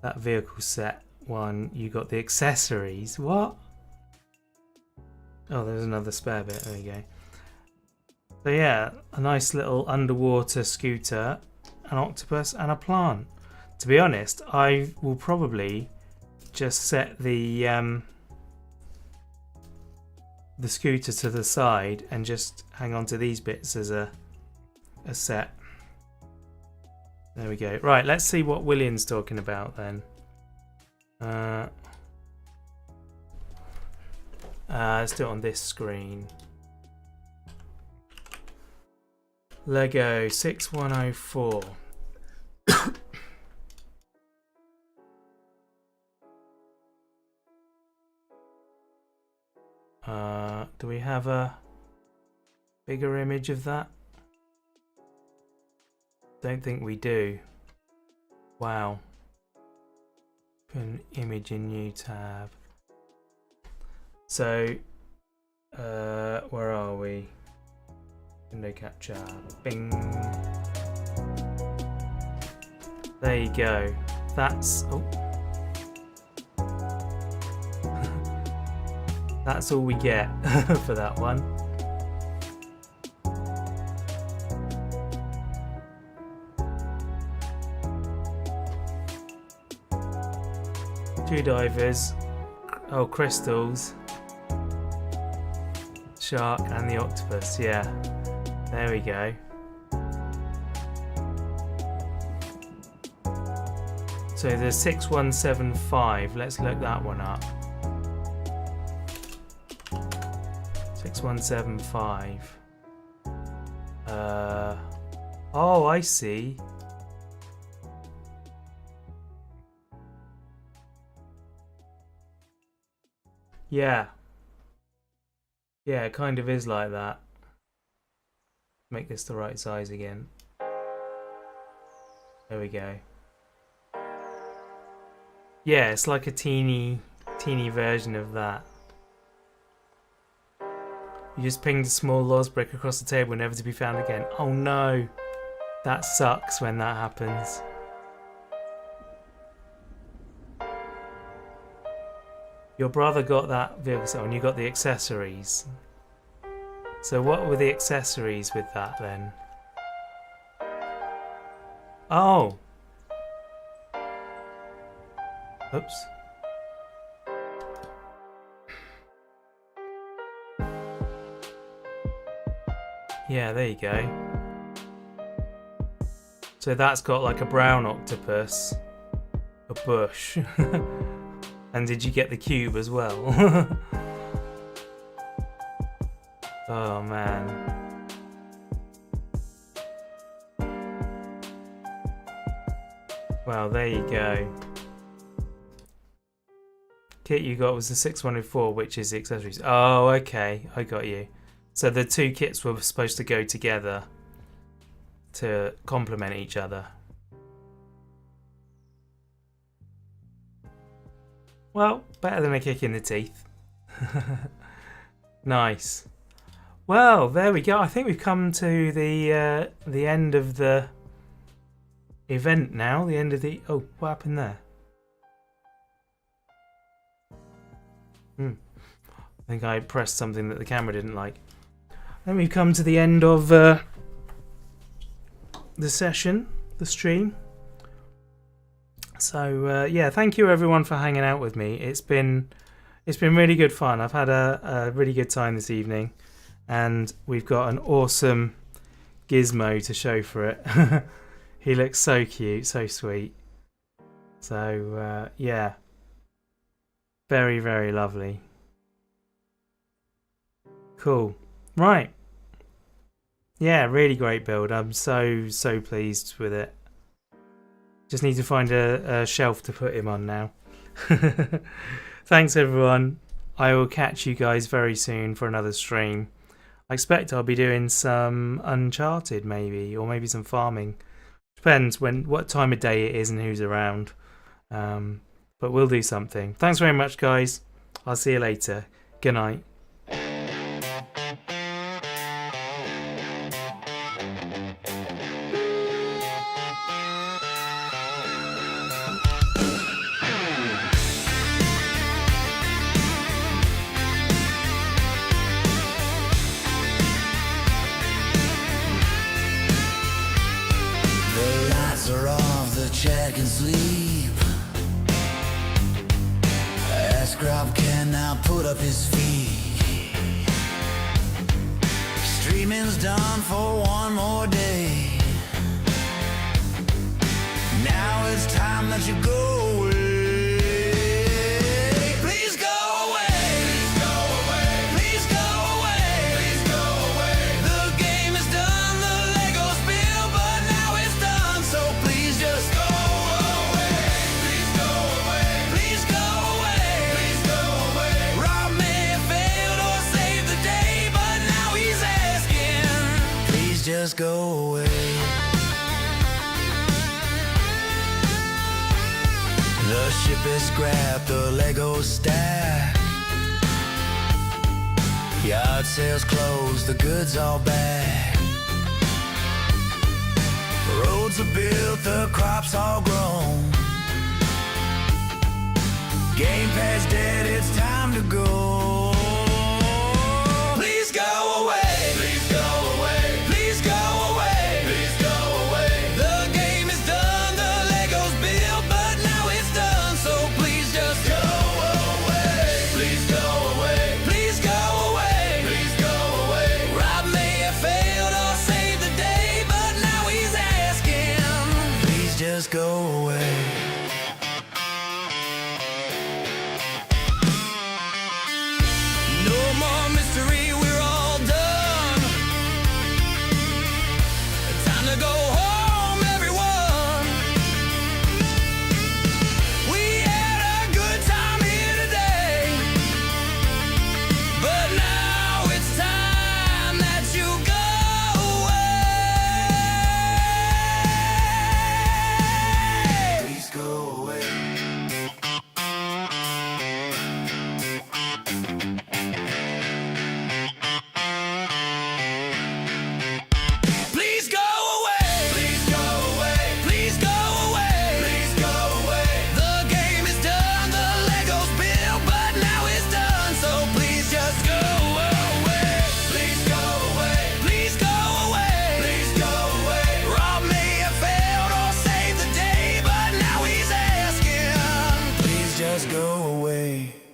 [SPEAKER 2] That vehicle set one. You got the accessories. What? Oh, there's another spare bit. There you go. So yeah, a nice little underwater scooter, an octopus and a plant. To be honest, I will probably just set the scooter to the side and just hang on to these bits as a set. There we go. Right, let's see what William's talking about then. Let's do it on this screen. Lego 6104. Do we have a bigger image of that? Don't think we do. Wow. Open image in new tab. So, where are we? Window capture. Bing. There you go. That's that's all we get for that one. divers. Oh, crystals. Shark and the octopus, yeah. There we go. So the 6175, let's look that one up. 6175. Oh, I see. Yeah. Yeah, it kind of is like that. Make this the right size again. There we go. Yeah, it's like a teeny version of that. You just pinged a small lost brick across the table, never to be found again. Oh no! That sucks when that happens. Your brother got that vehicle set and you got the accessories. So what were the accessories with that then? Oh! Oops. Yeah, there you go. So that's got like a brown octopus, a bush, and did you get the cube as well? Oh man. Well, there you go. Kit you got was the 6104, which is the accessories. Oh, okay, I got you. So the two kits were supposed to go together to complement each other. Well, better than a kick in the teeth. Nice. Well, there we go. I think we've come to the end of the event now. The end of the... Oh, what happened there? I think I pressed something that the camera didn't like. Then we've come to the end of the session, the stream. So yeah, thank you everyone for hanging out with me. It's been really good fun. I've had a really good time this evening, and we've got an awesome Gizmo to show for it. He looks so cute, so sweet. So yeah, very, very lovely. Cool. Right. Yeah, really great build. I'm so pleased with it. Just need to find a shelf to put him on now. Thanks everyone. I will catch you guys very soon for another stream. I expect I'll be doing some Uncharted maybe, or maybe some farming. Depends what time of day it is and who's around. But we'll do something. Thanks very much guys. I'll see you later. Good night.
[SPEAKER 1] Check and sleep. Ascrop can now put up his feet. Streaming's done for one more day. Now it's time that you go away. Please go away. Please go away. Please go away. Please go away. The game is done, the Lego's built, but now it's done. So please just go. Just go away. The ship is scrapped, the Lego's stacked. Yard sales closed, the goods all back. Roads are built, the crops all grown. Game pad's dead, it's time to go. Please go away. Please go away. Please go away. Please go away. The game is done, the Lego's built, but now it's done. So please just go. go away.